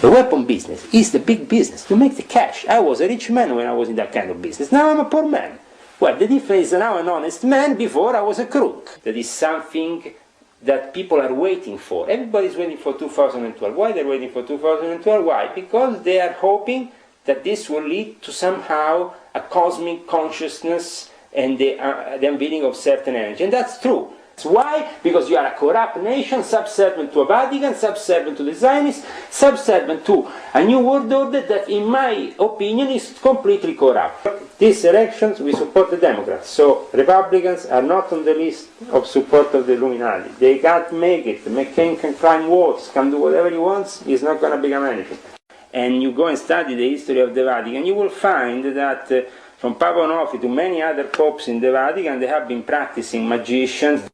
The weapon business is the big business. You make the cash. I was a rich man when I was in that kind of business. Now I'm a poor man. Well, the difference is now I'm an honest man. Before I was a crook. That is something that people are waiting for. Everybody's waiting for 2012. Why they're waiting for 2012? Why? Because they are hoping that this will lead to somehow a cosmic consciousness and the unveiling of certain energy. And that's true. Why? Because you are a corrupt nation, subservient to a Vatican, subservient to the Zionists, subservient to a new world order that, in my opinion, is completely corrupt. These elections, we support the Democrats, so Republicans are not on the list of support of the Illuminati. They can't make it. McCain can climb walls, can do whatever he wants, he's not going to become anything. And you go and study the history of the Vatican, you will find that from Papa Onofre to many other popes in the Vatican, they have been practicing magicians,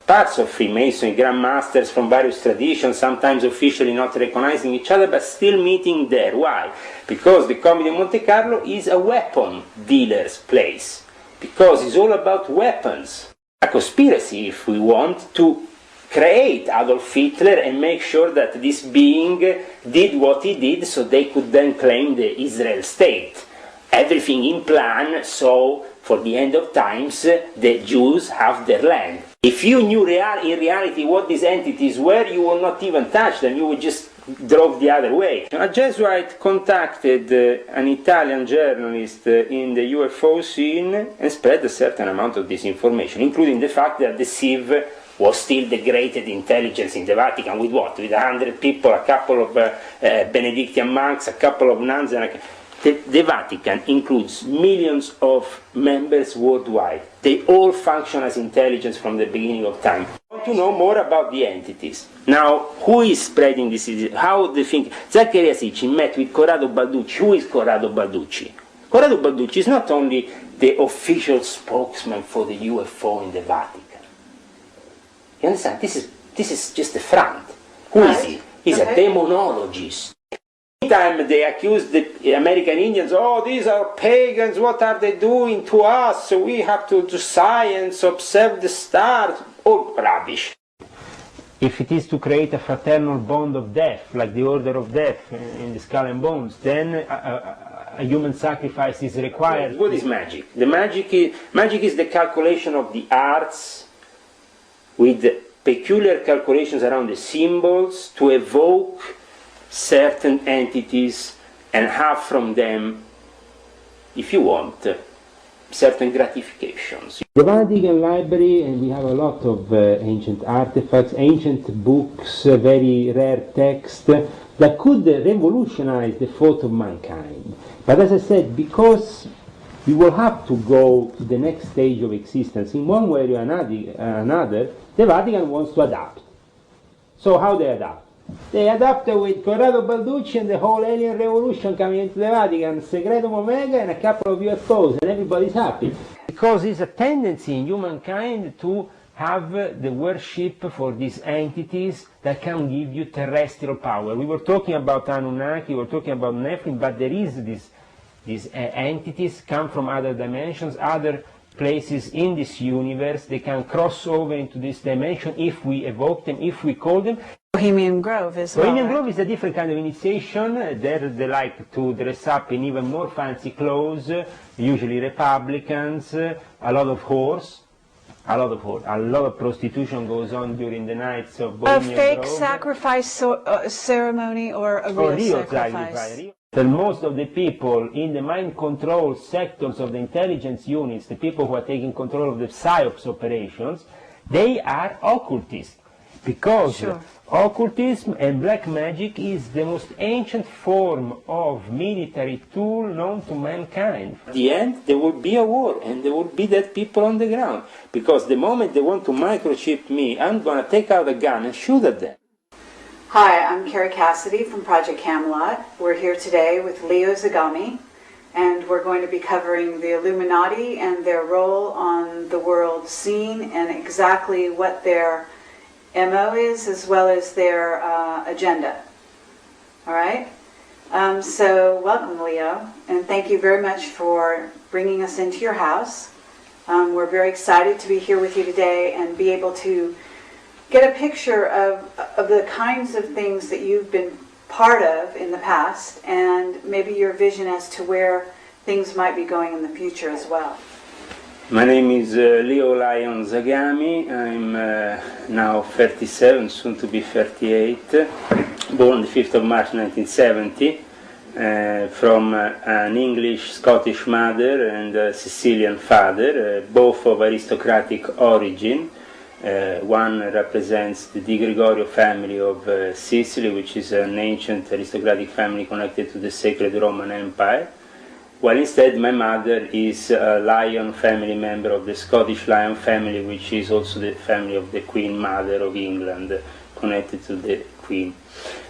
parts of Freemasonry, Grand Masters from various traditions, sometimes officially not recognizing each other, but still meeting there. Why? Because the Comedy of Monte Carlo is a weapon dealer's place. Because it's all about weapons. A conspiracy, if we want, to create Adolf Hitler and make sure that this being did what he did so they could then claim the Israel state. Everything in plan, so for the end of times the Jews have their land. If you knew in reality what these entities were, you would not even touch them, you would just drove the other way. A Jesuit contacted an Italian journalist in the UFO scene and spread a certain amount of disinformation, including the fact that the CIV was still the greatest intelligence in the Vatican. With what? With 100 people, a couple of Benedictine monks, a couple of nuns, and the Vatican includes millions of members worldwide. They all function as intelligence from the beginning of time. I want to know more about the entities. Now, who is spreading this? How they think? Zaccaria Sitchin met with Corrado Balducci. Who is Corrado Balducci? Corrado Balducci is not only the official spokesman for the UFO in the Vatican. You understand? This is just a front. Who is he? He's a demonologist. Anytime they accuse the American Indians, oh, these are pagans, what are they doing to us? So we have to do science, observe the stars. All rubbish. If it is to create a fraternal bond of death, like the order of death in the Skull and Bones, then a human sacrifice is required. What is magic? The magic is the calculation of the arts with peculiar calculations around the symbols to evoke certain entities and have from them, if you want, certain gratifications. The Vatican Library, and we have a lot of ancient artifacts, ancient books, very rare text that could revolutionize the thought of mankind. But as I said, because we will have to go to the next stage of existence in one way or another, the Vatican wants to adapt. So how they adapt? They adapted with Corrado Balducci and the whole alien revolution coming into the Vatican, Secretum Omega and a couple of UFOs, and everybody's happy. Because it's a tendency in humankind to have the worship for these entities that can give you terrestrial power. We were talking about Anunnaki, we were talking about Nephilim, but there is these entities come from other dimensions, other places in this universe. They can cross over into this dimension if we evoke them, if we call them. Bohemian Grove is Bohemian Grove is a different kind of initiation. There they like to dress up in even more fancy clothes, usually Republicans, a lot of whores, a lot of prostitution goes on during the nights of Bohemian Grove. A fake sacrifice ceremony or a real sacrifice? And most of the people in the mind control sectors of the intelligence units, the people who are taking control of the PSYOPs operations, they are occultists. Because occultism and black magic is the most ancient form of military tool known to mankind. At the end, there will be a war, and there will be dead people on the ground. Because the moment they want to microchip me, I'm going to take out a gun and shoot at them. Hi, I'm Carrie Cassidy from Project Camelot. We're here today with Leo Zagami, and we're going to be covering the Illuminati and their role on the world scene and exactly what their MO is, as well as their agenda. All right? So welcome, Leo, and thank you very much for bringing us into your house. We're very excited to be here with you today and be able to get a picture of the kinds of things that you've been part of in the past, and maybe your vision as to where things might be going in the future as well. My name is Leo Lion Zagami. I'm now 37, soon to be 38, born the 5th of March 1970, from an English-Scottish mother and a Sicilian father, both of aristocratic origin. One represents the Di Gregorio family of Sicily, which is an ancient aristocratic family connected to the Sacred Roman Empire, while instead my mother is a Lion family member of the Scottish Lion family, which is also the family of the Queen Mother of England, connected to the Queen.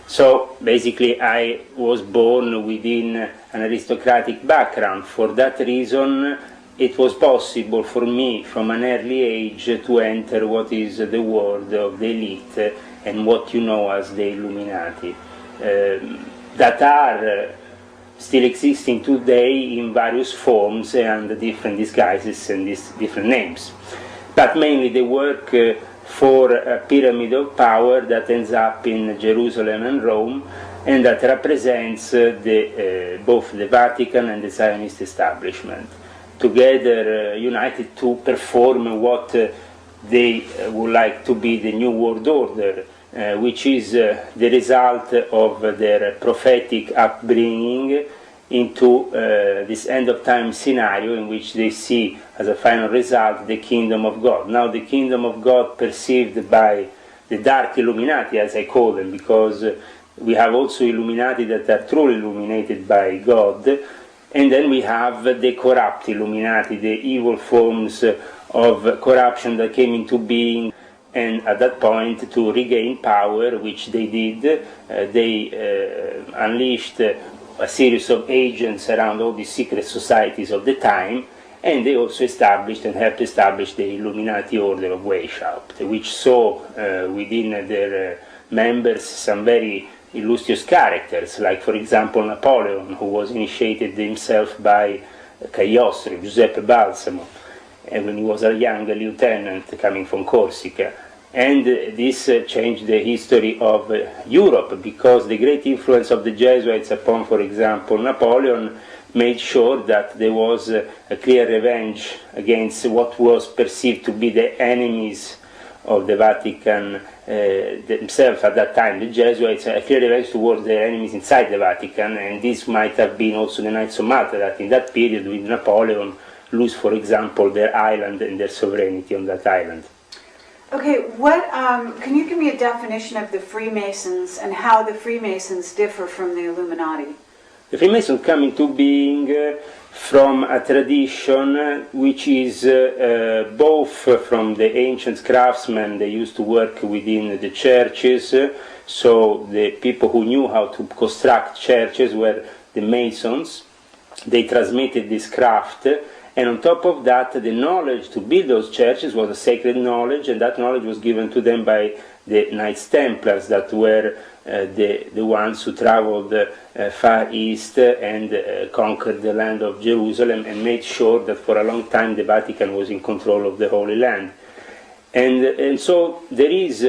So basically I was born within an aristocratic background. For that reason it was possible for me from an early age to enter what is the world of the elite and what you know as the Illuminati, that are still existing today in various forms and different disguises and different names. But mainly they work for a pyramid of power that ends up in Jerusalem and Rome, and that represents both the Vatican and the Zionist establishment, together united to perform what they would like to be the New World Order, which is the result of their prophetic upbringing into this end-of-time scenario in which they see as a final result the kingdom of God. Now the kingdom of God perceived by the dark Illuminati, as I call them, because we have also Illuminati that are truly illuminated by God, and then we have the corrupt Illuminati, the evil forms of corruption that came into being. And at that point, to regain power, which they did, they unleashed a series of agents around all the secret societies of the time, and they also established and helped establish the Illuminati Order of Weishaupt, which saw within their members some very illustrious characters, like for example Napoleon, who was initiated himself by Cagliostro, Giuseppe Balsamo, when he was a young lieutenant coming from Corsica. And this changed the history of Europe, because the great influence of the Jesuits upon, for example, Napoleon made sure that there was a clear revenge against what was perceived to be the enemies of the Vatican themselves at that time, the Jesuits, a clear revenge towards their enemies inside the Vatican, and this might have been also the Knights of Malta, that in that period with Napoleon lose, for example, their island and their sovereignty on that island. Okay, can you give me a definition of the Freemasons and how the Freemasons differ from the Illuminati? The Freemasons come into being from a tradition which is both from the ancient craftsmen. They used to work within the churches, so the people who knew how to construct churches were the Masons. They transmitted this craft, and on top of that, the knowledge to build those churches was a sacred knowledge, and that knowledge was given to them by the Knights Templars, that were the ones who traveled far east and conquered the land of Jerusalem and made sure that for a long time the Vatican was in control of the Holy Land. And so there is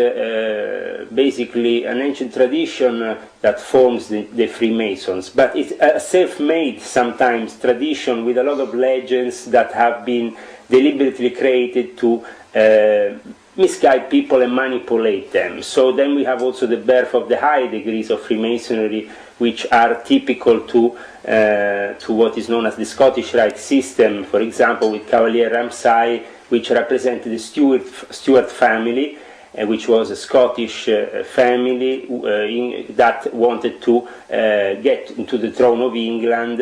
basically an ancient tradition that forms the Freemasons, but it's a self-made sometimes tradition with a lot of legends that have been deliberately created to misguide people and manipulate them. So then we have also the birth of the high degrees of Freemasonry, which are typical to what is known as the Scottish Rite system, for example with Cavalier Ramsay, which represented the Stuart family, which was a Scottish family that wanted to get into the throne of England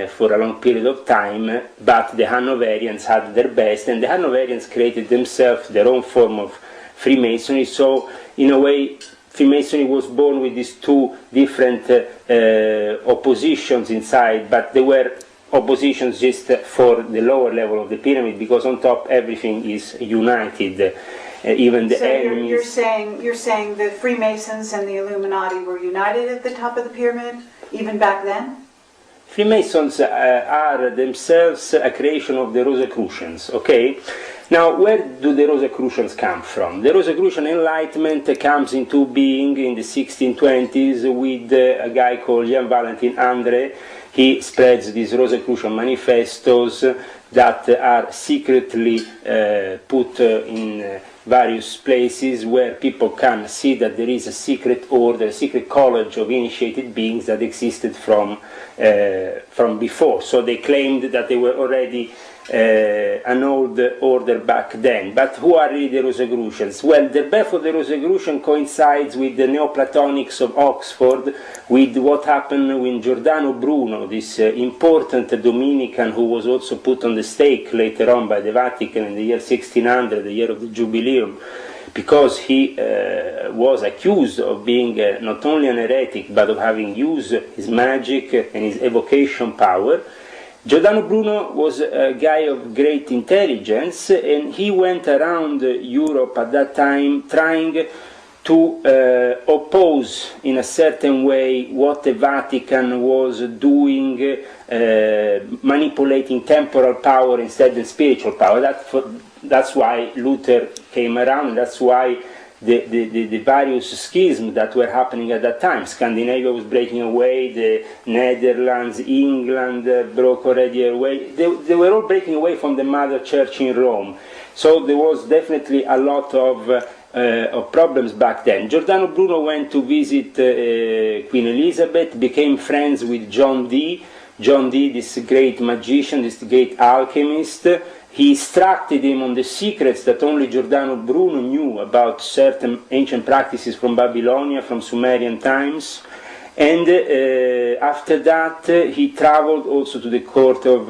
for a long period of time, but the Hanoverians had their best, and the Hanoverians created themselves their own form of Freemasonry. So in a way, Freemasonry was born with these two different oppositions inside, but they were oppositions just for the lower level of the pyramid, because on top everything is united. Even the enemies. You're saying the Freemasons and the Illuminati were united at the top of the pyramid, even back then? Freemasons are themselves a creation of the Rosicrucians, okay? Now, where do the Rosicrucians come from? The Rosicrucian Enlightenment comes into being in the 1620s with a guy called Jan Valentin Andre. He spreads these Rosicrucian manifestos that are secretly put in various places where people can see that there is a secret order, a secret college of initiated beings that existed from before. So they claimed that they were already an old order back then. But who are really the Rosicrucians? Well, the birth of the Rosicrucian coincides with the Neoplatonics of Oxford, with what happened when Giordano Bruno, this important Dominican who was also put on the stake later on by the Vatican in the year 1600, the year of the Jubileum, because he was accused of being not only an heretic, but of having used his magic and his evocation power. Giordano Bruno was a guy of great intelligence, and he went around Europe at that time trying to oppose in a certain way what the Vatican was doing, manipulating temporal power instead of spiritual power. That's why Luther came around, and that's why the various schisms that were happening at that time. Scandinavia was breaking away, the Netherlands, England broke already away. They were all breaking away from the mother church in Rome. So there was definitely a lot of problems back then. Giordano Bruno went to visit Queen Elizabeth, became friends with John Dee. John Dee, this great magician, this great alchemist. He instructed him on the secrets that only Giordano Bruno knew about certain ancient practices from Babylonia, from Sumerian times. And after that, he traveled also to the court of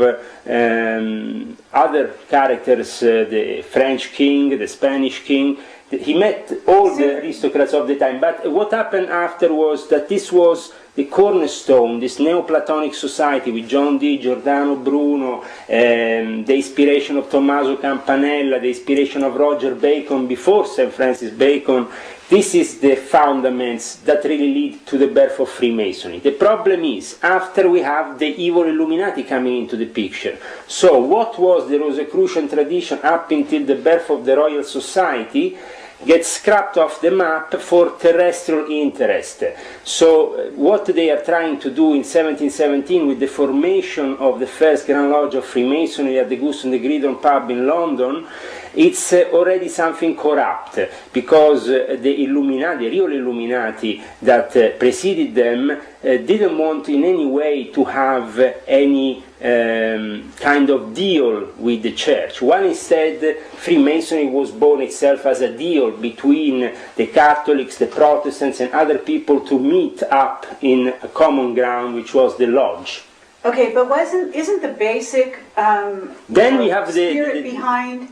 other characters, the French king, the Spanish king. He met all the aristocrats of the time. But what happened after was that this was the cornerstone, this Neoplatonic society with John Dee, Giordano Bruno, the inspiration of Tommaso Campanella, the inspiration of Roger Bacon before St. Francis Bacon. This is the fundaments that really lead to the birth of Freemasonry. The problem is, after we have the evil Illuminati coming into the picture. So what was the Rosicrucian tradition up until the birth of the Royal Society gets scrapped off the map for terrestrial interest. So what they are trying to do in 1717 with the formation of the first Grand Lodge of Freemasonry at the Goose and the Gridiron pub in London, it's already something corrupt, because the Illuminati, the real Illuminati that preceded them, didn't want in any way to have any kind of deal with the church. While instead Freemasonry was born itself as a deal between the Catholics, the Protestants, and other people to meet up in a common ground, which was the lodge. Okay, but isn't the basic then we have spirit behind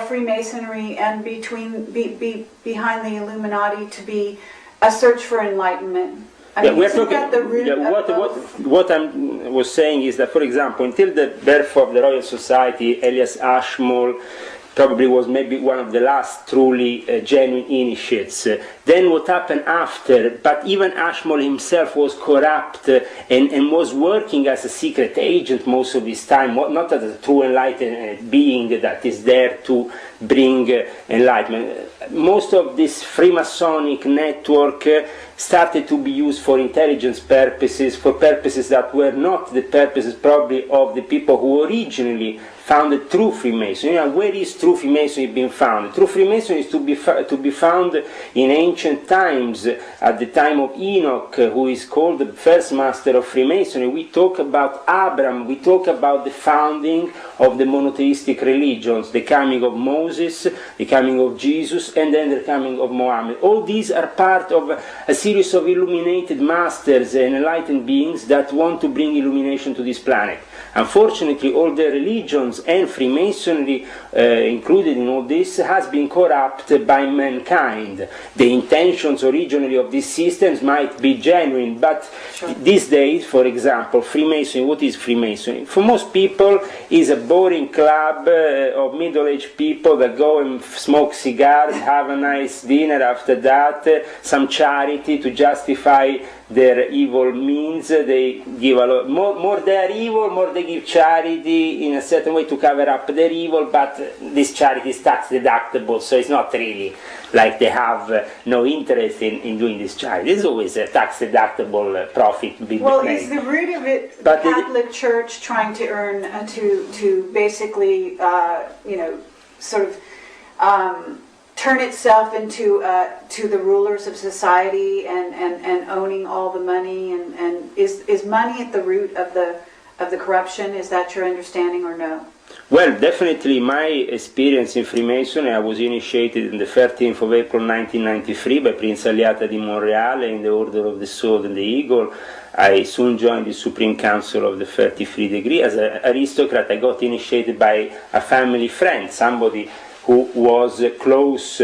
Freemasonry and behind the Illuminati to be a search for enlightenment? What I was saying is that, for example, until the birth of the Royal Society, Elias Ashmole probably was maybe one of the last truly genuine initiates. Then what happened after, but even Ashmole himself was corrupt and was working as a secret agent most of his time, not as a true enlightened being that is there to bring enlightenment. Most of this Freemasonic network started to be used for intelligence purposes, for purposes that were not the purposes probably of the people who originally founded true Freemasonry. And where is true Freemasonry being found? True Freemasonry is to be found in ancient times, at the time of Enoch, who is called the first master of Freemasonry. We talk about Abraham, we talk about the founding of the monotheistic religions, the coming of Moses, the coming of Jesus, and then the coming of Mohammed. All these are part of a series of illuminated masters and enlightened beings that want to bring illumination to this planet. Unfortunately, all the religions and Freemasonry included in all this has been corrupted by mankind. The intentions originally of these systems might be genuine, but these days, for example, Freemasonry, what is Freemasonry? For most people, is a boring club of middle-aged people that go and smoke cigars, have a nice dinner after that, some charity to justify their evil means. They give a lot more they are evil, more they give charity in a certain way to cover up their evil, but this charity is tax deductible, so it's not really like they have no interest in doing this charity. There's always a tax deductible profit being well, made. is the root of it the Catholic Church trying to earn to basically sort of turn itself into to the rulers of society and owning all the money, and is money at the root of the corruption? Is that your understanding or no? Well, definitely my experience in Freemasonry, I was initiated on the 13th of April 1993 by Prince Aliata di Monreale in the Order of the Sword and the Eagle. I soon joined the Supreme Council of the 33 Degree. As an aristocrat, I got initiated by a family friend, somebody who was close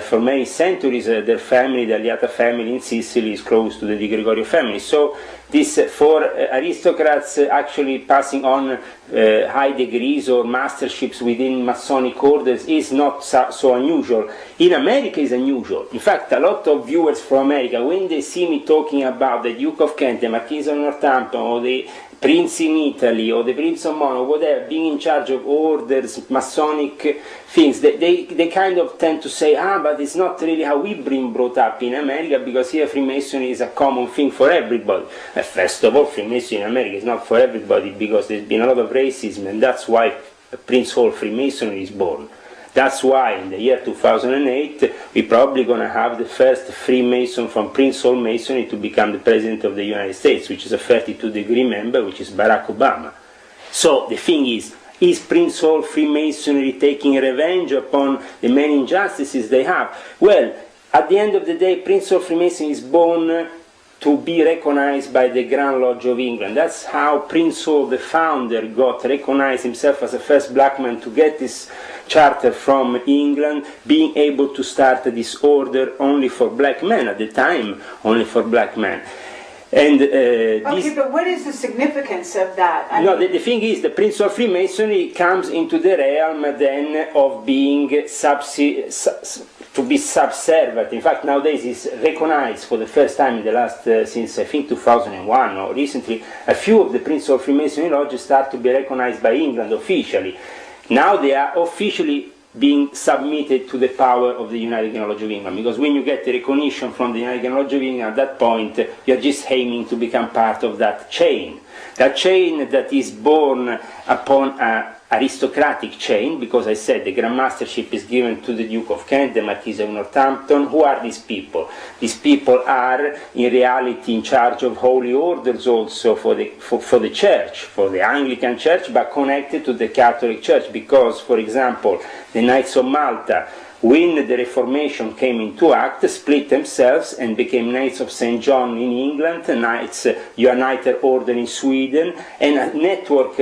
for many centuries. Their family, the Aliata family in Sicily, is close to the Di Gregorio family. So this, for aristocrats actually passing on high degrees or masterships within Masonic orders is not so unusual. In America it's unusual. In fact, a lot of viewers from America, when they see me talking about the Duke of Kent, the Marquis of Northampton, or the Prince in Italy, or the Prince of Monaco, whatever, being in charge of orders, Masonic things, they kind of tend to say, but it's not really how we been brought up in America, because here Freemasonry is a common thing for everybody. First of all, Freemasonry in America is not for everybody, because there's been a lot of racism, and that's why Prince Hall Freemasonry is born. That's why in the year 2008 we're probably going to have the first Freemason from Prince Hall Masonry to become the President of the United States, which is a 32-degree member, which is Barack Obama. So the thing is Prince Hall Freemasonry taking revenge upon the many injustices they have? Well, at the end of the day, Prince Hall Freemasonry is born to be recognized by the Grand Lodge of England. That's how Prince Hall, the founder, got recognized himself as the first black man to get this charter from England, being able to start this order only for black men, at the time only for black men. And but what is the significance of that? The thing is, the Prince of Freemasonry comes into the realm then of being to be subservient. In fact, nowadays is recognized for the first time in the last, since I think 2001 or recently, a few of the Prince of Freemasonry lodges start to be recognized by England officially. Now they are officially being submitted to the power of the United Kingdom Lodge of England, because when you get the recognition from the United Kingdom Lodge of England, at that point you're just aiming to become part of that chain that is born upon an aristocratic chain, because I said the Grand Mastership is given to the Duke of Kent, the Marquis of Northampton. Who are these people? These people are in reality in charge of holy orders also for the Church, for the Anglican Church, but connected to the Catholic Church, because, for example, the Knights of Malta, when the Reformation came into act, split themselves and became Knights of St. John in England, Knights United Order in Sweden, and a network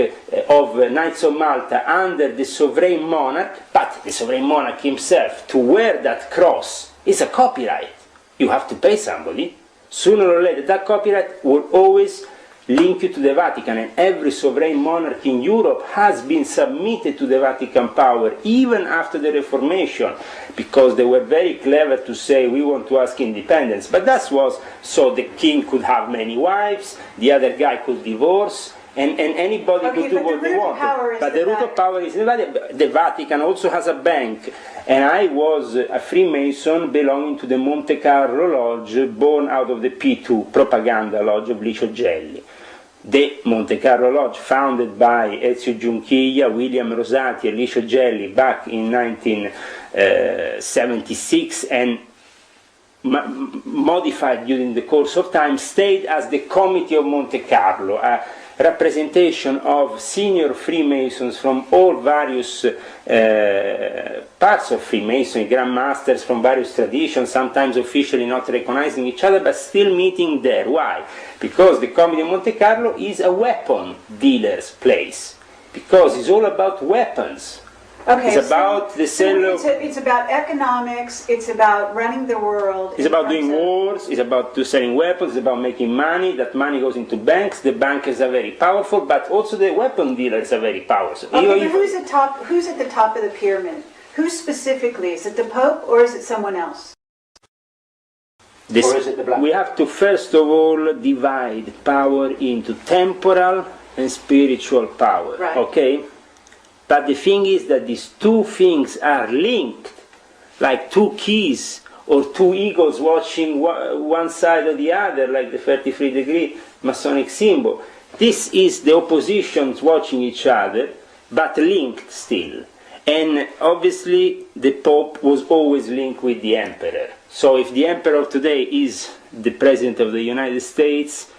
of Knights of Malta under the sovereign monarch. But the sovereign monarch himself, to wear that cross, is a copyright. You have to pay somebody. Sooner or later, that copyright will always link you to the Vatican, and every sovereign monarch in Europe has been submitted to the Vatican power, even after the Reformation, because they were very clever to say, we want to ask independence. But that was so the king could have many wives, the other guy could divorce, and anybody could do what they wanted. But the root of power is the Vatican also has a bank. And I was a Freemason belonging to the Monte Carlo Lodge, born out of the P2 Propaganda Lodge of Licio Gelli. The Monte Carlo Lodge, founded by Ezio Giunchiglia, William Rosati and Licio Gelli back in 1976, and modified during the course of time, stayed as the Committee of Monte Carlo, a representation of senior Freemasons from all various parts of Freemasonry, Grand Masters from various traditions, sometimes officially not recognizing each other, but still meeting there. Why? Because the Committee of Monte Carlo is a weapon dealer's place, because it's all about weapons. Okay, it's about the sale of... It's about economics, it's about running the world. It's about doing wars, it's about selling weapons, it's about making money. That money goes into banks, the bankers are very powerful, but also the weapon dealers are very powerful. Okay, but who's at the top of the pyramid? Who specifically? Is it the Pope or is it someone else? Or is it the black? We have to first of all divide power into temporal and spiritual power, right. Okay? But the thing is that these two things are linked, like two keys or two eagles watching one side or the other, like the 33-degree Masonic symbol. This is the oppositions watching each other, but linked still. And obviously the Pope was always linked with the Emperor. So if the Emperor today is the President of the United States,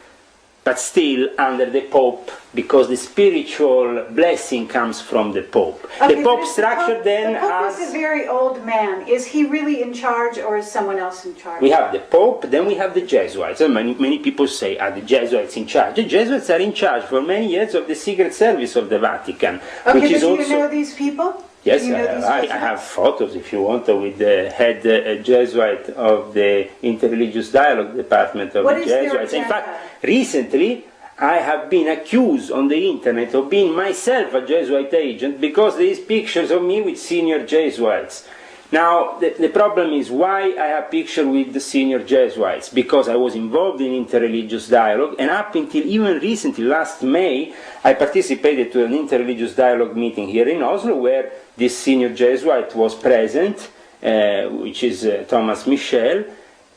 but still under the Pope, because the spiritual blessing comes from the Pope. Okay, the Pope structure then the Pope has... is a very old man. Is he really in charge or is someone else in charge? We have the Pope, then we have the Jesuits. And many people say, are the Jesuits in charge? The Jesuits are in charge for many years of the Secret Service of the Vatican. Okay, which is but do also... you know these people? Yes, I have photos, if you want, with the head Jesuit of the Interreligious Dialogue Department of the Jesuits. In fact, recently I have been accused on the internet of being myself a Jesuit agent because there is pictures of me with senior Jesuits. Now, the problem is why I have pictures with the senior Jesuits, because I was involved in interreligious dialogue, and up until even recently, last May, I participated to an interreligious dialogue meeting here in Oslo, where this senior Jesuit was present, which is Thomas Michel,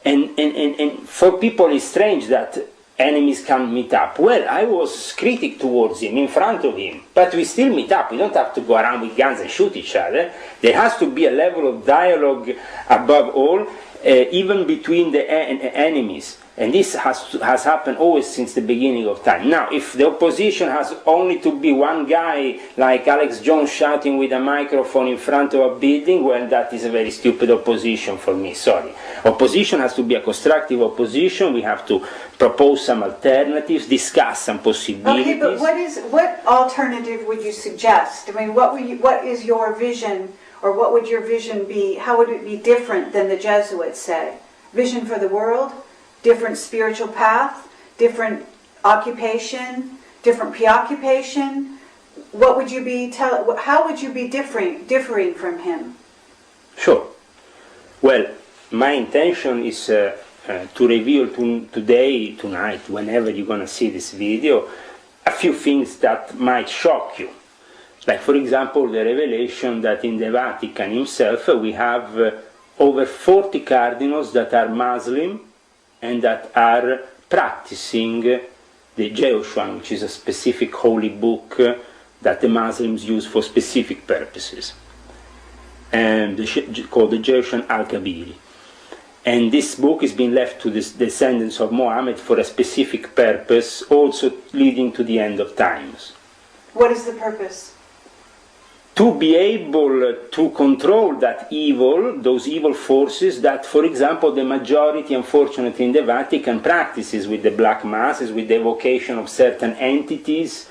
and for people it's strange that enemies can meet up. Well, I was critic towards him, in front of him, but we still meet up. We don't have to go around with guns and shoot each other. There has to be a level of dialogue above all, even between the enemies. And this has happened always since the beginning of time. Now, if the opposition has only to be one guy, like Alex Jones shouting with a microphone in front of a building, well, that is a very stupid opposition for me, sorry. Opposition has to be a constructive opposition. We have to propose some alternatives, discuss some possibilities. Okay, but what alternative would you suggest? I mean, what is your vision, or what would your vision be? How would it be different than the Jesuits say? Vision for the world? Different spiritual path, different occupation, different preoccupation. What would you be how would you be differing from him? Sure. Well, my intention is to reveal tonight, whenever you're going to see this video, a few things that might shock you. Like, for example, the revelation that in the Vatican himself we have over 40 cardinals that are Muslim and that are practicing the Jehoshaphat, which is a specific holy book that the Muslims use for specific purposes, and called the Jehoshaphat al-Kabiri. And this book is being left to the descendants of Muhammad for a specific purpose, also leading to the end of times. What is the purpose? To be able to control that evil, those evil forces that, for example, the majority, unfortunately, in the Vatican practices with the black masses, with the evocation of certain entities,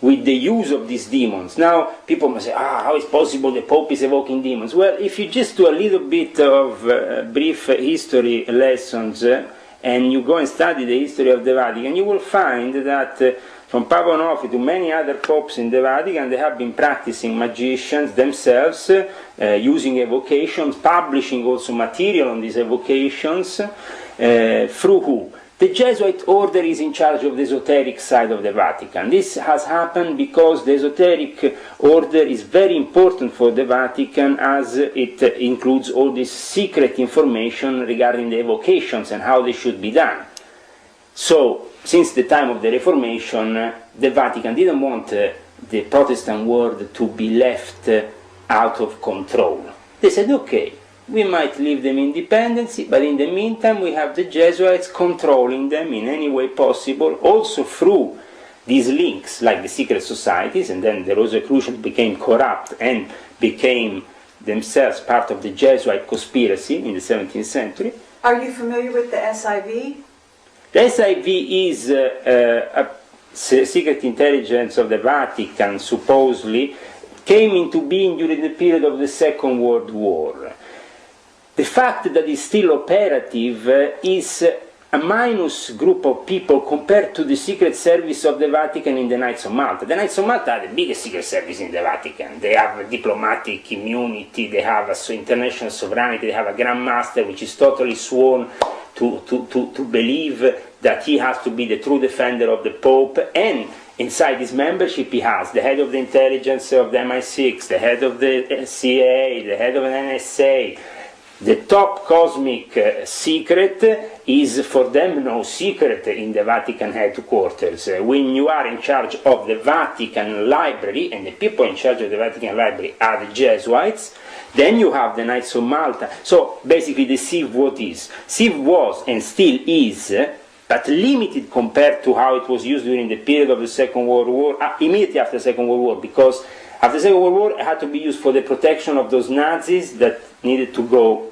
with the use of these demons. Now, people must say, how is possible the Pope is evoking demons? Well, if you just do a little bit of brief history lessons and you go and study the history of the Vatican, you will find that from Papa Onofre to many other popes in the Vatican, they have been practicing magicians themselves, using evocations, publishing also material on these evocations, through who? The Jesuit order is in charge of the esoteric side of the Vatican. This has happened because the esoteric order is very important for the Vatican, as it includes all this secret information regarding the evocations and how they should be done. So, since the time of the Reformation, the Vatican didn't want the Protestant world to be left out of control. They said, okay, we might leave them independence, but in the meantime we have the Jesuits controlling them in any way possible, also through these links, like the secret societies, and then the Rosicrucians became corrupt and became themselves part of the Jesuit conspiracy in the 17th century. Are you familiar with the SIV? The SIV is a secret intelligence of the Vatican, supposedly, came into being during the period of the Second World War. The fact that it's still operative is a minus group of people compared to the Secret Service of the Vatican in the Knights of Malta. The Knights of Malta are the biggest secret service in the Vatican. They have diplomatic immunity, they have international sovereignty, they have a Grand Master which is totally sworn to believe that he has to be the true defender of the Pope, and inside his membership he has the head of the intelligence of the MI6, the head of the CIA, the head of an NSA. The top cosmic secret is for them no secret in the Vatican headquarters. When you are in charge of the Vatican Library, and the people in charge of the Vatican Library are the Jesuits, then you have the Knights of Malta. So basically the SIV what is? SIV was and still is, but limited compared to how it was used during the period of the Second World War, immediately after the Second World War, because after the Second World War it had to be used for the protection of those Nazis that needed to go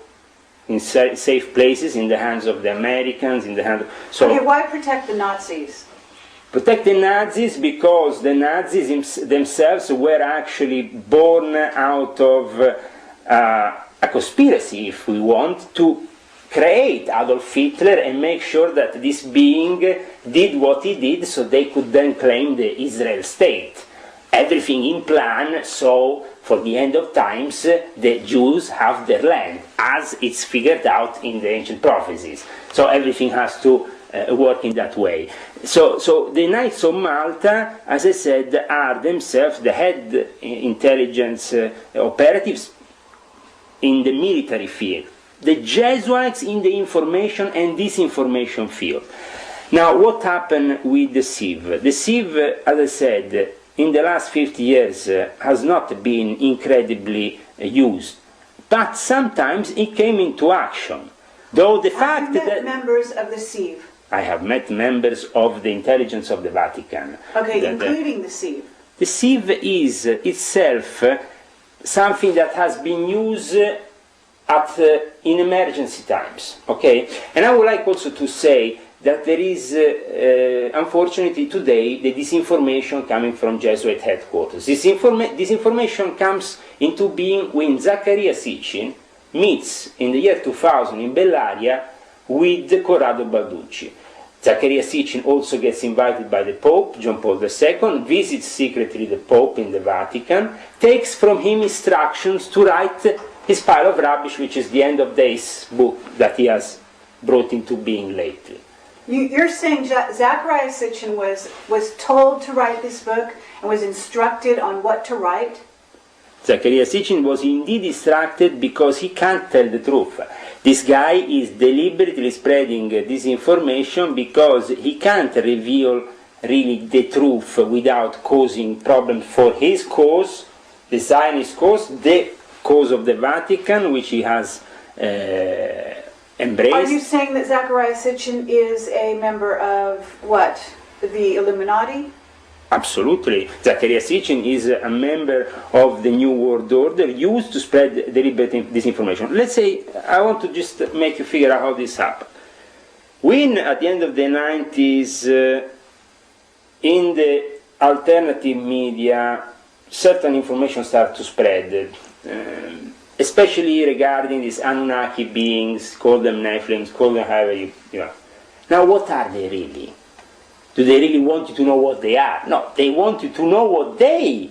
in safe places, in the hands of the Americans, in the hands of... So, okay, why protect the Nazis? Protect the Nazis because the Nazis themselves were actually born out of a conspiracy, if we want, to create Adolf Hitler and make sure that this being did what he did so they could then claim the Israel state. Everything in plan, so for the end of times the Jews have their land, as it's figured out in the ancient prophecies. So everything has to work in that way. So the Knights of Malta, as I said, are themselves the head intelligence operatives in the military field. The Jesuits in the information and disinformation field. Now, what happened with the SIV? The SIV, as I said, in the last 50 years has not been incredibly used, but sometimes it came into action. Though the fact that members of the SIV. I have met members of the intelligence of the Vatican. Okay, including the SIV. The SIV is itself something that has been used in emergency times. Okay, and I would like also to say that there is, unfortunately today, the disinformation coming from Jesuit headquarters. This information comes into being when Zaccaria Sitchin meets in the year 2000 in Bellaria with Corrado Balducci. Zaccaria Sitchin also gets invited by the Pope, John Paul II, visits secretly the Pope in the Vatican, takes from him instructions to write his pile of rubbish, which is the End of Days book that he has brought into being lately. You're saying Zaccaria Sitchin was told to write this book and was instructed on what to write? Zaccaria Sitchin was indeed instructed because he can't tell the truth. This guy is deliberately spreading this information because he can't reveal really the truth without causing problems for his cause, the Zionist cause, the cause of the Vatican, which he has embraced. Are you saying that Zaccaria Sitchin is a member of what? The Illuminati? Absolutely. Zaccaria Sitchin is a member of the New World Order used to spread deliberate disinformation. Let's say, I want to just make you figure out how this happened. When, at the end of the 90s, in the alternative media, certain information started to spread, especially regarding these Anunnaki beings, call them Nephilims, call them however you know. Now, what are they really? Do they really want you to know what they are? No, they want you to know what they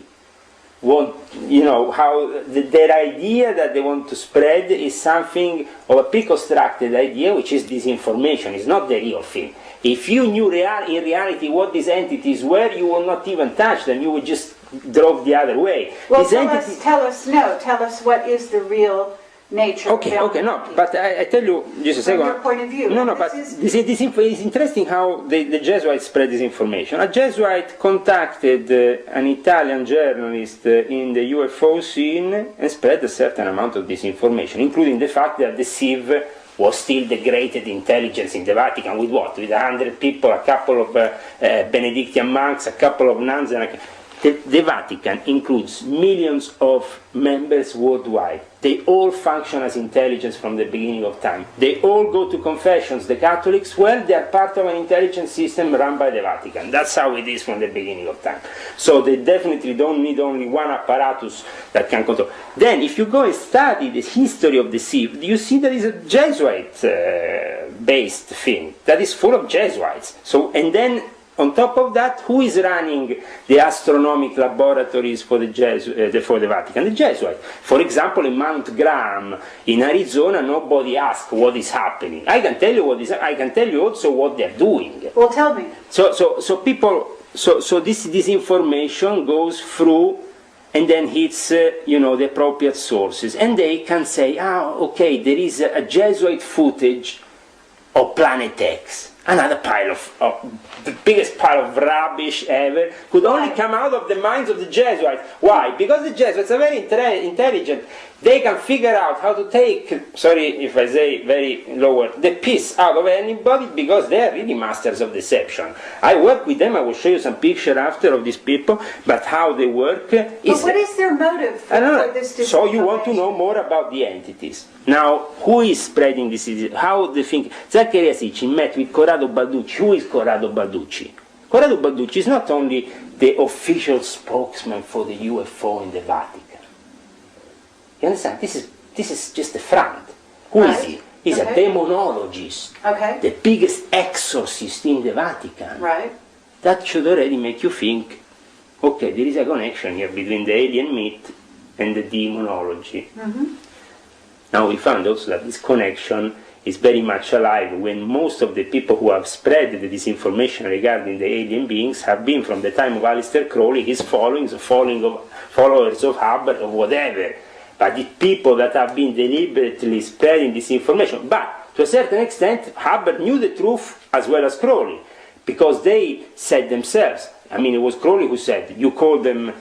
want, you know, how their idea that they want to spread is something of a pre-constructed idea, which is disinformation. It's not the real thing. If you knew in reality what these entities were, you would not even touch them. You would just drove the other way. Well, tell us what is the real nature of the Okay, no, but I tell you, just a second. From your point of view. No, but this is interesting how the Jesuits spread this information. A Jesuit contacted an Italian journalist in the UFO scene and spread a certain amount of disinformation, including the fact that the SIV was still the greatest intelligence in the Vatican. With what? With 100 people, a couple of Benedictine monks, a couple of nuns, and the Vatican includes millions of members worldwide. They all function as intelligence from the beginning of time. They all go to confessions. The Catholics, well, they are part of an intelligence system run by the Vatican. That's how it is from the beginning of time. So they definitely don't need only one apparatus that can control. Then, if you go and study the history of the SIV, you see there is a Jesuit based thing that is full of Jesuits. So, and then on top of that, who is running the astronomical laboratories for for the Vatican? The Jesuits. For example, in Mount Graham in Arizona, nobody asks what is happening. I can tell you what is. I can tell you also what they are doing. Well, tell me. So people. So this information goes through and then hits the appropriate sources, and they can say, okay, there is a Jesuit footage of Planet X. Another pile of the biggest pile of rubbish ever, could only come out of the minds of the Jesuits. Why? Because the Jesuits are very intelligent. They can figure out how to take, sorry if I say very lower, the piss out of anybody, because they are really masters of deception. I work with them. I will show you some picture after of these people, but how they work is... But what is their motive for this disinformation? So you want to know more about the entities. Now, who is spreading this? How they think? Zaccaria Sitchin met with Corrado Balducci. Who is Corrado Balducci? Corrado Balducci is not only the official spokesman for the UFO in the Vatican. You understand? This is just a front. Who is he? He's a demonologist. Okay. The biggest exorcist in the Vatican. Right. That should already make you think, okay, there is a connection here between the alien myth and the demonology. Mm-hmm. Now we found also that this connection is very much alive when most of the people who have spread the disinformation regarding the alien beings have been from the time of Aleister Crowley, his followers of Hubbard, or whatever. But the people that have been deliberately spreading this information. But to a certain extent, Hubbard knew the truth as well as Crowley, because they said themselves, I mean, it was Crowley who said, you call them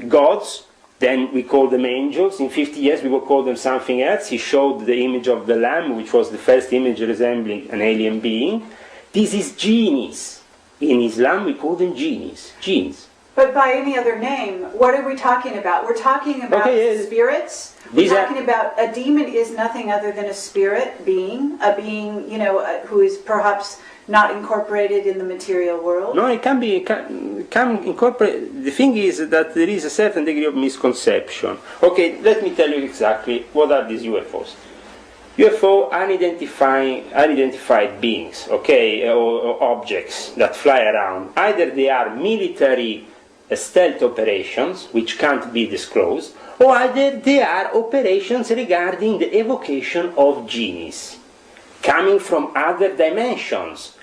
gods, then we call them angels. In 50 years we will call them something else. He showed the image of the lamb, which was the first image resembling an alien being. This is genies. In Islam we call them genies. But by any other name, what are we talking about? We're talking about spirits. We're talking about a demon is nothing other than a spirit being, a being, who is perhaps not incorporated in the material world. No, it can incorporate. The thing is that there is a certain degree of misconception. Okay, let me tell you exactly what are these UFOs. UFO unidentified beings, okay, or objects that fly around. Either they are military stealth operations, which can't be disclosed, or either they are operations regarding the evocation of genies, coming from other dimensions.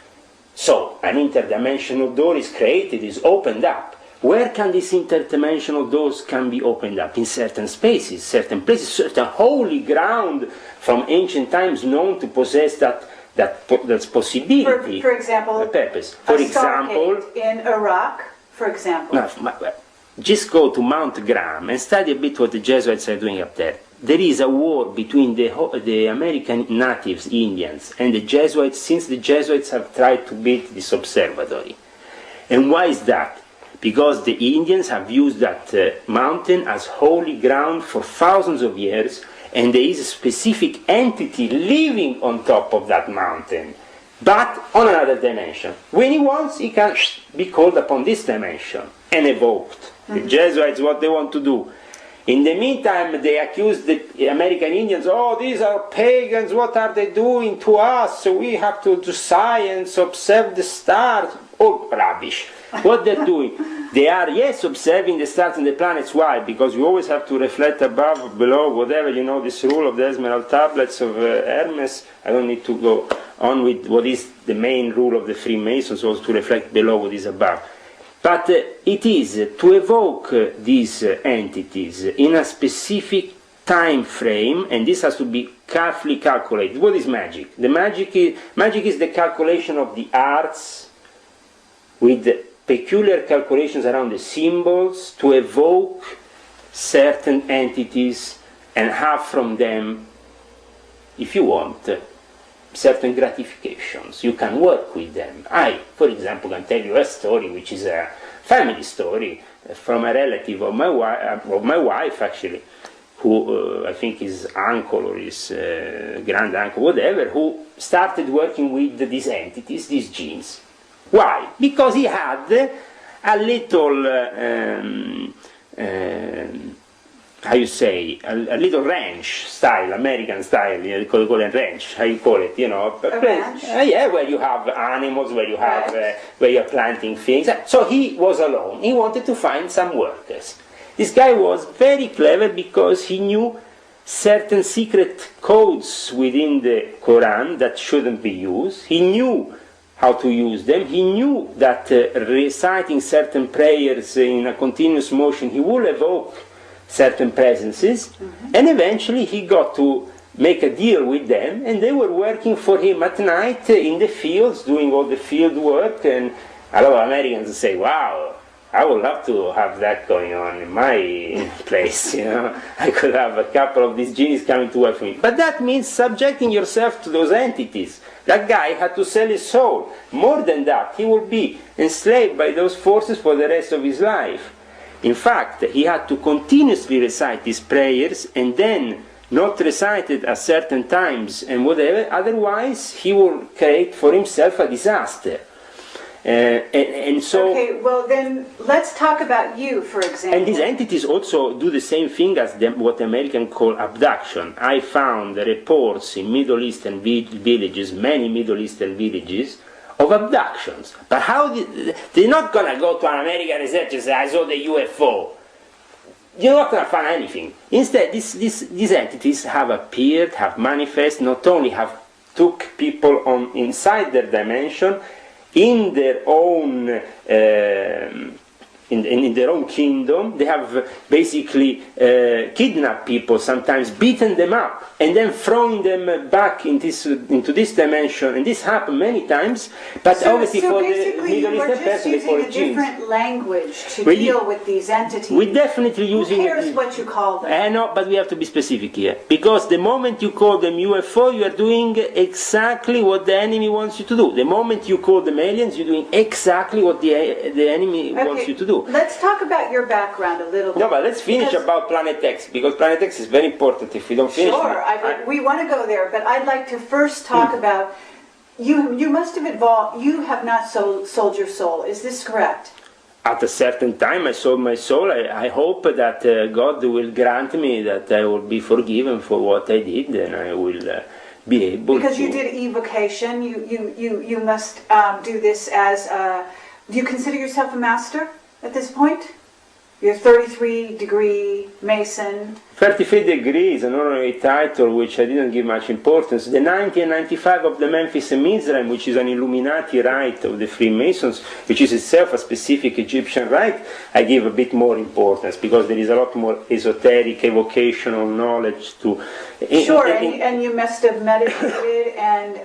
So, an interdimensional door is created, is opened up. Where can these interdimensional doors can be opened up? In certain spaces, certain places, certain holy ground from ancient times known to possess that's possibility. For example, a purpose. For example, in Iraq, for example. No, just go to Mount Graham and study a bit what the Jesuits are doing up there. There is a war between the American natives, Indians, and the Jesuits, since the Jesuits have tried to build this observatory. And why is that? Because the Indians have used that mountain as holy ground for thousands of years, and there is a specific entity living on top of that mountain, but on another dimension. When he wants, he can be called upon this dimension and evoked. Mm-hmm. The Jesuits, what they want to do. In the meantime, they accuse the American Indians, oh, these are pagans, what are they doing to us? So we have to do science, observe the stars. Oh, rubbish. What they're doing, they are, yes, observing the stars and the planets. Why? Because you always have to reflect above, below, whatever, this rule of the Esmeralda tablets of Hermes. I don't need to go on with what is the main rule of the Freemasons, also to reflect below what is above. But it is to evoke these entities in a specific time frame, and this has to be carefully calculated. What is magic? The magic is the calculation of the arts with peculiar calculations around the symbols to evoke certain entities and have from them, if you want, certain gratifications. You can work with them. I, for example, can tell you a story which is a family story from a relative of my wife, actually, who I think his uncle or his grand uncle, whatever, who started working with these entities, these genes. Why? Because he had a little how you say, a little ranch style, American style, you know, they call it ranch, how you call it, you know. A ranch? Yeah, where you have animals, where you have, where you're planting things. So he was alone. He wanted to find some workers. This guy was very clever because he knew certain secret codes within the Quran that shouldn't be used. He knew how to use them. He knew that reciting certain prayers in a continuous motion, he will evoke certain presences, and eventually he got to make a deal with them, and they were working for him at night in the fields, doing all the field work, and a lot of Americans say, wow, I would love to have that going on in my place, you know. I could have a couple of these genies coming to work for me. But that means subjecting yourself to those entities. That guy had to sell his soul. More than that, he would be enslaved by those forces for the rest of his life. In fact, he had to continuously recite these prayers and then not recite it at certain times and whatever, otherwise he will create for himself a disaster. And so, okay, well then let's talk about you, for example. And these entities also do the same thing as what Americans call abduction. I found reports in Middle Eastern villages, many Middle Eastern villages, of abductions. But how they're not going to go to an American researcher and say, I saw the UFO. You're not going to find anything. Instead, these entities have appeared, have manifest, not only have took people on inside their dimension, in their own in their own kingdom. They have basically kidnapped people, sometimes beaten them up, and then thrown them back into this dimension. And this happened many times. But obviously, for the Middle Eastern person, they call it using a different language to deal with these entities. We're definitely using. Who cares what you call them? I know, but we have to be specific here, because the moment you call them UFO, you are doing exactly what the enemy wants you to do. The moment you call them aliens, you're doing exactly what the enemy wants you to do. Let's talk about your background a little bit. No, but let's finish about Planet X, because Planet X is very important. If we don't finish... Sure, we want to go there, but I'd like to first talk about, you must have evolved, you have not sold your soul, is this correct? At a certain time I sold my soul. I hope that God will grant me that I will be forgiven for what I did, and I will be able because to... you did evocation, you must do this as do you consider yourself a master at this point? You're 33-degree Mason. 33 degrees, an honorary title which I didn't give much importance. The 90 and 95 of the Memphis and Mizraim, which is an Illuminati rite of the Freemasons, which is itself a specific Egyptian rite, I give a bit more importance, because there is a lot more esoteric, evocational knowledge to... Sure, and you must have meditated and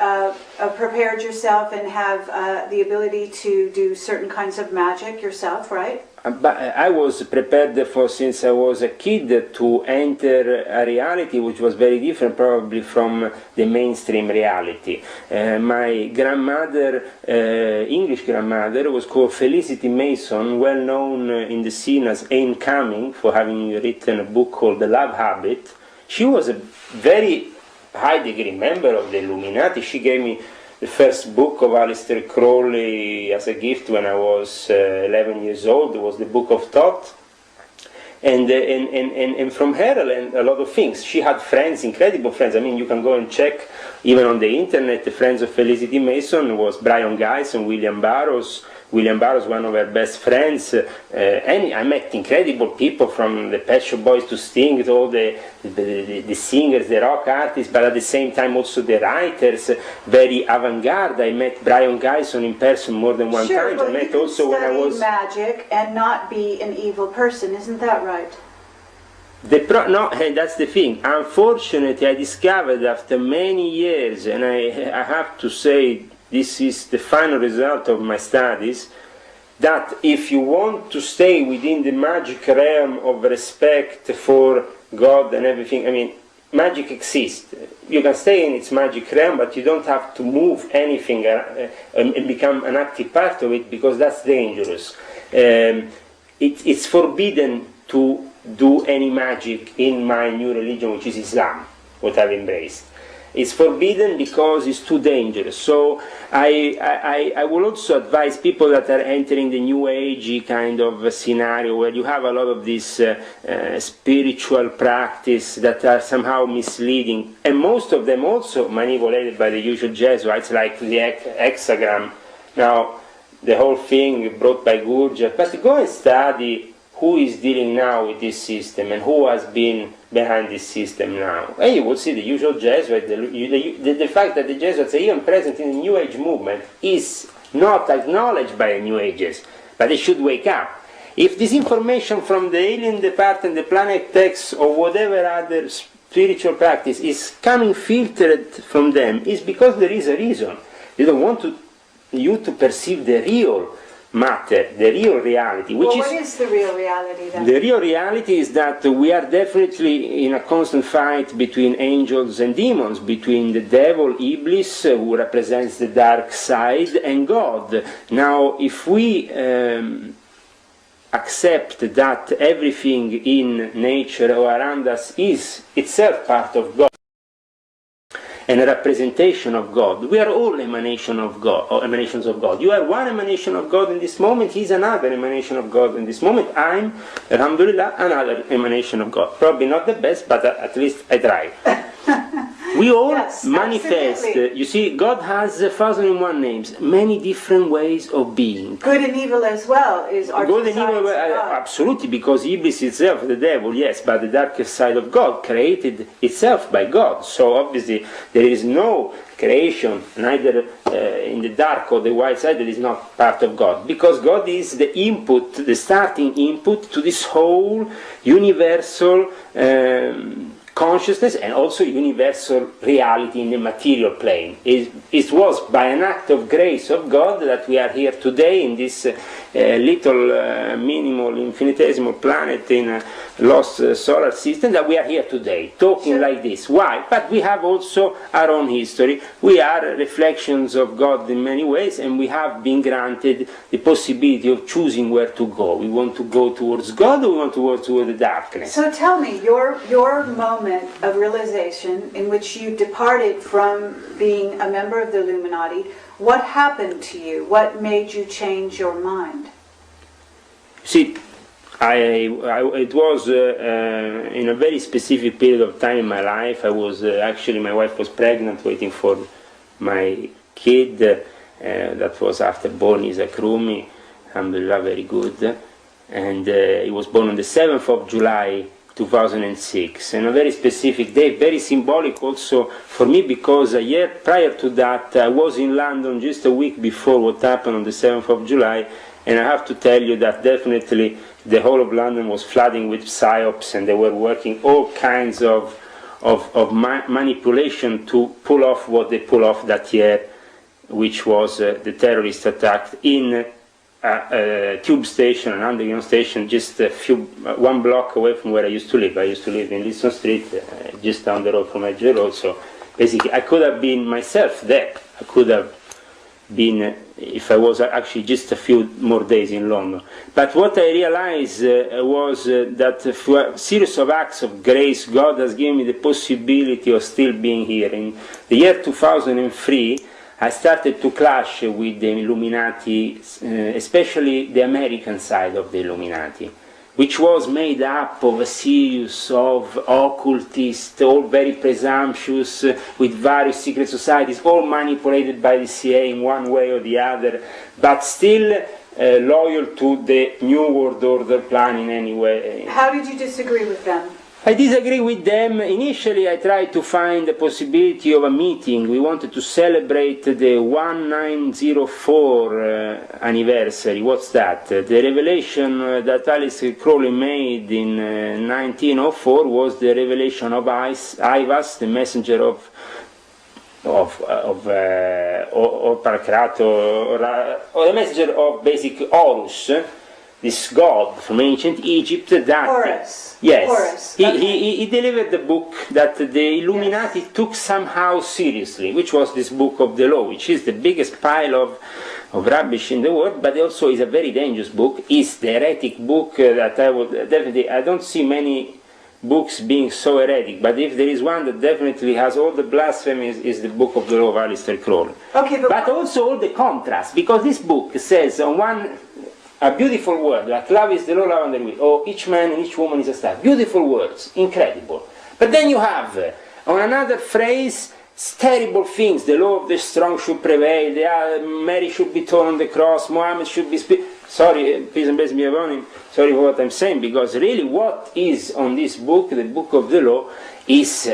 prepared yourself and have the ability to do certain kinds of magic yourself, right? But I was prepared for, since I was a kid, to enter a reality which was very different probably from the mainstream reality. My grandmother, English grandmother, was called Felicity Mason, well known in the scene as Aim Cumming for having written a book called The Love Habit. She was a very high degree member of the Illuminati. She gave me the first book of Aleister Crowley as a gift when I was 11 years old. It was the Book of Thoth. And from her I learned a lot of things. She had friends, incredible friends. I mean, you can go and check, even on the internet, the friends of Felicity Mason was Brian Geis and William Burroughs. William Burroughs, one of her best friends, and I met incredible people, from the Pet Shop Boys to Sting, to all the singers, the rock artists, but at the same time also the writers, very avant-garde. I met Brian Geison in person more than one time. Well, I met also when I was magic and not be an evil person, isn't that right? No, that's the thing. Unfortunately, I discovered after many years, and I have to say, this is the final result of my studies, that if you want to stay within the magic realm of respect for God and everything, I mean, magic exists. You can stay in its magic realm, but you don't have to move anything and become an active part of it, because that's dangerous. It's forbidden to do any magic in my new religion, which is Islam, what I've embraced. It's forbidden because it's too dangerous. So I will also advise people that are entering the New Age kind of scenario where you have a lot of this spiritual practice that are somehow misleading, and most of them also manipulated by the usual Jesuits, like the hexagram. Now, the whole thing brought by Gurdjieff, but go and study who is dealing now with this system and who has been behind this system now. And you will see the usual Jesuit, the fact that the Jesuits are even present in the New Age movement is not acknowledged by the New Agers, but they should wake up. If this information from the alien department, the planet text, or whatever other spiritual practice is coming filtered from them, it's because there is a reason. They don't want you to perceive the real matter, the real reality. Which what is the real reality then? The real reality is that we are definitely in a constant fight between angels and demons, between the devil, Iblis, who represents the dark side, and God. Now, if we accept that everything in nature or around us is itself part of God, and a representation of God. We are all emanation of God, or emanations of God. You are one emanation of God in this moment, he is another emanation of God in this moment. I'm, alhamdulillah, another emanation of God. Probably not the best, but at least I try. We all manifest, you see, God has 1,001 names, many different ways of being. Good and evil as well is our good and evil, absolutely, because Iblis itself, the devil, yes, but the darkest side of God created itself by God. So obviously there is no creation, neither in the dark or the white side, that is not part of God, because God is the input, the starting input to this whole universal consciousness and also universal reality in the material plane. It was by an act of grace of God that we are here today in this little minimal infinitesimal planet in a lost solar system, that we are here today talking like this. Why? But we have also our own history. We are reflections of God in many ways, and we have been granted the possibility of choosing where to go. We want to go towards God, or we want to go towards the darkness. So tell me, your moment of realization in which you departed from being a member of the Illuminati, what happened to you? What made you change your mind? See, it was in a very specific period of time in my life. I was actually, my wife was pregnant, waiting for my kid. That was after born is a Krumi, alhamdulillah, very good. And he was born on the 7th of July 2006, and a very specific day, very symbolic also for me, because a year prior to that I was in London just a week before what happened on the 7th of July, and I have to tell you that definitely the whole of London was flooding with psyops, and they were working all kinds of manipulation to pull off what they pulled off that year, which was the terrorist attack in a tube station, an underground station, just one block away from where I used to live. I used to live in Liston Street, just down the road from Edge Road. So basically, I could have been myself there. I could have been, if I was actually just a few more days in London. But what I realized was that through a series of acts of grace, God has given me the possibility of still being here. In the year 2003, I started to clash with the Illuminati, especially the American side of the Illuminati, which was made up of a series of occultists, all very presumptuous, with various secret societies, all manipulated by the CIA in one way or the other, but still loyal to the New World Order plan in any way. How did you disagree with them? I disagree with them. Initially, I tried to find the possibility of a meeting. We wanted to celebrate the 1904 anniversary. What's that? The revelation that Alice Crowley made in 1904 was the revelation of Ivas, the messenger of Paracrato, or the messenger of basic Horus, this god from ancient Egypt. That Horus. Yes, Horus. He delivered the book that the Illuminati took somehow seriously, which was this book of the law, which is the biggest pile of rubbish in the world, but also is a very dangerous book. It's the heretic book that I would definitely, I don't see many books being so heretic, but if there is one that definitely has all the blasphemies, is the Book of the Law of Aleister Crowley. Okay, but also all the contrast, because this book says on one, a beautiful word, like love is the law, love under will, or each man and each woman is a star. Beautiful words, incredible. But then you have, on another phrase, terrible things. The law of the strong should prevail, Mary should be torn on the cross, Muhammad should be... Sorry, peace and blessings be upon him. Sorry for what I'm saying, because really what is on this book, the Book of the Law, is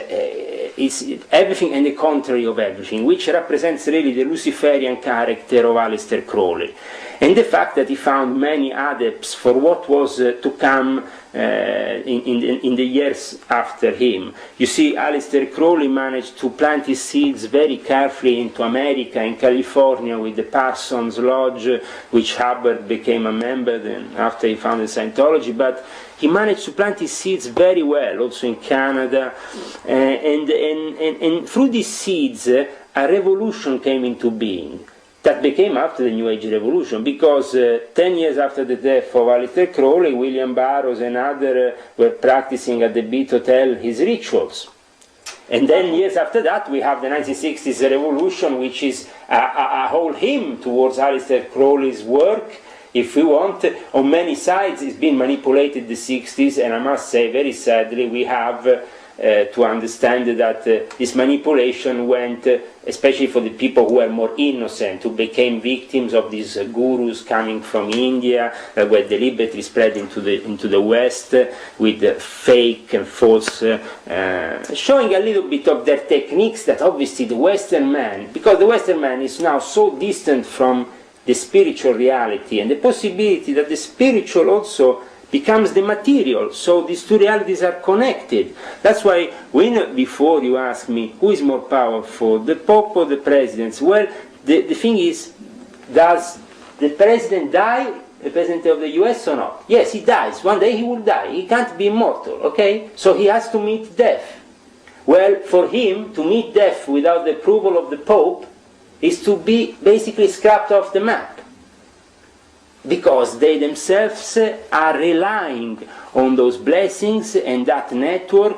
everything and the contrary of everything, which represents really the Luciferian character of Aleister Crowley. And the fact that he found many adepts for what was to come in the years after him. You see, Aleister Crowley managed to plant his seeds very carefully into America, in California, with the Parsons Lodge, which Hubbard became a member then after he founded Scientology, but he managed to plant his seeds very well, also in Canada, and through these seeds, a revolution came into being. That became after the New Age revolution, because 10 years after the death of Aleister Crowley, William Burroughs and others were practicing at the Beat Hotel his rituals. And then years after that, we have the 1960s revolution, which is a whole hymn towards Aleister Crowley's work. If we want, on many sides, it's been manipulated the 60s, and I must say, very sadly, we have to understand that this manipulation went, especially for the people who were more innocent, who became victims of these gurus coming from India, that were deliberately spread into the West with fake and false, showing a little bit of their techniques that obviously the Western man, because the Western man is now so distant from the spiritual reality and the possibility that the spiritual also becomes the material, so these two realities are connected. That's why before you ask me who is more powerful, the Pope or the presidents, well, the thing is, does the president die, the president of the US, or not? Yes, he dies. One day he will die. He can't be immortal, okay? So he has to meet death. Well, for him to meet death without the approval of the Pope is to be basically scrapped off the map, because they themselves are relying on those blessings and that network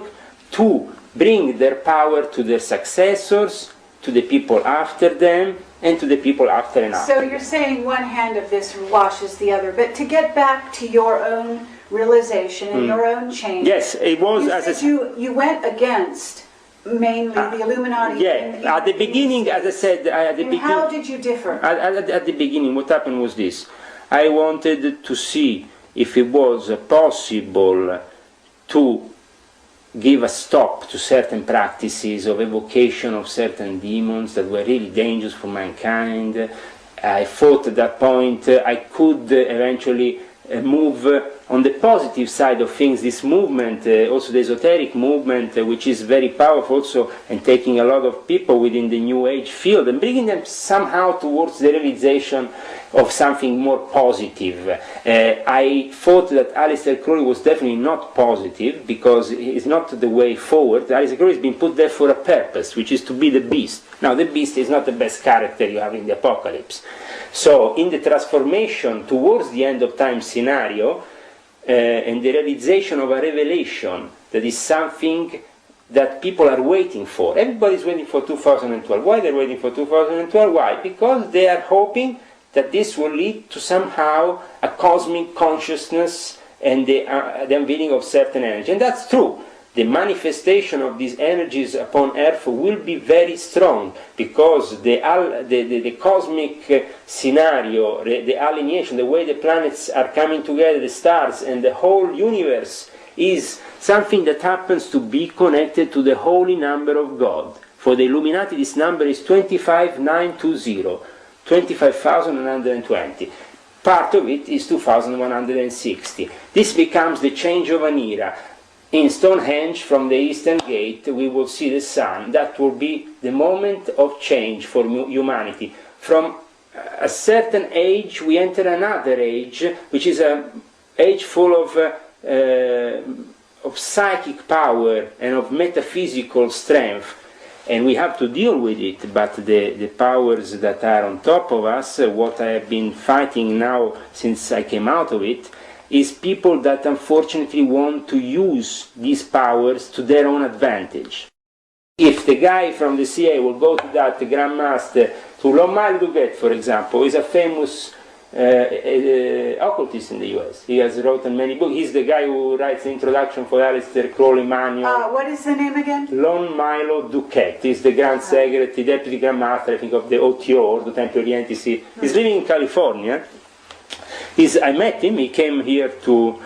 to bring their power to their successors, to the people after them, and to the people after and after. So you're saying one hand of this washes the other, but to get back to your own realization and your own change. Yes, it was... You went against mainly the Illuminati. Yeah, at the beginning, as I said... How did you differ? At the beginning, what happened was this. I wanted to see if it was possible to give a stop to certain practices of evocation of certain demons that were really dangerous for mankind. I thought at that point I could eventually move on the positive side of things, this movement, also the esoteric movement, which is very powerful also, and taking a lot of people within the New Age field and bringing them somehow towards the realization of something more positive. I thought that Aleister Crowley was definitely not positive, because it's not the way forward. Aleister Crowley has been put there for a purpose, which is to be the beast. Now, the beast is not the best character you have in the apocalypse. So, in the transformation towards the end of time scenario, and the realization of a revelation that is something that people are waiting for. Everybody's waiting for 2012. Why they're waiting for 2012? Why? Because they are hoping that this will lead to somehow a cosmic consciousness and the unveiling of certain energy. And that's true. The manifestation of these energies upon Earth will be very strong, because the cosmic scenario, the alienation, the way the planets are coming together, the stars and the whole universe, is something that happens to be connected to the holy number of God. For the Illuminati, this number is 25920, 25,120. Part of it is 2,160. This becomes the change of an era. In Stonehenge, from the Eastern Gate, we will see the sun. That will be the moment of change for humanity. From a certain age, we enter another age, which is an age full of psychic power and of metaphysical strength. And we have to deal with it, but the powers that are on top of us, what I have been fighting now since I came out of it, is people that unfortunately want to use these powers to their own advantage. If the guy from the CIA will go to that Grandmaster, to Lon Duquette, for example, is a famous occultist in the US. He has written many books. He's the guy who writes the introduction for Aleister Crowley manual. What is the name again? Lon Milo Duquette. He's the Grand Secretary, Deputy Grandmaster, I think, of the OTO, Ordo Templi Orientis. He's living in California. I met him. He came here to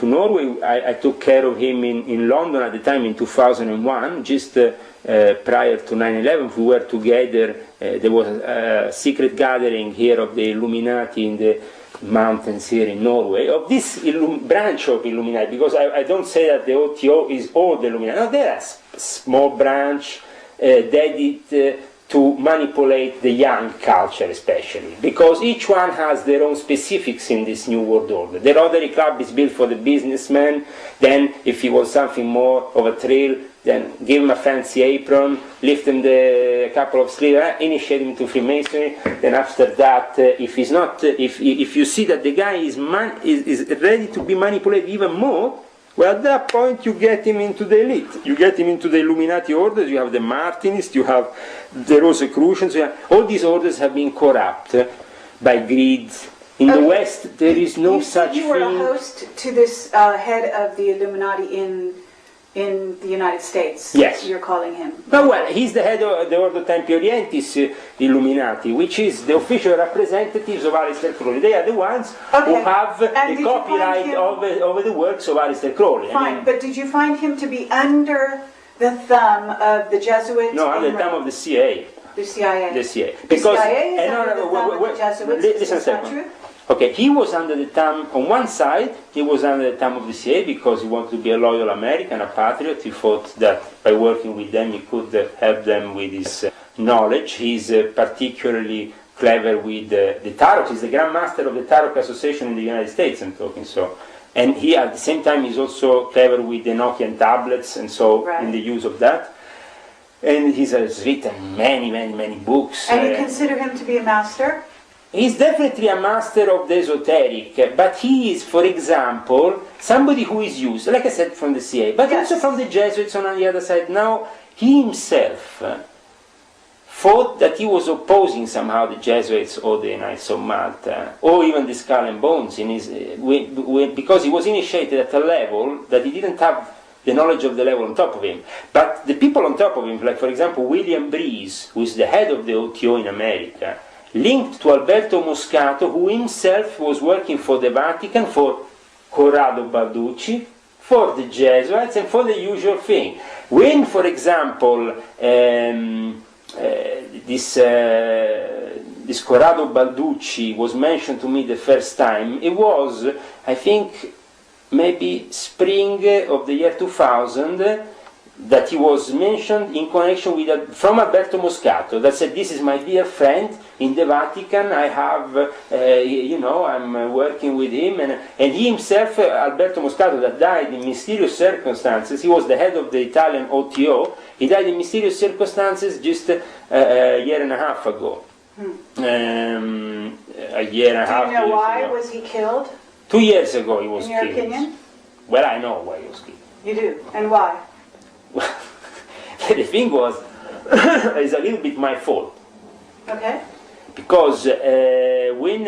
Norway. I took care of him in London at the time in 2001, just prior to 9/11. We were together. There was a secret gathering here of the Illuminati in the mountains here in Norway, of this branch of Illuminati, because I don't say that the OTO is all the Illuminati. No, there are small branch dedicated to manipulate the young culture especially, because each one has their own specifics in this new world order. The Rotary Club is built for the businessman, then if he wants something more of a thrill, then give him a fancy apron, lift him a couple of sleeves, initiate him to Freemasonry, then after that, if you see that the guy is ready to be manipulated even more, well, at that point you get him into the elite. You get him into the Illuminati orders. You have the Martinists, you have the Rosicrucians. All these orders have been corrupt by greed. In the West, there is no such thing. You were a host to this head of the Illuminati in the United States. Yes. You're calling him. No, well, he's the head of the Ordo Templi Orientis Illuminati, which is the official representatives of Aleister Crowley. They are the ones who have the copyright over the works of Aleister Crowley. Fine, but did you find him to be under the thumb of the Jesuits? No, under the thumb of the CIA. The CIA. The CIA. Because the CIA is under the thumb of the Jesuits. Listen a second. Okay, he was under the thumb, on one side, he was under the thumb of the CIA because he wanted to be a loyal American, a patriot. He thought that by working with them he could help them with his knowledge. He's particularly clever with the Tarot. He's the Grand Master of the Tarot Association in the United States, I'm talking so. And he, at the same time, is also clever with the Enochian tablets, and so in the use of that. And he has written many books. And you consider him to be a master? He's definitely a master of the esoteric, but he is, for example, somebody who is used, like I said, from the CIA, but also from the Jesuits on the other side. Now, he himself thought that he was opposing somehow the Jesuits or the Knights of Malta, or even the Skull and Bones, because he was initiated at a level that he didn't have the knowledge of the level on top of him. But the people on top of him, like for example William Breeze, who is the head of the OTO in America, linked to Alberto Moscato, who himself was working for the Vatican, for Corrado Balducci, for the Jesuits, and for the usual thing. When, for example, this Corrado Balducci was mentioned to me the first time, it was, I think, maybe spring of the year 2000, that he was mentioned in connection with from Alberto Moscato, that said, this is my dear friend in the Vatican, I have, I'm working with him, and he himself, Alberto Moscato, that died in mysterious circumstances. He was the head of the Italian OTO. He died in mysterious circumstances just a year and a half ago. A year and a half. Do you know why was he killed? 2 years ago he was killed. In your opinion? Well, I know why he was killed. You do? And why? The thing was, it's a little bit my fault. Okay. Because when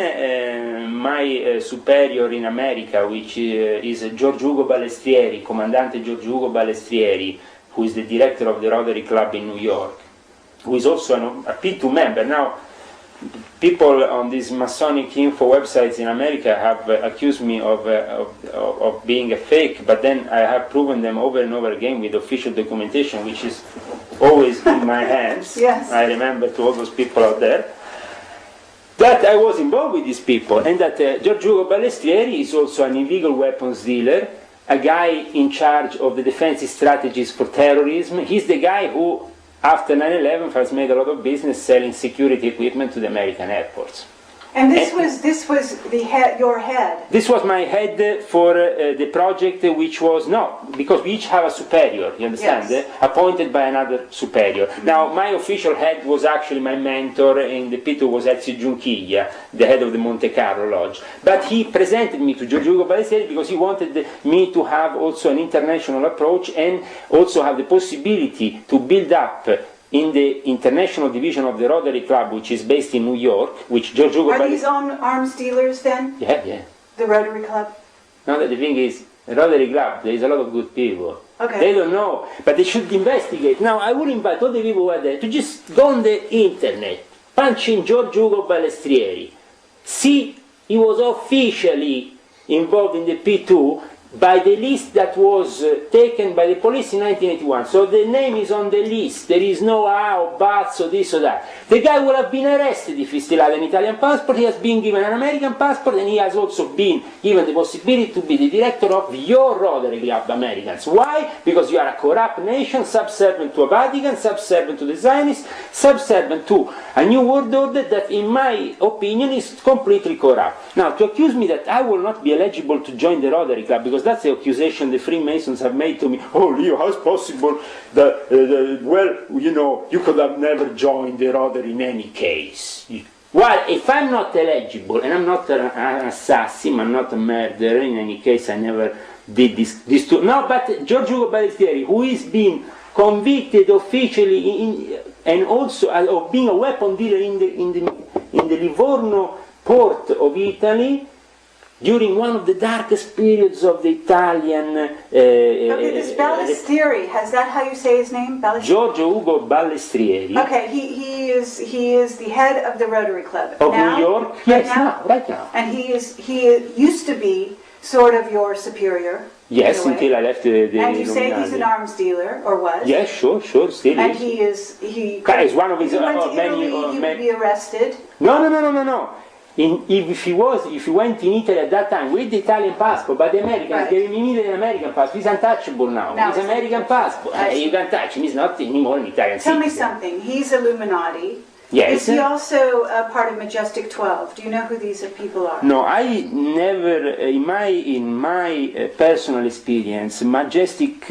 my superior in America, which is George Ugo Balestrieri, Comandante George Ugo Balestrieri, who is the director of the Rotary Club in New York, who is also a P2 member. Now, people on these Masonic info websites in America have accused me of being a fake, but then I have proven them over and over again with official documentation, which is always in my hands. Yes. I remember to all those people out there that I was involved with these people, and that George Ugo Balestrieri is also an illegal weapons dealer, a guy in charge of the defensive strategies for terrorism. He's the guy who, after 9/11, has made a lot of business selling security equipment to the American airports. And this was your head. This was my head for the project, which was not, because we each have a superior, you understand, Yes. appointed by another superior. Now, my official head was actually my mentor, and the Pitu was Ezio Giunchiglia, the head of the Monte Carlo Lodge. But he presented me to Giorgio Ugo Balestrieri because he wanted me to have also an international approach and also have the possibility to build up in the international division of the Rotary Club, which is based in New York, which Giorgio Ugo Are these arms dealers then? Yeah. The Rotary Club? No, the thing is, the Rotary Club, there is a lot of good people. Okay. They don't know, but they should investigate. Now, I would invite all the people who are there to just go on the internet, punch in Giorgio Ugo Balestrieri. See, he was officially involved in the P2 by the list that was taken by the police in 1981. So the name is on the list. There is no or buts or this or that. The guy would have been arrested if he still had an Italian passport. He has been given an American passport, and he has also been given the possibility to be the director of your Rotary Club, Americans. Why? Because you are a corrupt nation, subservient to a Vatican, subservient to the Zionists, subservient to a new world order that, in my opinion, is completely corrupt. Now, to accuse me that I will not be eligible to join the Rotary Club, because that's the accusation the Freemasons have made to me. Oh, Leo, how's possible that, well, you know, you could have never joined the Rotary in any case. Well, if I'm not eligible, and I'm not an assassin, I'm not a murderer, in any case, I never did this too. No, but Giorgio Ugo Balestrieri, who is being convicted officially and also of being a weapon dealer in the Livorno port of Italy, during one of the darkest periods of the Italian... Okay, this Balestrieri, is that how you say his name? Giorgio Ugo Balestrieri. Okay, he is the head of the Rotary Club. Of now, New York? Right Yes, now. right now. And he used to be sort of your superior. Yes, in a way. until I left the And you say Illuminati. he's an arms dealer, or was? Yes, sure, still And is. he is... Is one of his if he went to many... Italy, he would be arrested. No. If he went in Italy at that time with the Italian passport, but the Americans Right. gave him immediately an American passport. He's untouchable now. Now He's he's American untouchable. passport. I see. You can touch him. He's not anymore an Italian Tell me citizen. something. He's Illuminati. Yes. Is he also a part of Majestic 12? Do you know who these people are? No, I never, in my personal experience, Majestic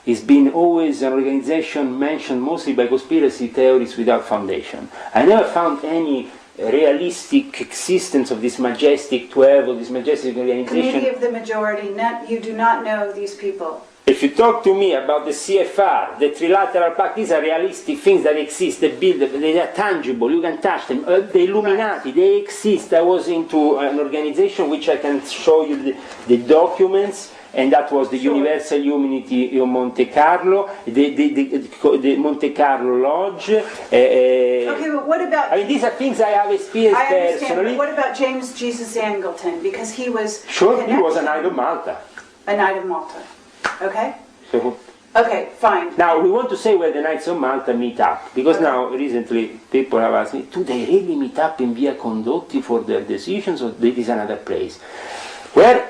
has been always an organization mentioned mostly by conspiracy theories without foundation. I never found any realistic existence of this Majestic 12 or this Majestic organization. Committee of the Majority, you do not know these people. If you talk to me about the CFR, the Trilateral Pact, these are realistic things that exist, they build, they are tangible, you can touch them. The Illuminati, they exist. I was into an organization which I can show you the documents, and that was the Universal Humanity of Monte Carlo, the Monte Carlo Lodge. Okay, but what about... I mean, these are things I have experienced I understand, personally. but what about James Jesus Angleton? Because he was... Sure, he was a Knight of Malta. A Knight of Malta. Okay? So, Okay, fine. now, we want to say where the Knights of Malta meet up, because now, recently, people have asked me, do they really meet up in Via Condotti for their decisions, or this is another place? Well,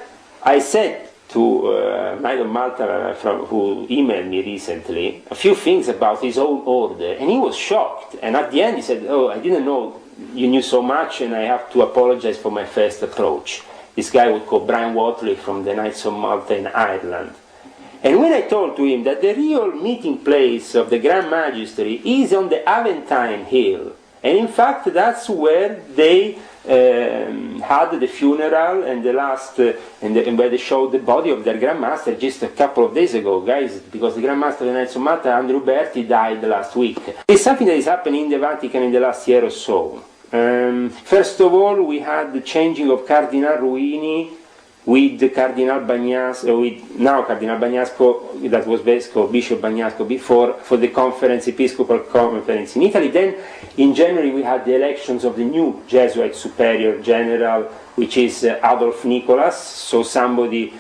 I said to Knight of Malta, who emailed me recently, a few things about his own order, and he was shocked. And at the end he said, oh, I didn't know you knew so much, and I have to apologize for my first approach. This guy would call Brian Watley from the Knights of Malta in Ireland. And when I told to him that the real meeting place of the Grand Magistracy is on the Aventine Hill, and in fact that's where they had the funeral and the last, and where they showed the body of their Grand Master just a couple of days ago, guys, because the Grand Master of the Knights of Malta, Andrew Berti, died last week. It's something that is happening in the Vatican in the last year or so. First of all, we had the changing of Cardinal Ruini with Cardinal Bagnasco, with now Cardinal Bagnasco, that was basically Bishop Bagnasco before, for the conference, Episcopal Conference in Italy. Then in January we had the elections of the new Jesuit Superior General, which is Adolf Nicolas, so somebody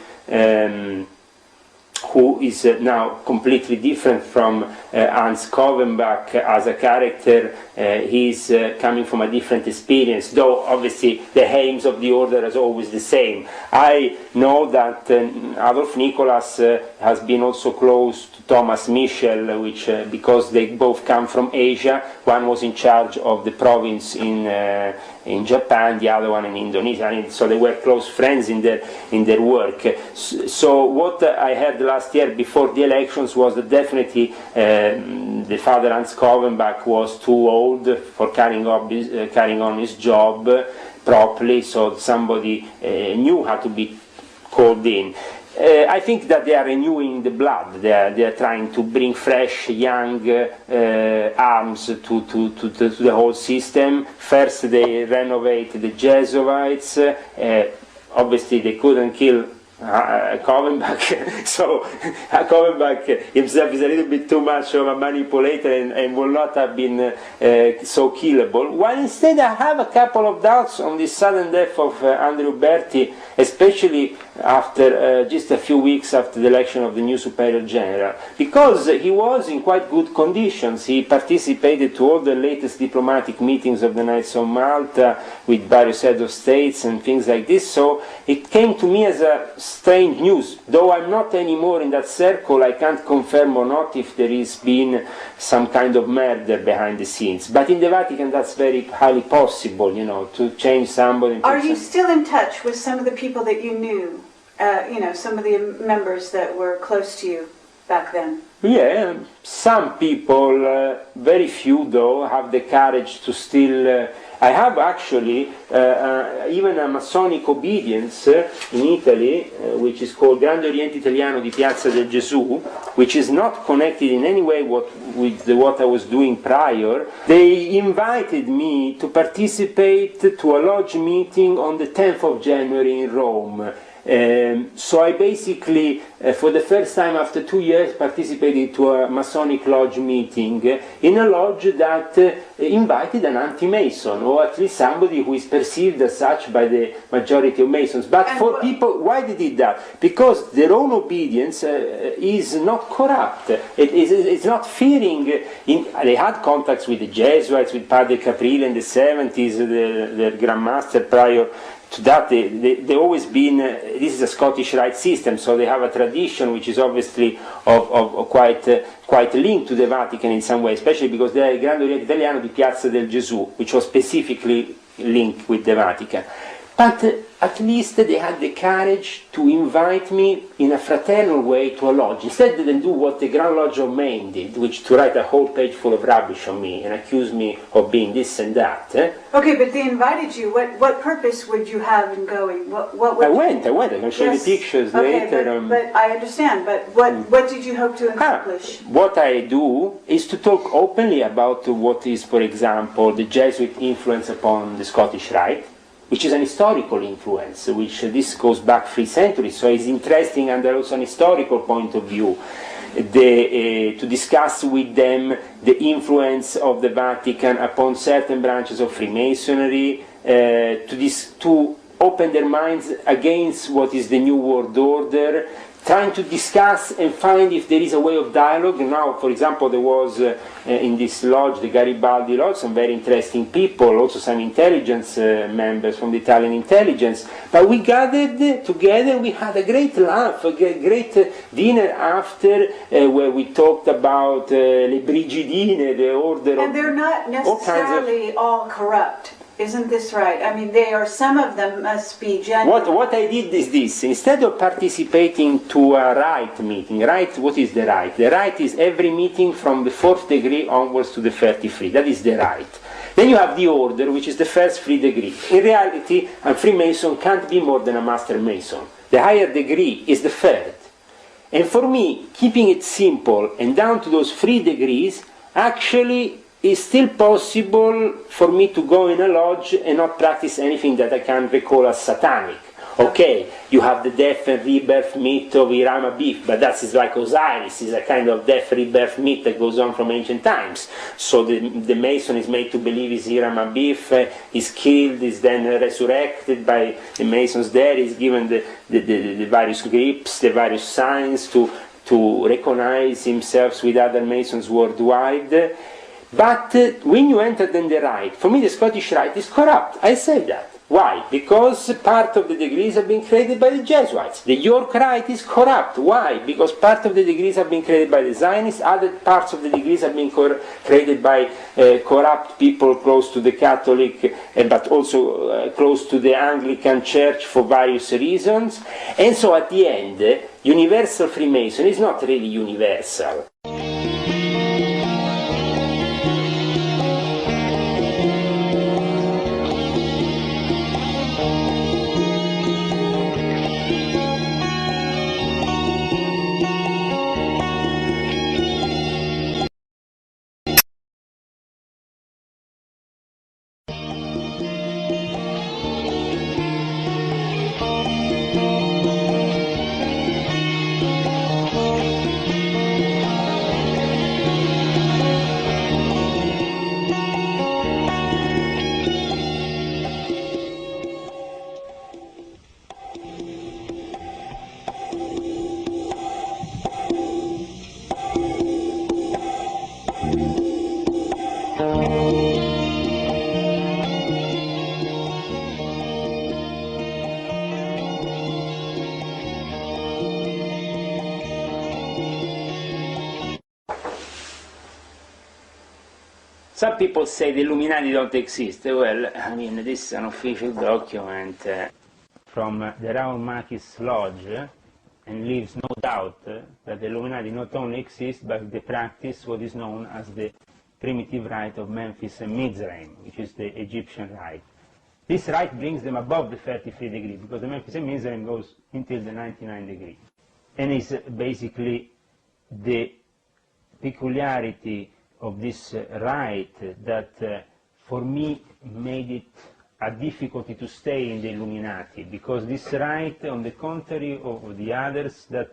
who is now completely different from Hans Kovenbach as a character. He's coming from a different experience, though obviously the aims of the order is always the same. I know that Adolf Nicolas has been also close to Thomas Michel, which because they both come from Asia. One was in charge of the province in Japan, the other one in Indonesia, and so they were close friends in their work. So what I heard last year before the elections was that definitely the father Hans Kovenbach was too old for carrying on his job properly, so somebody knew how to be called in. I think that they are renewing the blood. They are trying to bring fresh, young arms to the whole system. First, they renovate the Jesuits. Obviously, they couldn't kill Kovenbach, so Kovenbach himself is a little bit too much of a manipulator and will not have been so killable. While instead I have a couple of doubts on the sudden death of Andrew Berti, especially after just a few weeks after the election of the new Superior General, because he was in quite good conditions. He participated to all the latest diplomatic meetings of the Knights of Malta with various heads of states and things like this, so it came to me as a strange news. Though I'm not anymore in that circle, I can't confirm or not if there has been some kind of murder behind the scenes. But in the Vatican that's very highly possible, you know, to change somebody. Are you still in touch with some of the people that you knew? Some of the members that were close to you back then? Yeah, some people, very few though, have the courage to still... I have actually even a Masonic obedience in Italy, which is called Grande Oriente Italiano di Piazza del Gesù, which is not connected in any way with what I was doing prior. They invited me to participate to a lodge meeting on the 10th of January in Rome. So I basically, for the first time after 2 years, participated to a Masonic lodge meeting in a lodge that invited an anti-Mason, or at least somebody who is perceived as such by the majority of Masons. But for people, why they did that? Because their own obedience is not corrupt. It's not fearing. They had contacts with the Jesuits, with Padre Caprile in the 70s, their Grand Master prior to that. They always been, this is a Scottish Rite system, so they have a tradition which is obviously of quite linked to the Vatican in some way, especially because they are Grande Oriente Italiano di Piazza del Gesù, which was specifically linked with the Vatican. But at least they had the courage to invite me in a fraternal way to a lodge. Instead they didn't do what the Grand Lodge of Maine did, which to write a whole page full of rubbish on me and accuse me of being this and that. Okay, but they invited you. What purpose would you have in going? What I went. I can show you the pictures later. But I understand. But what did you hope to accomplish? What I do is to talk openly about what is, for example, the Jesuit influence upon the Scottish Rite, which is an historical influence, which this goes back 3 centuries, so it's interesting under also an historical point of view to discuss with them the influence of the Vatican upon certain branches of Freemasonry, to open their minds against what is the New World Order, trying to discuss and find if there is a way of dialogue. Now, for example, there was in this lodge, the Garibaldi Lodge, some very interesting people, also some intelligence members from the Italian intelligence. But we gathered together, we had a great laugh, a great dinner after, where we talked about Le Brigidine, the order. And they're not necessarily all corrupt. Isn't this right? I mean, some of them must be genuine. What I did is this. Instead of participating to a Rite meeting, Rite, what is the Rite? The Rite is every meeting from the 4th degree onwards to the 33. That is the Rite. Then you have the Order, which is the first 3 degree. In reality, a Freemason can't be more than a Master Mason. The higher degree is the 3rd. And for me, keeping it simple and down to those 3 degrees, actually it's still possible for me to go in a lodge and not practice anything that I can recall as satanic. Okay, you have the death and rebirth myth of Hiram Abiff, but that is like Osiris, is a kind of death rebirth myth that goes on from ancient times. So the Mason is made to believe is Hiram Abiff, is killed, is then resurrected by the Masons there, is given the various grips, the various signs to recognize himself with other Masons worldwide. But when you enter then the Rite, for me the Scottish Rite is corrupt. I say that. Why? Because part of the degrees have been created by the Jesuits. The York Rite is corrupt. Why? Because part of the degrees have been created by the Zionists, other parts of the degrees have been created by corrupt people close to the Catholic, but also close to the Anglican Church for various reasons. And so at the end, universal Freemason is not really universal. Some people say the Illuminati don't exist. Well, I mean, this is an official document from the Raoul Makis Lodge, and leaves no doubt that the Illuminati not only exist, but they practice what is known as the primitive rite of Memphis and Mizraim, which is the Egyptian rite. This rite brings them above the 33 degrees, because the Memphis and Mizraim goes until the 99 degrees. And it's basically the peculiarity of this rite that for me made it a difficulty to stay in the Illuminati, because this rite, on the contrary of the others that,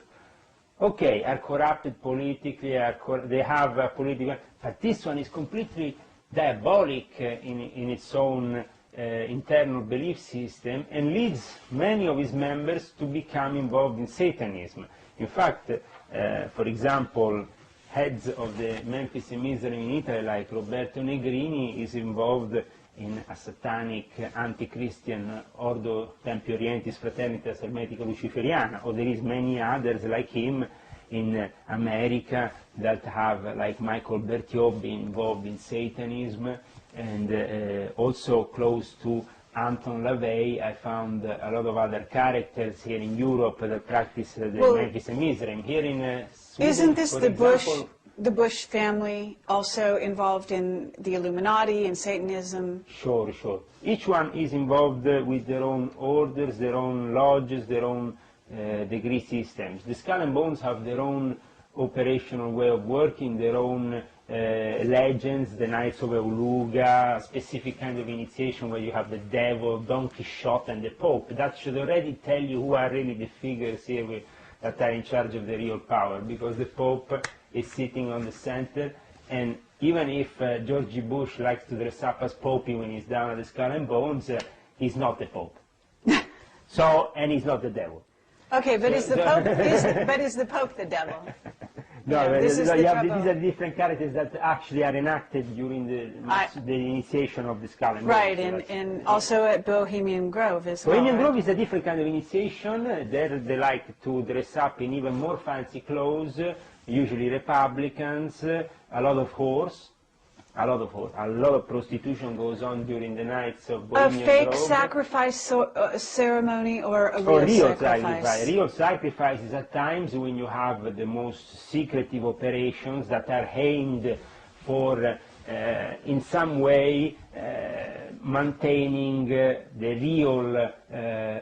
okay, are corrupted politically, they have a political, but this one is completely diabolic in its own internal belief system, and leads many of its members to become involved in Satanism. In fact, for example, heads of the Memphis and Mizraim in Italy, like Roberto Negrini, is involved in a satanic anti-Christian Ordo Tempio Orientis Fraternitas Hermetica Luciferiana, or there is many others like him in America that have, like Michael Bertiob, been involved in Satanism, and also close to Anton LaVey, I found a lot of other characters here in Europe that practice the Memphis and Mizraim. Here in Sweden, isn't this for the example, the Bush family also involved in the Illuminati and Satanism? Sure, sure. Each one is involved with their own orders, their own lodges, their own degree systems. The Skull and Bones have their own operational way of working, their own legends, the Knights of Euluga, a specific kind of initiation where you have the devil, Don Quixote, and the Pope. That should already tell you who are really the figures here that are in charge of the real power, because the Pope is sitting on the center, and even if George Bush likes to dress up as Pope when he's down at the Skull and Bones, he's not the Pope. So, and he's not the devil. Okay, but is the Pope the devil? No, Yeah, these trouble. are different characters that actually are enacted during the initiation of the Skull and Bones. Right, and also at Bohemian Grove as well. Bohemian Grove right? is a different kind of initiation. There they like to dress up in even more fancy clothes, usually Republicans, a lot of whores. A lot of prostitution goes on during the nights of Bohemian A fake Grove. sacrifice ceremony or a real sacrifice? Real sacrifices at times when you have the most secretive operations that are aimed for, in some way, maintaining the real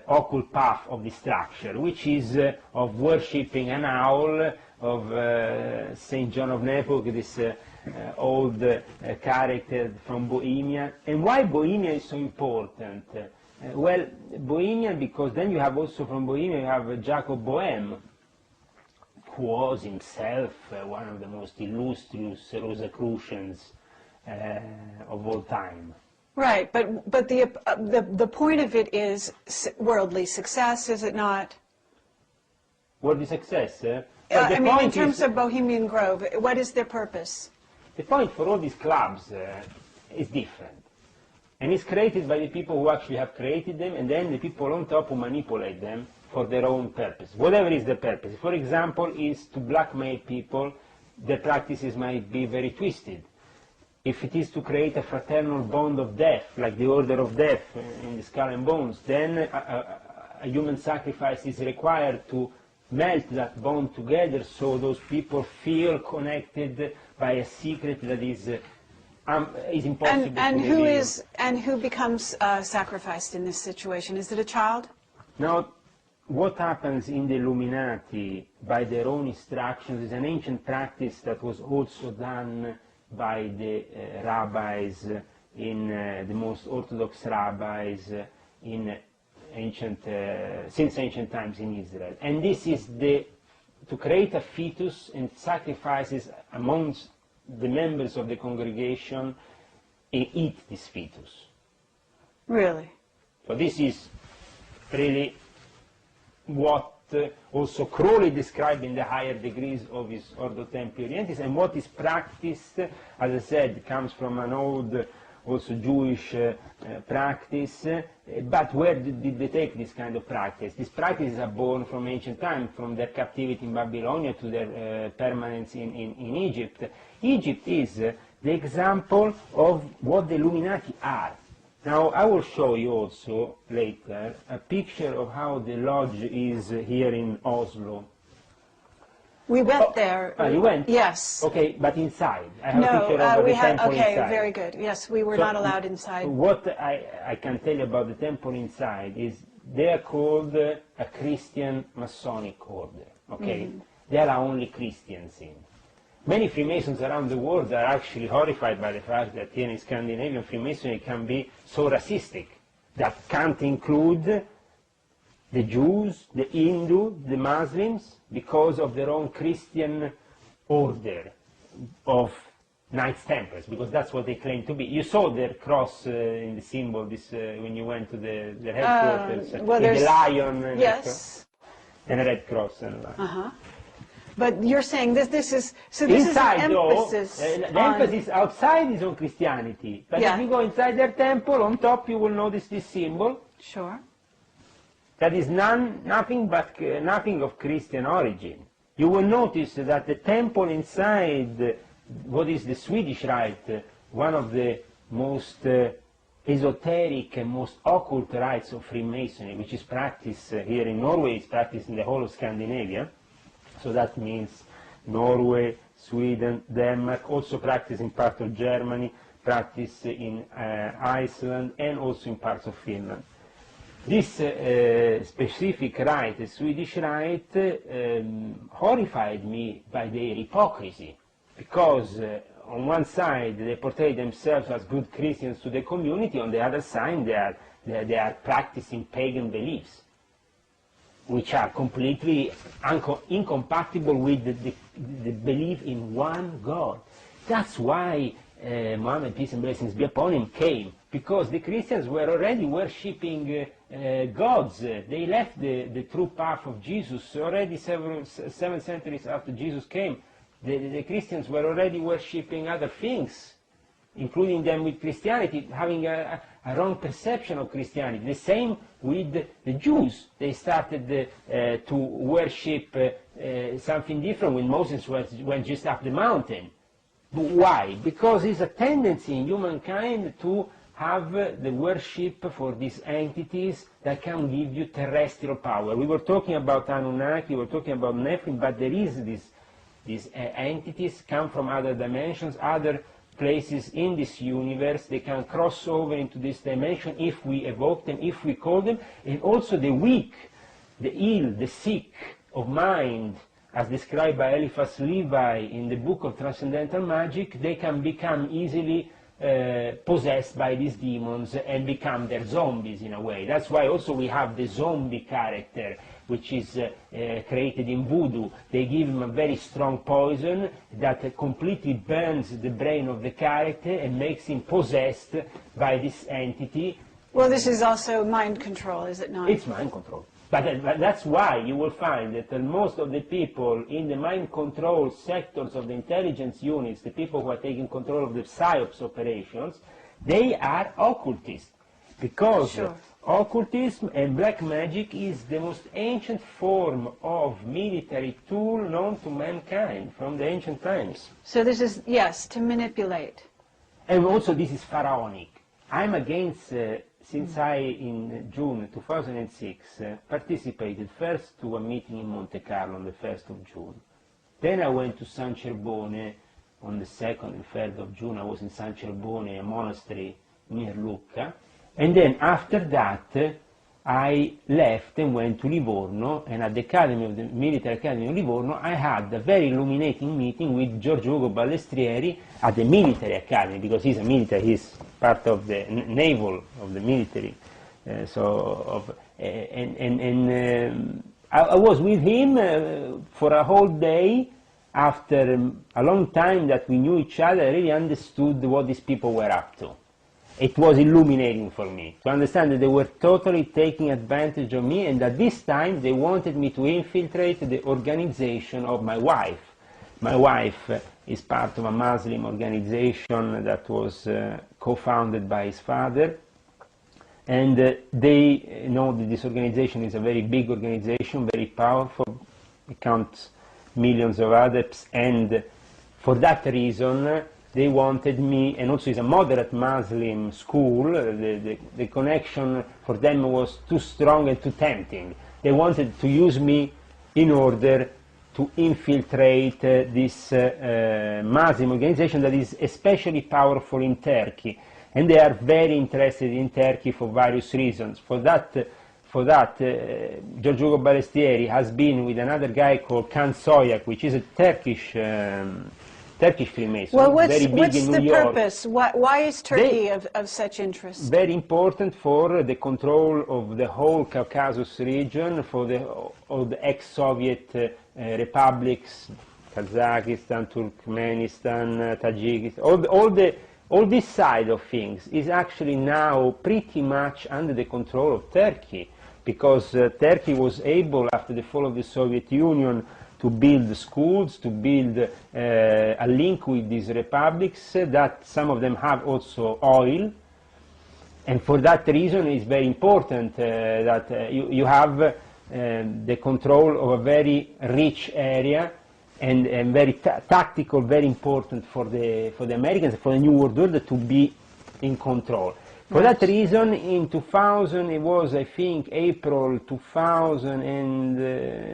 occult path of the structure, which is of worshipping an owl, of St. John of Nepos, this old character from Bohemia. And why Bohemia is so important? Well, Bohemian, because then you have also from Bohemia, you have Jacob Boehme, who was himself one of the most illustrious Rosicrucians of all time. Right, but the point of it is worldly success, is it not? Worldly success? I mean, in terms of Bohemian Grove, what is their purpose? The point for all these clubs is different. And it's created by the people who actually have created them, and then the people on top who manipulate them for their own purpose, whatever is the purpose. For example, is to blackmail people, their practices might be very twisted. If it is to create a fraternal bond of death, like the Order of Death in the Skull and Bones, then a human sacrifice is required to melt that bond together so those people feel connected by a secret that is impossible and to who reveal. and who becomes sacrificed in this situation? Is it a child? Now, what happens in the Illuminati by their own instructions is an ancient practice that was also done by the rabbis, in the most orthodox rabbis in since ancient times in Israel. And this is to create a fetus and sacrifices amongst the members of the congregation and eat this fetus. Really? So this is really what also Crowley described in the higher degrees of his Ordo Templi Orientis, and what is practiced, as I said, comes from an old, also Jewish practice, but where did they take this kind of practice? These practices are born from ancient times, from their captivity in Babylonia to their permanence in Egypt. Egypt is the example of what the Illuminati are. Now, I will show you also later a picture of how the lodge is here in Oslo. We went there. You went? Yes. Okay, but inside. I have a picture No, of we the had. temple Okay, inside. very good. Yes, we were not allowed inside. What I can tell you about the temple inside is they are called a Christian Masonic order. Okay, there are only Christians in. Many Freemasons around the world are actually horrified by the fact that here in Scandinavia Freemasonry can be so racistic, that can't include the Jews, the Hindu, the Muslims, because of their own Christian order of Knights Templars, because that's what they claim to be. You saw their cross in the symbol this, when you went to their headquarters, well, with the lion and, yes. And a red cross. And But you're saying this is inside, an emphasis. The emphasis outside is on Christianity. But if you go inside their temple, on top you will notice this symbol. Sure. That is nothing of Christian origin. You will notice that the temple inside, what is the Swedish rite, one of the most esoteric and most occult rites of Freemasonry, which is practiced here in Norway, is practiced in the whole of Scandinavia. So that means Norway, Sweden, Denmark, also practiced in part of Germany, practiced in Iceland, and also in parts of Finland. This specific rite, the Swedish rite, horrified me by their hypocrisy, because on one side they portray themselves as good Christians to the community, on the other side they are practicing pagan beliefs, which are completely incompatible with the belief in one God. That's why Muhammad, peace and blessings be upon him, came, because the Christians were already worshipping gods. They left the true path of Jesus already 7 centuries after Jesus came. The Christians were already worshipping other things, including them with Christianity, having a wrong perception of Christianity. The same with the Jews. They started to worship something different when Moses went just up the mountain. But why? Because it's a tendency in humankind to have the worship for these entities that can give you terrestrial power. We were talking about Anunnaki, we were talking about Nephilim, but there is these entities come from other dimensions, other places in this universe. They can cross over into this dimension if we evoke them, if we call them. And also the weak, the ill, the sick of mind, as described by Eliphas Levi in the book of Transcendental Magic, they can become easily possessed by these demons and become their zombies in a way. That's why also we have the zombie character, which is created in voodoo. They give him a very strong poison that completely burns the brain of the character and makes him possessed by this entity. Well, this is also mind control, is it not? It's mind control. But that's why you will find that most of the people in the mind control sectors of the intelligence units, the people who are taking control of the PSYOPs operations, they are occultists. Because Sure. occultism and black magic is the most ancient form of military tool known to mankind from the ancient times. So this is, yes, to manipulate. And also this is pharaonic. I'm against, since I, in June 2006, participated first to a meeting in Monte Carlo on the 1st of June. Then I went to San Cerbone on the 2nd and 3rd of June. I was in San Cerbone, a monastery near Lucca. And then after that, I left and went to Livorno, and at the Academy of the Military Academy of Livorno, I had a very illuminating meeting with Giorgio Ugo Balestrieri at the Military Academy, because he's a military, he's part of the naval of the military. I was with him for a whole day. After a long time that we knew each other, I really understood what these people were up to. It was illuminating for me to understand that they were totally taking advantage of me, and at this time they wanted me to infiltrate the organization of my wife. My wife is part of a Muslim organization that was co-founded by his father, and they know that this organization is a very big organization, very powerful. It counts millions of adepts, and for that reason they wanted me, and also it's a moderate Muslim school, the connection for them was too strong and too tempting. They wanted to use me in order to infiltrate this Muslim organization that is especially powerful in Turkey. And they are very interested in Turkey for various reasons. For that, Giorgio Ugo Balestrieri has been with another guy called Kan Soyak, which is a Turkish Freemason, Well, very big what's in the New York. purpose? Why is Turkey of such interest? Very important for the control of the whole Caucasus region, for all the ex-Soviet republics, Kazakhstan, Turkmenistan, Tajikistan, all this side of things is actually now pretty much under the control of Turkey, because Turkey was able, after the fall of the Soviet Union, to build schools, to build a link with these republics, that some of them have also oil. And for that reason it's very important that you have the control of a very rich area, and very tactical, very important for the Americans, for the New World Order to be in control. For that reason, in 2000, it was, I think, April 2000, and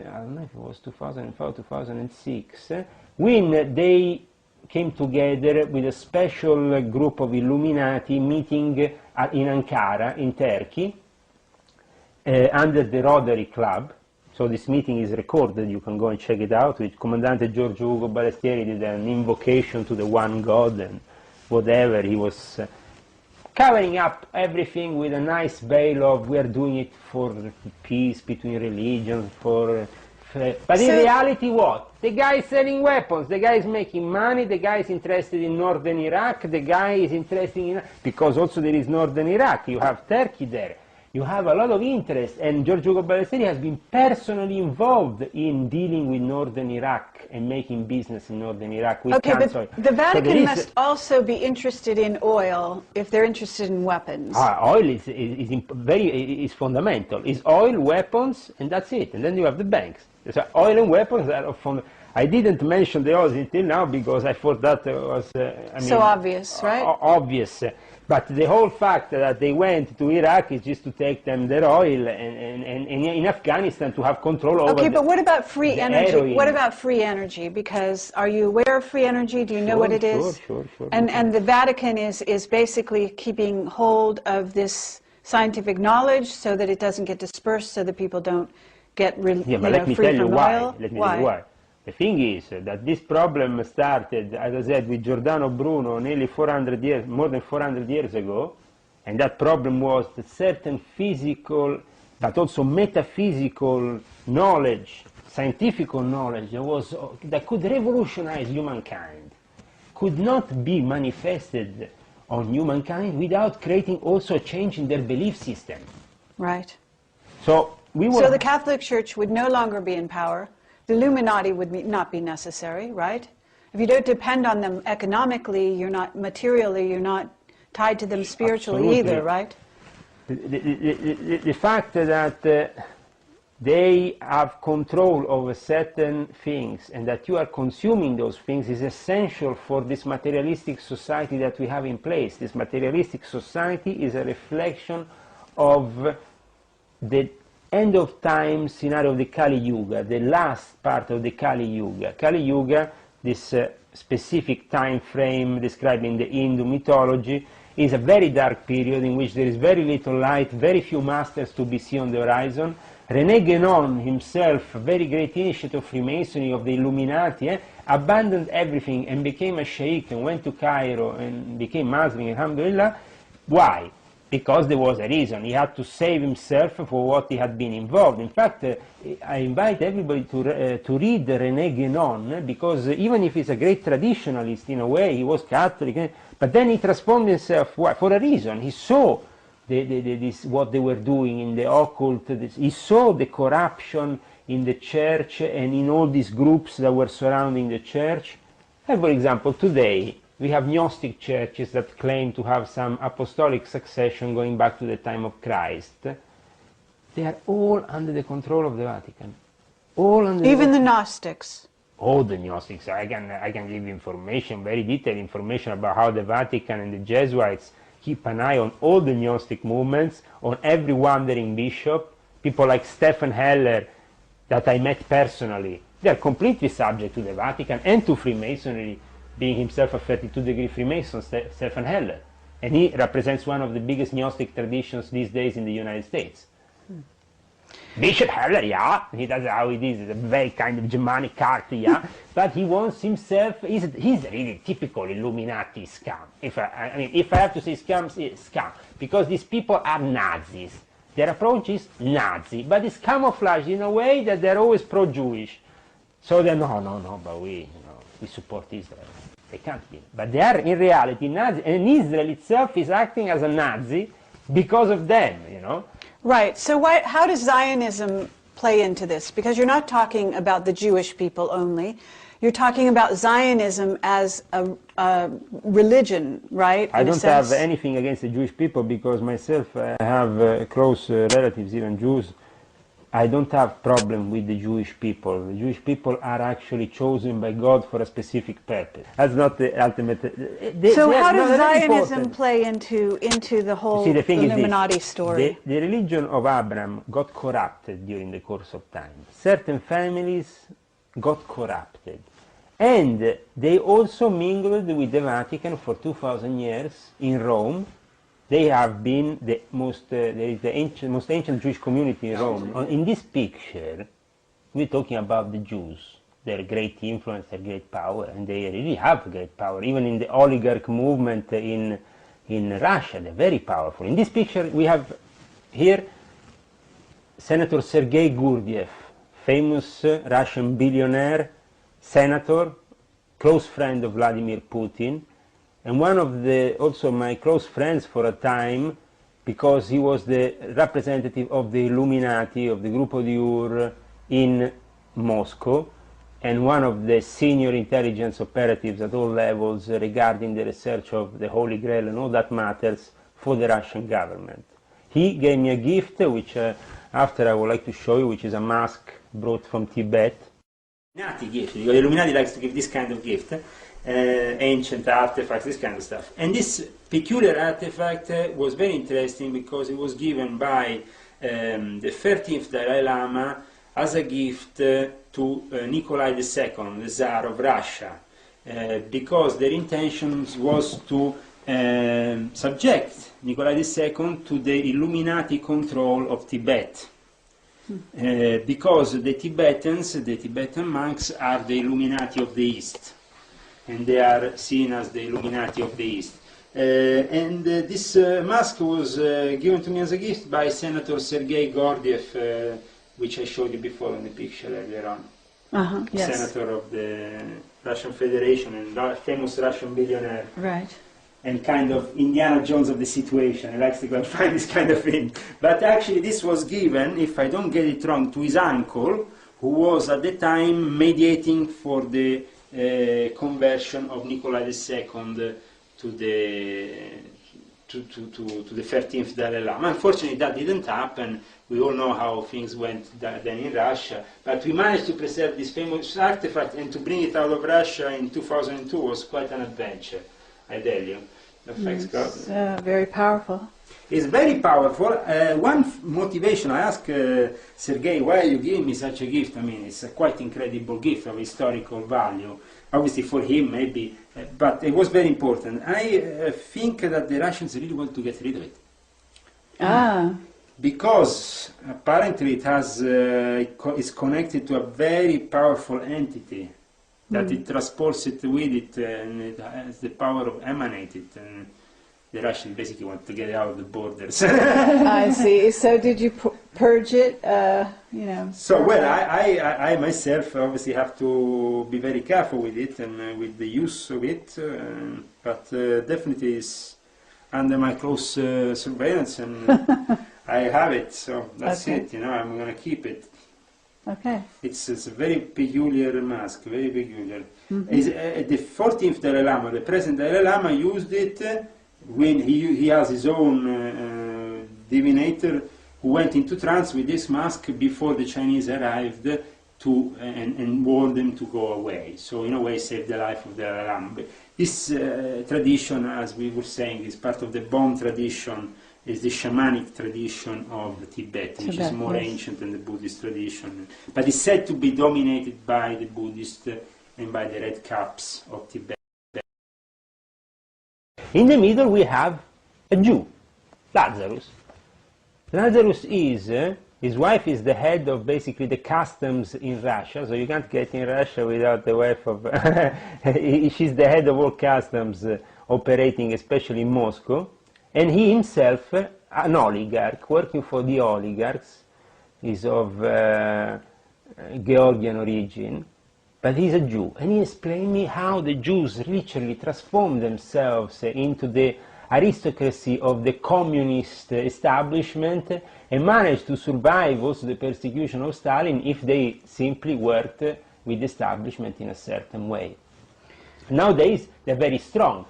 I don't know if it was 2005, 2006, when they came together with a special group of Illuminati meeting in Ankara, in Turkey, under the Rotary Club. So this meeting is recorded, you can go and check it out, with Commandante Giorgio Ugo Balestrieri did an invocation to the one God and whatever. He was covering up everything with a nice veil of, we are doing it for peace between religions, but in reality what? The guy is selling weapons, the guy is making money, the guy is interested in northern Iraq, the guy is interested in, because also there is northern Iraq, you have Turkey there. You have a lot of interest, and Giorgio Ugo Balestrieri has been personally involved in dealing with northern Iraq and making business in northern Iraq. Okay, but the Vatican must also be interested in oil if they're interested in weapons. Oil is fundamental. It's oil, weapons, and that's it. And then you have the banks. So oil and weapons are fundamental. I didn't mention the oil until now because I thought that was so obvious, right? Obvious. But the whole fact that they went to Iraq is just to take them their oil, and in Afghanistan to have control over. Okay, but what about free energy? Heroin. What about free energy? Because are you aware of free energy? Do you know what it is? Sure. And the Vatican is basically keeping hold of this scientific knowledge so that it doesn't get dispersed, so that people don't get but let me free tell you from why. oil. Let me tell you why. The thing is that this problem started, as I said, with Giordano Bruno nearly 400 years, more than 400 years ago, and that problem was that certain physical, but also metaphysical knowledge, scientific knowledge that could revolutionize humankind, could not be manifested on humankind without creating also a change in their belief system. Right. So the Catholic Church would no longer be in power. The Illuminati would not be necessary, right? If you don't depend on them economically, you're not materially, you're not tied to them spiritually Absolutely. either, right? The fact that they have control over certain things and that you are consuming those things is essential for this materialistic society that we have in place. This materialistic society is a reflection of the end of time scenario of the Kali Yuga, the last part of the Kali Yuga. Kali Yuga, this specific time frame described in the Hindu mythology, is a very dark period in which there is very little light, very few masters to be seen on the horizon. René Guénon himself, a very great initiate of Freemasonry, of the Illuminati, abandoned everything and became a sheikh and went to Cairo and became Muslim, alhamdulillah. Why? Because there was a reason. He had to save himself for what he had been involved. In fact, I invite everybody to read René Guénon, because even if he's a great traditionalist in a way, he was Catholic, but then he transformed himself for a reason. He saw what they were doing in the occult. He saw the corruption in the church and in all these groups that were surrounding the church. And for example, today, we have Gnostic churches that claim to have some apostolic succession going back to the time of Christ. They are all under the control of the Vatican. All under Even the Gnostics. All the Gnostics. I can give information, very detailed information about how the Vatican and the Jesuits keep an eye on all the Gnostic movements, on every wandering bishop. People like Stephen Heller, that I met personally, they are completely subject to the Vatican and to Freemasonry, being himself a 32-degree Freemason, Stephen Heller. And he represents one of the biggest Gnostic traditions these days in the United States. Bishop Heller, yeah, he does how it is. He's a very kind of Germanic character, yeah, but he wants himself, he's really typical Illuminati scam. If I have to say scam, it's scam, because these people are Nazis. Their approach is Nazi, but it's camouflaged in a way that they're always pro-Jewish. So they're, no, but we support Israel. They can't be. But they are in reality Nazi, and Israel itself is acting as a Nazi because of them, Right. So how does Zionism play into this? Because you're not talking about the Jewish people only. You're talking about Zionism as a religion, right? I don't have anything against the Jewish people, because myself I have close relatives, even Jews. I don't have problem with the Jewish people. The Jewish people are actually chosen by God for a specific purpose. That's not the ultimate. So how does Zionism play into the whole Illuminati story? The religion of Abraham got corrupted during the course of time. Certain families got corrupted. And they also mingled with the Vatican for 2,000 years in Rome. They have been the most ancient Jewish community in Rome. In this picture, we're talking about the Jews, their great influence, their great power, and they really have great power. Even in the oligarch movement in Russia, they're very powerful. In this picture, we have here Senator Sergei Gurdjieff, famous Russian billionaire, senator, close friend of Vladimir Putin, and one of also my close friends for a time, because he was the representative of the Illuminati, of the Gruppo Diur in Moscow, and one of the senior intelligence operatives at all levels regarding the research of the Holy Grail and all that matters for the Russian government. He gave me a gift, which after I would like to show you, which is a mask brought from Tibet. Illuminati gift, because Illuminati likes to give this kind of gift. Ancient artifacts, this kind of stuff. And this peculiar artifact was very interesting because it was given by the 13th Dalai Lama as a gift to Nikolai II, the Tsar of Russia, because their intentions was to subject Nikolai II to the Illuminati control of Tibet. because the Tibetans, the Tibetan monks, are the Illuminati of the East, and they are seen as the Illuminati of the East. This mask was given to me as a gift by Senator Sergei Gordiev, which I showed you before in the picture earlier on. Yes. Senator of the Russian Federation and famous Russian billionaire. Right. And kind of Indiana Jones of the situation. He likes to go and find this kind of thing. But actually this was given, if I don't get it wrong, to his uncle, who was at the time mediating for the conversion of Nikolai II to the 13th Dalai Lama. Unfortunately, that didn't happen. We all know how things went then in Russia. But we managed to preserve this famous artifact, and to bring it out of Russia in 2002 was quite an adventure, I tell you. Thanks God. It's very powerful. It's very powerful. One motivation, I asked Sergei, why are you giving me such a gift? I mean, it's a quite incredible gift of historical value. Obviously for him, maybe, but it was very important. I think that the Russians really want to get rid of it. Because apparently it has, is connected to a very powerful entity, that it transports it with it, and it has the power of emanating it. And the Russians basically want to get it out of the borders. I see. So did you purge it, you know? So, well, I myself obviously have to be very careful with it and with the use of it, but definitely it's under my close surveillance, and I have it, so that's it, you know, I'm going to keep it. Okay. It's a very peculiar mask, very peculiar. The 14th Dalai Lama, the present Dalai Lama, used it when he has his own divinator who went into trance with this mask before the Chinese arrived and warned them to go away. So in a way saved the life of the Dalai Lama. But this tradition, as we were saying, is part of the Bon tradition, is the shamanic tradition of Tibet, which is more ancient than the Buddhist tradition. But it's said to be dominated by the Buddhists and by the red caps of Tibet. In the middle we have a Jew, Lazarus. Lazarus is, his wife is the head of basically the customs in Russia, so you can't get in Russia without the wife of, she's the head of all customs operating especially in Moscow, and he himself, an oligarch, working for the oligarchs, is of Georgian origin, but he's a Jew, and he explained me how the Jews literally transformed themselves into the aristocracy of the communist establishment and managed to survive also the persecution of Stalin if they simply worked with the establishment in a certain way. Nowadays they're very strong.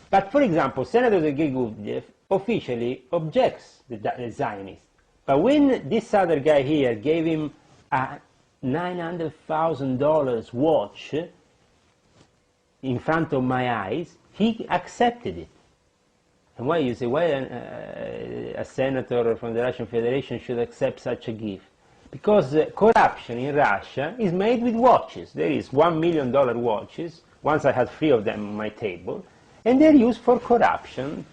But for example, Senator Sergei Gurdjieff officially objects the Zionists. But when this other guy here gave him a $900,000 watch in front of my eyes, he accepted it. And why, you say, why a senator from the Russian Federation should accept such a gift? Because corruption in Russia is made with watches. There is $1 million watches. Once I had 3 of them on my table. And they're used for corruption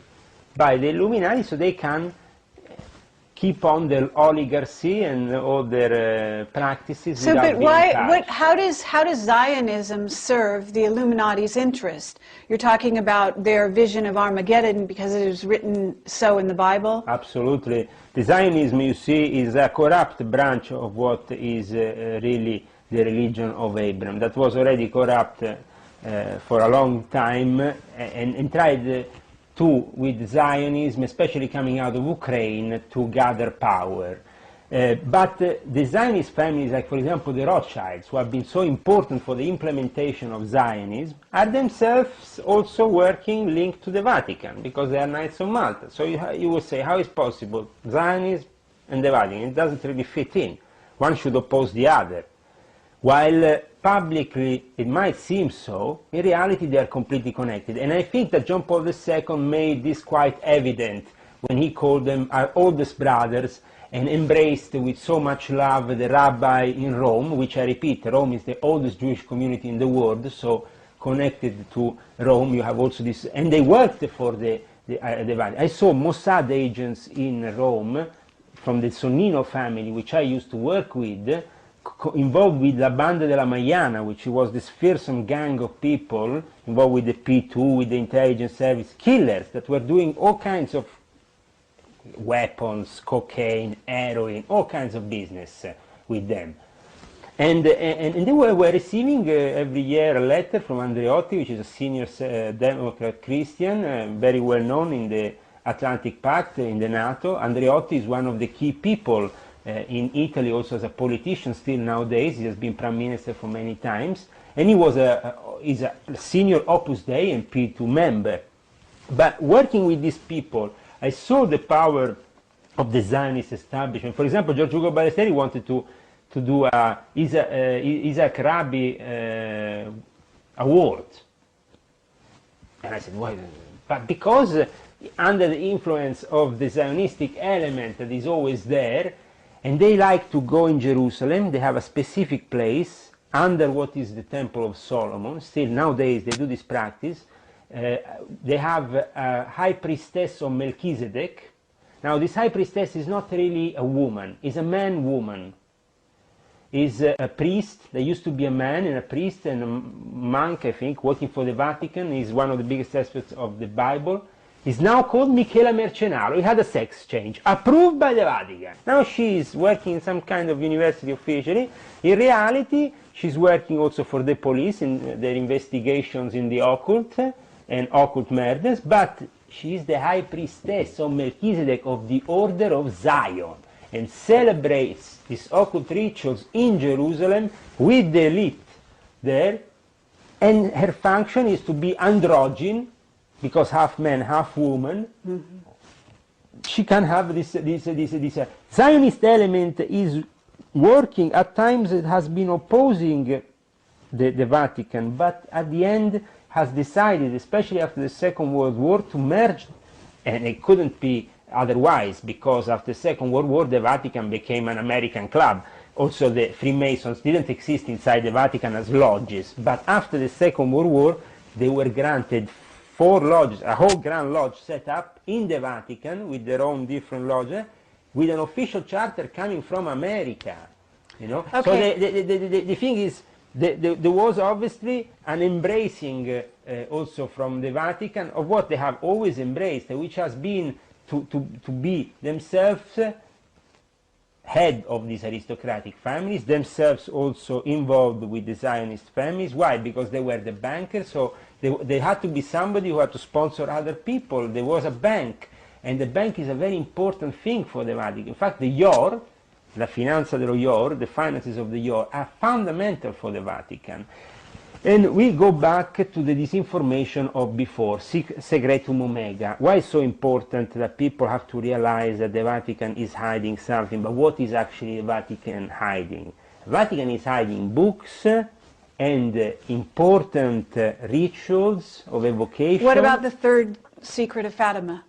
by the Illuminati so they can keep on their oligarchy and all their practices so, without but being touched. how does Zionism serve the Illuminati's interest? You're talking about their vision of Armageddon because it is written so in the Bible? Absolutely. The Zionism, you see, is a corrupt branch of what is really the religion of Abraham. That was already corrupt for a long time and tried with Zionism, especially coming out of Ukraine, to gather power. But the Zionist families, like for example the Rothschilds, who have been so important for the implementation of Zionism, are themselves also working linked to the Vatican, because they are Knights of Malta. So you will say, how is possible Zionism and the Vatican? It doesn't really fit in. One should oppose the other. While publicly it might seem so, in reality they are completely connected. And I think that John Paul II made this quite evident when he called them our oldest brothers and embraced with so much love the rabbi in Rome, which I repeat, Rome is the oldest Jewish community in the world, so connected to Rome you have also this, and they worked for the Vatican. I saw Mossad agents in Rome from the Sonnino family, which I used to work with, involved with La Banda della Maiana, which was this fearsome gang of people involved with the P2, with the intelligence service, killers that were doing all kinds of weapons, cocaine, heroin, all kinds of business with them. And they were receiving every year a letter from Andreotti, which is a senior Democrat Christian, very well known in the Atlantic Pact, in the NATO. Andreotti is one of the key people in Italy, also as a politician still nowadays. He has been prime minister for many times. And he was is a senior Opus Dei and P2 member. But working with these people, I saw the power of the Zionist establishment. For example, George Ugo Ballesteri wanted to do a Isaac Rabi award. And I said, why? But because under the influence of the Zionistic element that is always there, and they like to go in Jerusalem, they have a specific place under what is the Temple of Solomon. Still nowadays they do this practice. They have a high priestess of Melchizedek. Now this high priestess is not really a woman, is a man-woman. Is a priest. There used to be a man and a priest and a monk, I think, working for the Vatican. He's one of the biggest experts of the Bible. He's now called Michela Mercenaro. He had a sex change, approved by the Vatican. Now she's working in some kind of university officially. In reality, she's working also for the police in their investigations in the occult and occult murders, but she's the high priestess of Melchizedek of the Order of Zion, and celebrates these occult rituals in Jerusalem with the elite there, and her function is to be androgyne, because half man, half woman. Mm-hmm. She can have this Zionist element is working. At times it has been opposing the Vatican, but at the end has decided, especially after the Second World War, to merge, and it couldn't be otherwise, because after the Second World War the Vatican became an American club. Also the Freemasons didn't exist inside the Vatican as lodges, but after the Second World War they were granted 4 lodges, a whole Grand Lodge set up in the Vatican with their own different lodges, with an official charter coming from America. You know? Okay. So the thing is, there was obviously an embracing also from the Vatican of what they have always embraced, which has been to be themselves head of these aristocratic families, themselves also involved with the Zionist families. Why? Because they were the bankers, so they had to be somebody who had to sponsor other people. There was a bank, and the bank is a very important thing for the Vatican. In fact, the IOR, la finanza dello IOR, the finances of the IOR, are fundamental for the Vatican. And we go back to the disinformation of before, Segretum Omega. Why it's so important that people have to realize that the Vatican is hiding something, but what is actually the Vatican hiding? The Vatican is hiding books and important rituals of evocation. What about the third secret of Fatima?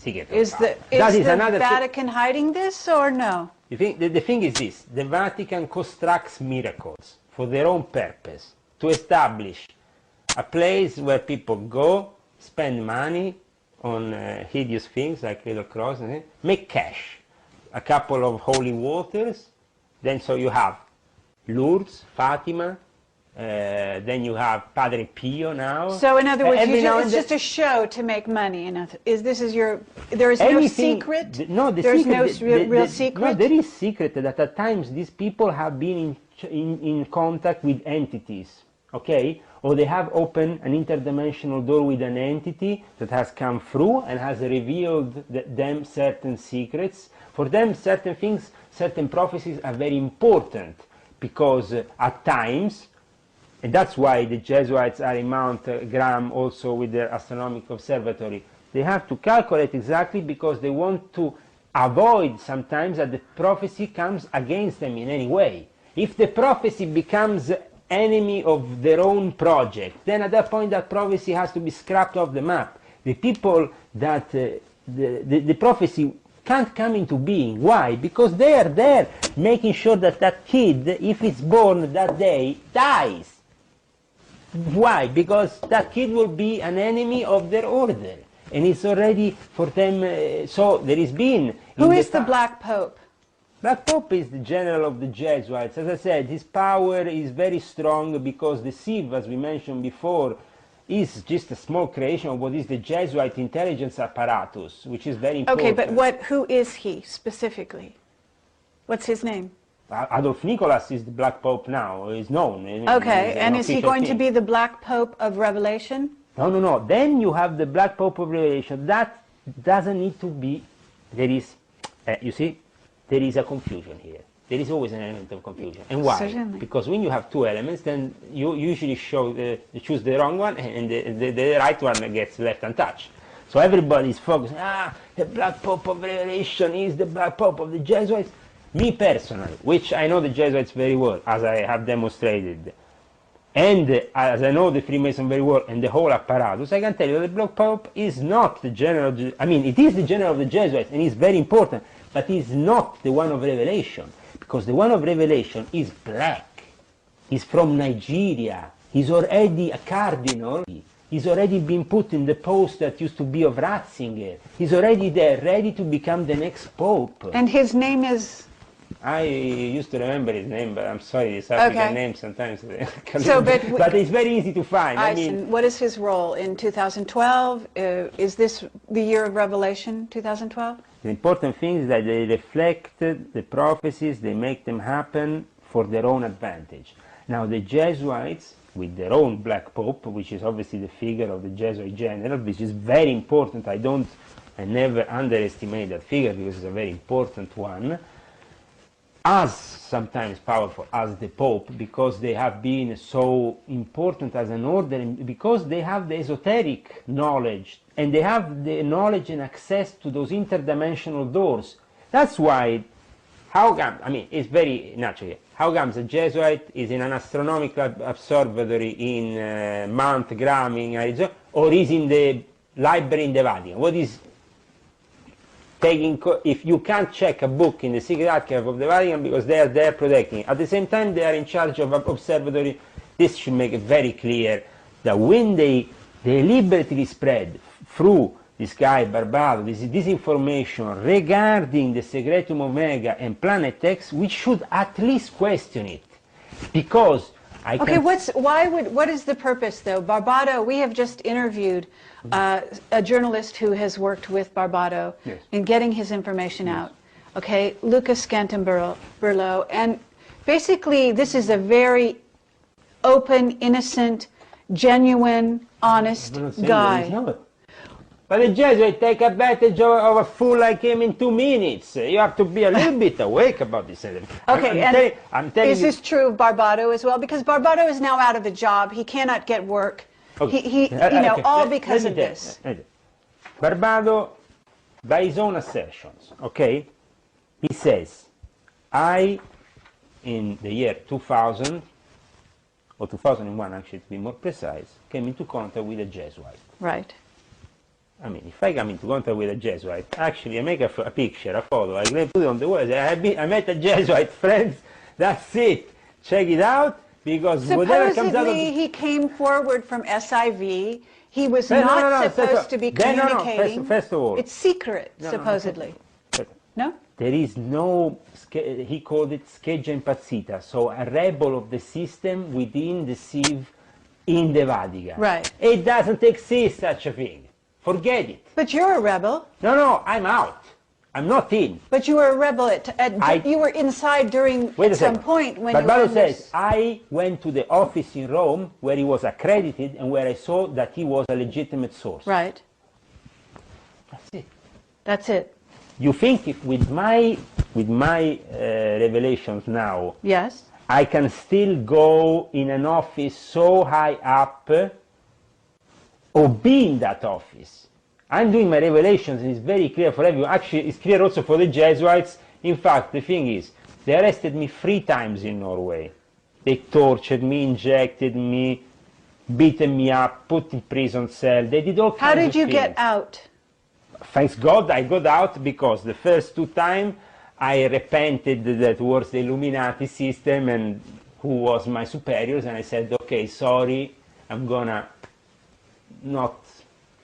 Is the Vatican hiding this or no? The thing is this: the Vatican constructs miracles for their own purpose, to establish a place where people go, spend money on hideous things like Little Cross, make cash, a couple of holy waters, then so you have Lourdes, Fatima, then you have Padre Pio now. So in other words, it's just a show to make money. There is no secret? No, there's no real secret? No, there is secret that at times these people have been in contact with entities, okay? Or they have opened an interdimensional door with an entity that has come through and has revealed them certain secrets. For them, certain things, certain prophecies are very important, because at times, and that's why the Jesuits are in Mount Graham also with their astronomical observatory, they have to calculate exactly, because they want to avoid sometimes that the prophecy comes against them in any way. If the prophecy becomes enemy of their own project, then at that point that prophecy has to be scrapped off the map. The people that the prophecy can't come into being. Why? Because they are there making sure that that kid, if it's born that day, dies. Why? Because that kid will be an enemy of their order. and it's already for them, so there is been... Who is the Black Pope? Black Pope is the general of the Jesuits. As I said, his power is very strong because the sieve, as we mentioned before, is just a small creation of what is the Jesuit intelligence apparatus, which is very important. Okay, but who is he specifically? What's his name? Adolf Nicholas is the Black Pope now, is known. Okay, and is he going to be the Black Pope of Revelation? No, no, no. Then you have the Black Pope of Revelation. That doesn't need to be, there is, you see, there is a confusion here. There is always an element of confusion. And why? Certainly. Because when you have two elements, then you usually choose the wrong one, and the right one gets left untouched. So everybody is focusing, the Black Pope of Revelation is the Black Pope of the Jesuits. Me personally, which I know the Jesuits very well, as I have demonstrated, and as I know the Freemason very well, and the whole apparatus, I can tell you that the Black Pope is not the general, I mean, it is the general of the Jesuits, and it's very important, but he's not the one of Revelation, because the one of Revelation is black. He's from Nigeria. He's already a cardinal. He's already been put in the post that used to be of Ratzinger. He's already there, ready to become the next pope. And his name is? I used to remember his name, but I'm sorry, it's African name sometimes. So, but it's very easy to find. I mean, what is his role in 2012? Is this the year of Revelation, 2012? The important thing is that they reflect the prophecies, they make them happen for their own advantage. Now the Jesuits, with their own Black Pope, which is obviously the figure of the Jesuit general, which is very important. I never underestimate that figure because it's a very important one, as sometimes powerful as the Pope, because they have been so important as an order, and because they have the esoteric knowledge, and they have the knowledge and access to those interdimensional doors. That's why, I mean, it's very natural. How comes a Jesuit is in an astronomical observatory in Mount Graham in Arizona, or is in the library in the Vatican? What is taking, if you can't check a book in the secret archive of the Vatican because they are there protecting it. At the same time, they are in charge of an observatory. This should make it very clear that when they deliberately spread through this guy Barbado, this information regarding the Secretum Omega and Planet X, we should at least question it, because Okay, what is the purpose though? Barbado, we have just interviewed a journalist who has worked with Barbado in getting his information out. Okay, Lucas Scantamburlo, and basically this is a very open, innocent, genuine, honest guy. But the Jesuits take advantage of a fool like him in 2 minutes. You have to be a little bit awake about this. Okay, I'm telling is this true of Barbado as well? Because Barbado is now out of a job. He cannot get work. Okay. All because of this. Barbado, by his own assertions, okay, he says, in the year 2000, or 2001 actually to be more precise, came into contact with a Jesuit. Right. I mean, if I come into contact with a Jesuit, actually I make a picture, a photo, I put it on the wall, I met a Jesuit, friends, that's it. Check it out, because whatever comes out of... Supposedly he came forward from SIV, he was not supposed to be communicating. First of all... It's secret, supposedly. No? There is no, he called it scheggia impazzita, so a rebel of the system within the sieve in the Vatican. Right. It doesn't exist, such a thing. Forget it. But you're a rebel. No, I'm out. I'm not in. But you were a rebel you were inside at some point when Barbado says, I went to the office in Rome where he was accredited and where I saw that he was a legitimate source. Right. That's it. That's it. You think if with my revelations now, yes, I can still go in an office so high up or be in that office? I'm doing my revelations and it's very clear for everyone. Actually, it's clear also for the Jesuits. In fact, the thing is, they arrested me 3 times in Norway. They tortured me, injected me, beaten me up, put in prison cell. They did all kinds of things. How did you get out? Thanks God, I got out because the first 2 times I repented towards the Illuminati system and who was my superiors, and I said, okay, sorry, I'm gonna not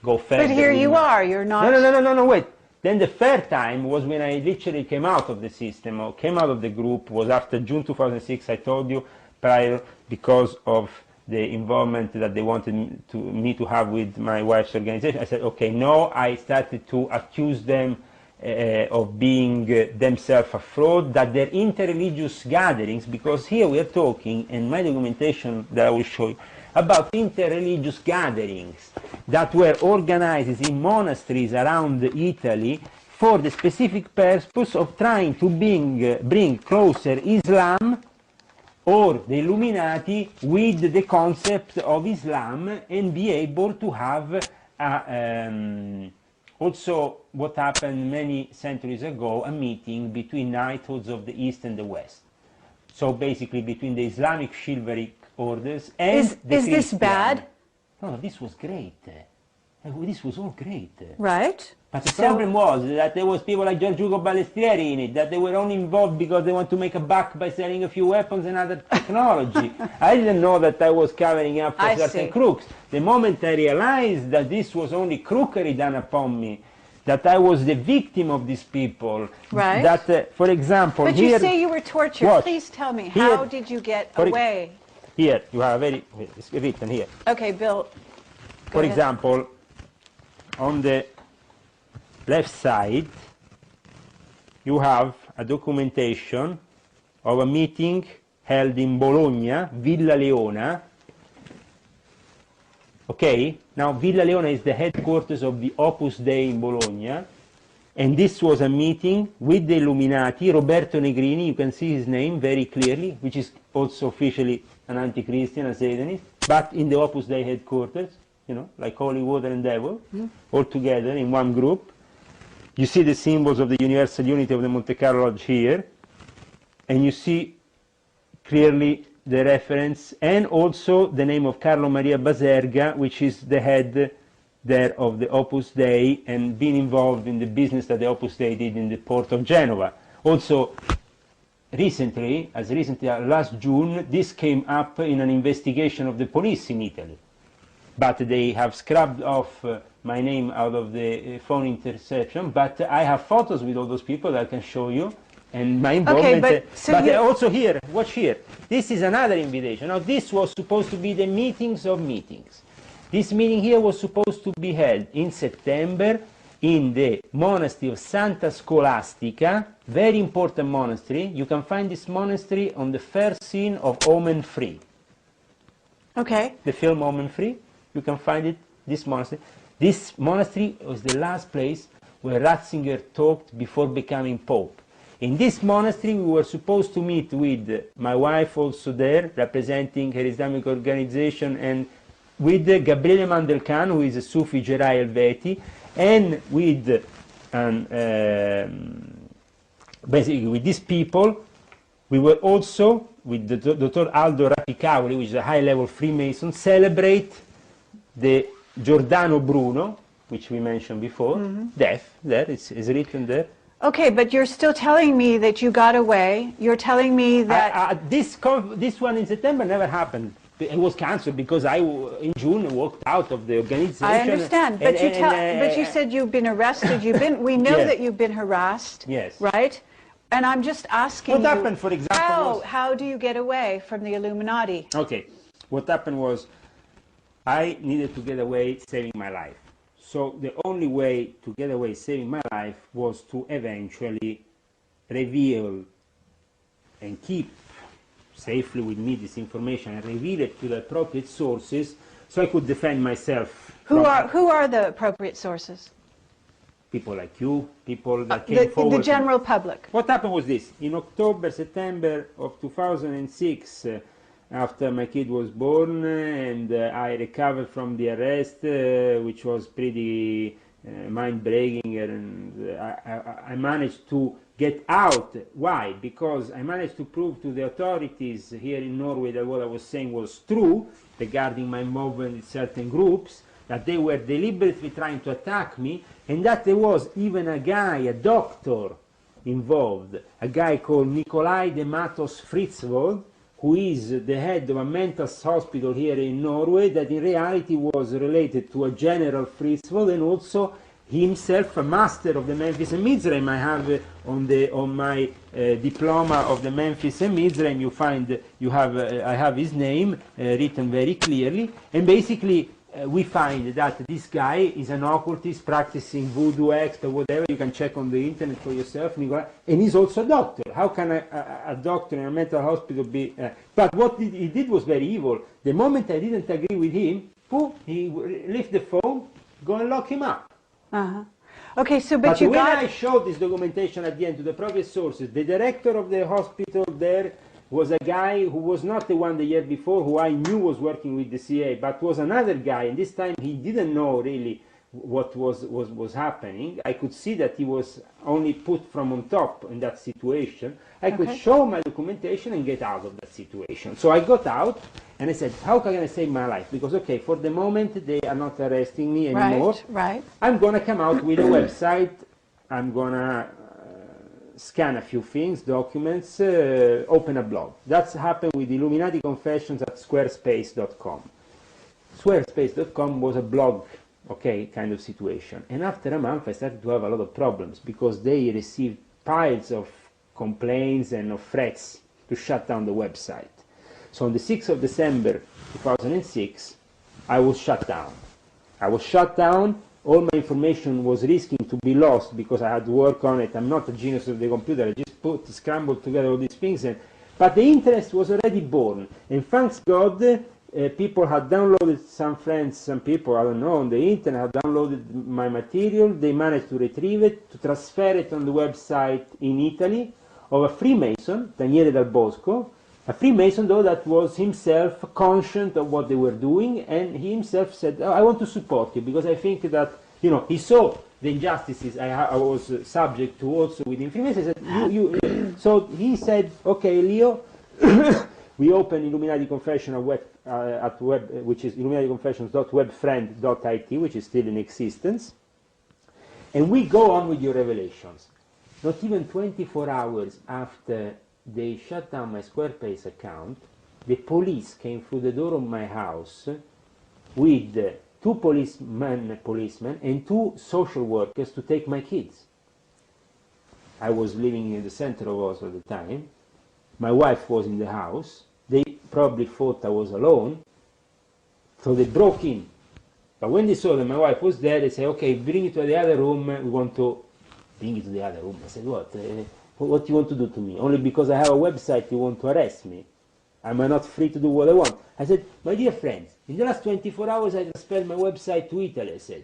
go further. But here you are, you're not... No, wait. Then the third time was when I literally came out of the system, or came out of the group, was after June 2006, I told you, prior, because of the involvement that they wanted me to have with my wife's organization. I said, okay, no, I started to accuse them of being themselves a fraud, that their interreligious gatherings, because here we are talking, in my documentation that I will show you, about interreligious gatherings that were organized in monasteries around Italy for the specific purpose of trying to bring closer Islam or the Illuminati with the concept of Islam, and be able to have also what happened many centuries ago, a meeting between knighthoods of the East and the West. So basically between the Islamic chivalric orders and the Is this bad? No, this was great. This was all great. Right. But the problem was that there was people like Giorgio Balestrieri in it, that they were only involved because they want to make a buck by selling a few weapons and other technology. I didn't know that I was covering up for certain crooks. The moment I realized that this was only crookery done upon me, that I was the victim of these people. Right. That, for example, but here, you say you were tortured. Watch. Please tell me, Here, how did you get away? Here, you have it's written here. Okay, Bill. For example, on the left side, you have a documentation of a meeting held in Bologna, Villa Leona. Okay, now Villa Leona is the headquarters of the Opus Dei in Bologna, and this was a meeting with the Illuminati. Roberto Negrini, you can see his name very clearly, which is also officially an anti-Christian, a Satanist, but in the Opus Dei headquarters, you know, like Holy Water and Devil, all together in one group. You see the symbols of the universal unity of the Monte Carlo Lodge here, and you see clearly the reference, and also the name of Carlo Maria Baserga, which is the head there of the Opus Dei, and being involved in the business that the Opus Dei did in the port of Genova. Also, recently, as recently as last June, this came up in an investigation of the police in Italy. But they have scrubbed off my name out of the phone interception, but I have photos with all those people that I can show you, and my involvement. Okay, but also here, watch here. This is another invitation. Now, this was supposed to be the meetings of meetings. This meeting here was supposed to be held in September in the monastery of Santa Scholastica, very important monastery. You can find this monastery on the first scene of Omen Free. Okay. The film Omen Free, you can find it, this monastery. This monastery was the last place where Ratzinger talked before becoming Pope. In this monastery, we were supposed to meet with my wife also there, representing her Islamic organization, and with Gabriele Mandelkhan, who is a Sufi Gerai Helveti, and with basically with these people. We were also, with the Dr. Aldo Rapicavoli, which is a high-level Freemason, celebrate the Giordano Bruno, which we mentioned before, death, there, it's written there. Okay, but you're still telling me that you got away. You're telling me that... This one in September never happened. It was cancelled because I, in June, walked out of the organization. I understand, but, but you said you've been arrested. We know Yes. that you've been harassed, Yes. right? And I'm just asking What you, happened, for example, how do you get away from the Illuminati? Okay, what happened was I needed to get away saving my life. So the only way to get away saving my life was to eventually reveal and keep safely with me this information and reveal it to the appropriate sources so I could defend myself. Who are the appropriate sources? People like you, people that came forward. The general public. What happened was this. In October, September of 2006, after my kid was born and I recovered from the arrest, which was pretty mind-breaking, and I managed to get out. Why? Because I managed to prove to the authorities here in Norway that what I was saying was true regarding my involvement in certain groups, that they were deliberately trying to attack me, and that there was even a guy, a doctor, involved, a guy called Nikolai de Matos Fritzwold, who is the head of a mental hospital here in Norway, that in reality was related to a general Frisvold, and also himself a master of the Memphis and Mizraim. I have on my diploma of the Memphis and Mizraim, I have his name written very clearly, and basically we find that this guy is an occultist practicing voodoo act or whatever. You can check on the internet for yourself, Nicola, and he's also a doctor. How can a doctor in a mental hospital be? But what he did was very evil. The moment I didn't agree with him, he lift the phone, go and lock him up. Okay, so But you when got... I showed this documentation at the end to the proper sources, the director of the hospital there was a guy who was not the one the year before, who I knew was working with the CIA, but was another guy, and this time he didn't know really what was happening. I could see that he was only put from on top in that situation. I could show my documentation and get out of that situation. So I got out, and I said, how can I save my life? Because, okay, for the moment they are not arresting me anymore. Right. I'm going to come out with a website. I'm going to scan a few things, documents, open a blog. That's happened with Illuminati Confessions at squarespace.com. Squarespace.com was a blog, okay, kind of situation. And after a month I started to have a lot of problems because they received piles of complaints and of threats to shut down the website. So on the 6th of December 2006, I was shut down. All my information was risking to be lost because I had to work on it. I'm not a genius of the computer. I just scrambled together all these things. But the interest was already born. And thanks God, people had downloaded, some people, I don't know, on the internet had downloaded my material. They managed to retrieve it, to transfer it on the website in Italy of a Freemason, Daniele Dal Bosco, a Freemason though that was himself conscious of what they were doing, and he himself said, oh, I want to support you because I think that, you know, he saw the injustices I was subject to also within Freemasons. So he said, okay, Leo, we open Illuminati Confession at web, which is illuminaticonfessions.webfriend.it, which is still in existence, and we go on with your revelations. Not even 24 hours after they shut down my Squarespace account, the police came through the door of my house with two policemen and two social workers to take my kids. I was living in the center of Oslo at the time. My wife was in the house. They probably thought I was alone, so they broke in. But when they saw that my wife was there, they said, okay, bring it to the other room. We want to bring it to the other room. I said, what? What do you want to do to me? Only because I have a website you want to arrest me? Am I not free to do what I want? I said, my dear friends, in the last 24 hours I transferred my website to Italy. I said,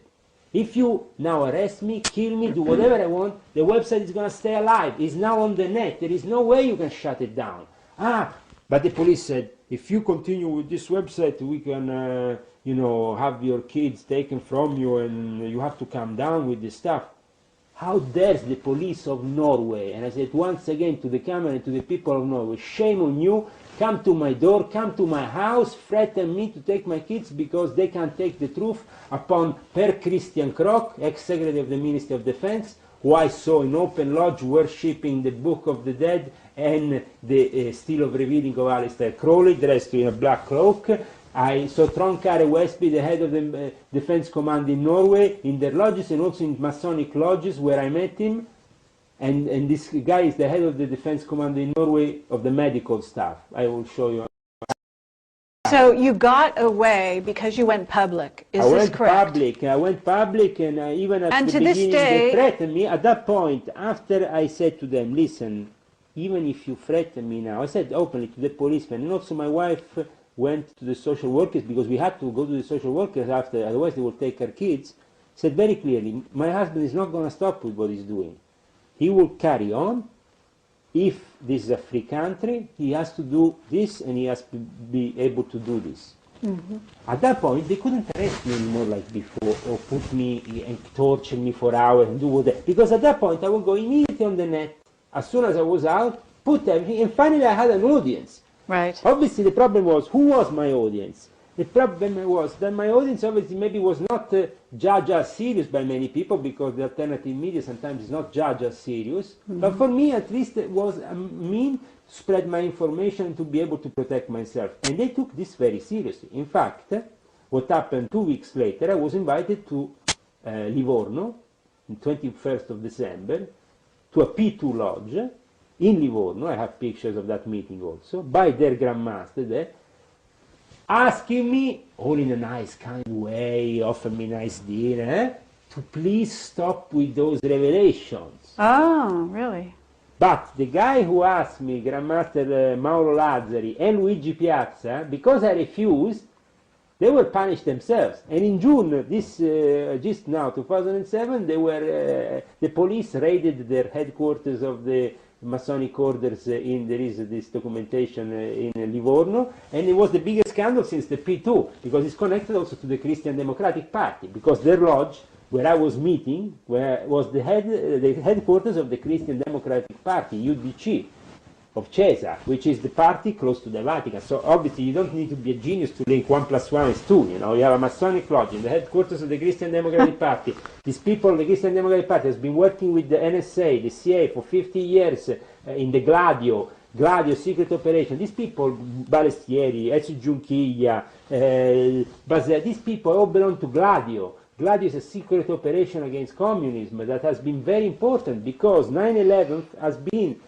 if you now arrest me, kill me, do whatever I want, the website is going to stay alive. It's now on the net. There is no way you can shut it down. But the police said, if you continue with this website, we can, you know, have your kids taken from you and you have to calm down with this stuff. How dares the police of Norway, and I said once again to the camera and to the people of Norway, shame on you, come to my door, come to my house, threaten me to take my kids because they can't take the truth upon Per Christian Krok, ex-secretary of the Ministry of Defense, who I saw in open lodge worshipping the Book of the Dead and the Steel of Revealing of Aleister Crowley, dressed in a black cloak. I saw Trond Kare Westby, the head of the Defense Command in Norway, in their lodges and also in Masonic lodges where I met him. And this guy is the head of the Defense Command in Norway of the medical staff. I will show you. So you got away because you went public. Is this correct? I went public, and even at the beginning they threatened me. At that point, after I said to them, listen, even if you threaten me now, I said openly to the policemen, and also my wife went to the social workers because we had to go to the social workers after, otherwise they would take our kids, said very clearly, my husband is not going to stop with what he's doing. He will carry on. If this is a free country, he has to do this and he has to be able to do this. Mm-hmm. At that point, they couldn't arrest me anymore like before or put me and torture me for hours and do whatever. Because at that point, I would go immediately on the net. As soon as I was out, put everything, and finally I had an audience. Right. Obviously, the problem was, who was my audience? The problem was that my audience obviously maybe was not judged as serious by many people, because the alternative media sometimes is not judged as serious. But for me, at least, it was a mean to spread my information, to be able to protect myself. And they took this very seriously. In fact, what happened 2 weeks later, I was invited to Livorno, on 21st of December, to a P2 lodge in Livorno. I have pictures of that meeting also, by their grandmaster there, asking me, all in a nice kind way, offer me nice dinner, to please stop with those revelations. Oh, really? But the guy who asked me, Grandmaster Mauro Lazzari and Luigi Piazza, because I refused, they were punished themselves. And in June, just now, 2007, the police raided their headquarters of the Masonic orders. There is this documentation in Livorno, and it was the biggest scandal since the P2, because it's connected also to the Christian Democratic Party, because their lodge, where I was meeting, was the headquarters of the Christian Democratic Party, UDC, of Caesar, which is the party close to the Vatican. So obviously you don't need to be a genius to link 1 + 1 is 2. You know, you have a Masonic lodge in the headquarters of the Christian Democratic Party. These people, the Christian Democratic Party, has been working with the NSA, the CIA for 50 years in the Gladio secret operation. These people, Balestieri, Ezio Giunchiglia, these people all belong to Gladio. Gladio is a secret operation against communism that has been very important, because 9/11 has been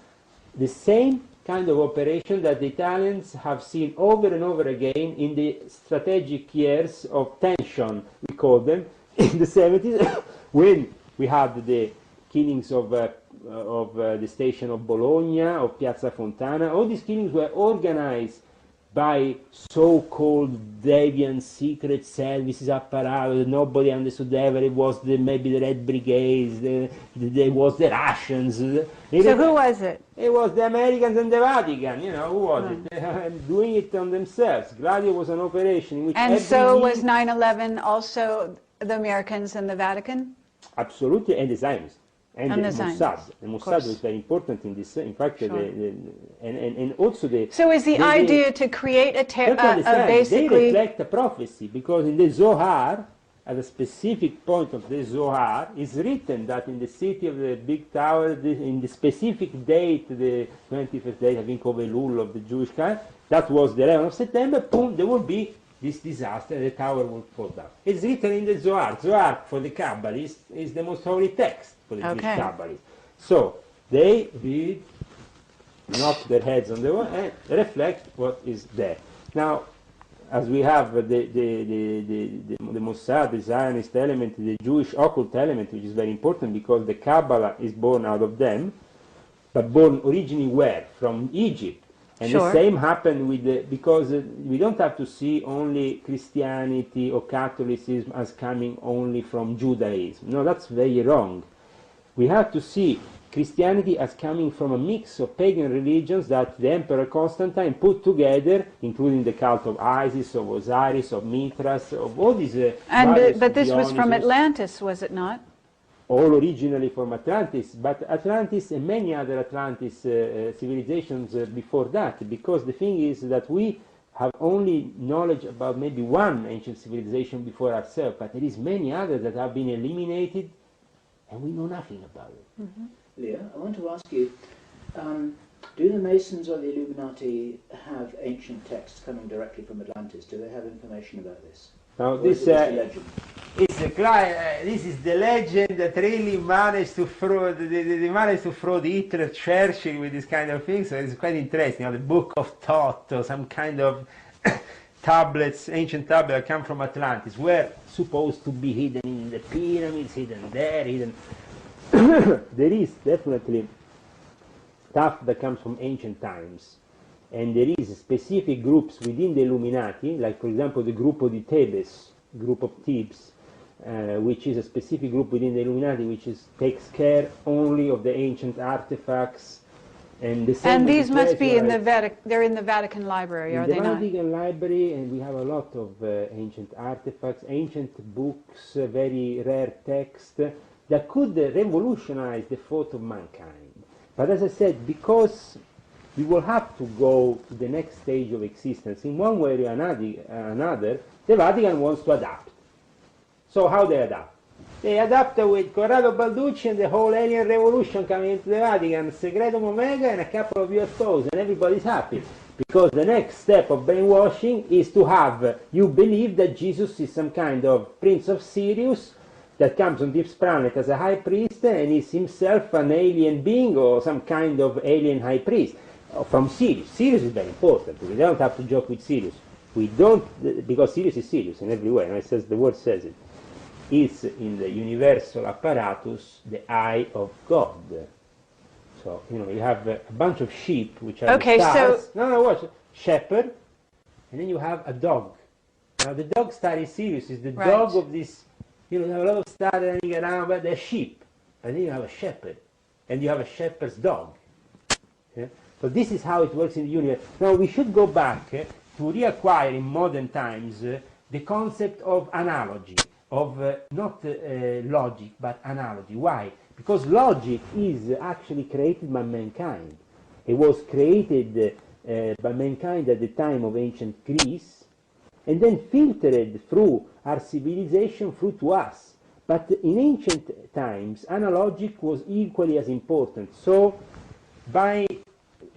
the same kind of operation that the Italians have seen over and over again in the strategic years of tension, we call them, in the 70s, when we had the killings of the station of Bologna, of Piazza Fontana. All these killings were organized by so-called deviant secret services apparatus. Nobody understood ever. It was maybe the Red Brigades, there was the Russians. So who was it? It was the Americans and the Vatican. You know, who was it? Doing it on themselves. Gladio was an operation in which And so was 9/11 also the Americans and the Vatican? Absolutely, and the Zionists. And the Mossad. The Mossad was very important in this. In fact, Sure. and also the. So is the idea to create basically? They reflect a prophecy, because in the Zohar, at a specific point of the Zohar, is written that in the city of the big tower, in the specific date, the 21st date, I think, of Elul, of the Jewish calendar, that was the 11th of September, boom, there will be this disaster, the tower will fall down. It's written in the Zohar. Zohar, for the Kabbalists, is the most holy text for the Jewish Kabbalists. So they read, knock their heads on the wall, and reflect what is there. Now, as we have the Mossad, the Zionist element, the Jewish occult element, which is very important because the Kabbalah is born out of them, but born originally where? From Egypt. And Sure. the same happened with because we don't have to see only Christianity or Catholicism as coming only from Judaism. No, that's very wrong. We have to see Christianity as coming from a mix of pagan religions that the Emperor Constantine put together, including the cult of Isis, of Osiris, of Mithras, of all these. But this was from Atlantis, was it not? All originally from Atlantis, but Atlantis and many other Atlantis civilizations before that, because the thing is that we have only knowledge about maybe one ancient civilization before ourselves, but there is many others that have been eliminated and we know nothing about it. Mm-hmm. Leah, I want to ask you, do the Masons or the Illuminati have ancient texts coming directly from Atlantis? Do they have information about this? Now, this is a legend? This is the legend that really managed to throw they managed to throw the Hitler Churchill with this kind of thing. So it's quite interesting. You know, the Book of Thoth or some kind of tablets, ancient tablets that come from Atlantis, were supposed to be hidden in the pyramids, hidden there, hidden. There is definitely stuff that comes from ancient times. And there is specific groups within the Illuminati, like for example the Gruppo di Thebes, group of Thebes, which is a specific group within the Illuminati which takes care only of the ancient artifacts. And these must be in the Vatican. They're in the Vatican Library, are they not? In the Vatican Library, and we have a lot of ancient artifacts, ancient books, very rare text that could revolutionize the thought of mankind. But as I said, because we will have to go to the next stage of existence. In one way or another, the Vatican wants to adapt. So how they adapt? They adapt with Corrado Balducci and the whole alien revolution coming into the Vatican, Secretum Omega and a couple of UFOs, and everybody's happy. Because the next step of brainwashing is to have you believe that Jesus is some kind of Prince of Sirius that comes on this planet as a high priest and is himself an alien being or some kind of alien high priest from Sirius. Sirius is very important. We don't have to joke with Sirius. We don't, because Sirius is Sirius in every way, and it says, the word says it. It's in the universal apparatus the eye of God. So, you know, you have a bunch of sheep, which are okay, stars. So no, watch. Shepherd, and then you have a dog. Now, the dog star is Sirius, is the right. dog of this, you know, you have a lot of stars running around, but they're sheep. And then you have a shepherd, and you have a shepherd's dog. Yeah? So this is how it works in the universe. Now, we should go back to reacquire in modern times the concept of analogy, of not logic, but analogy. Why? Because logic is actually created by mankind. It was created by mankind at the time of ancient Greece, and then filtered through our civilization through to us. But in ancient times, analogic was equally as important. So, by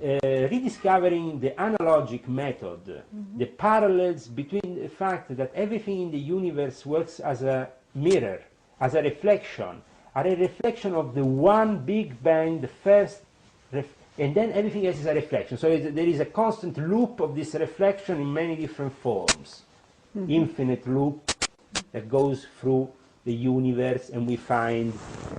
rediscovering the analogic method, the parallels between the fact that everything in the universe works as a mirror, as a reflection, are a reflection of the one Big Bang, the first, and then everything else is a reflection. So there is a constant loop of this reflection in many different forms. Infinite loop that goes through the universe, and we find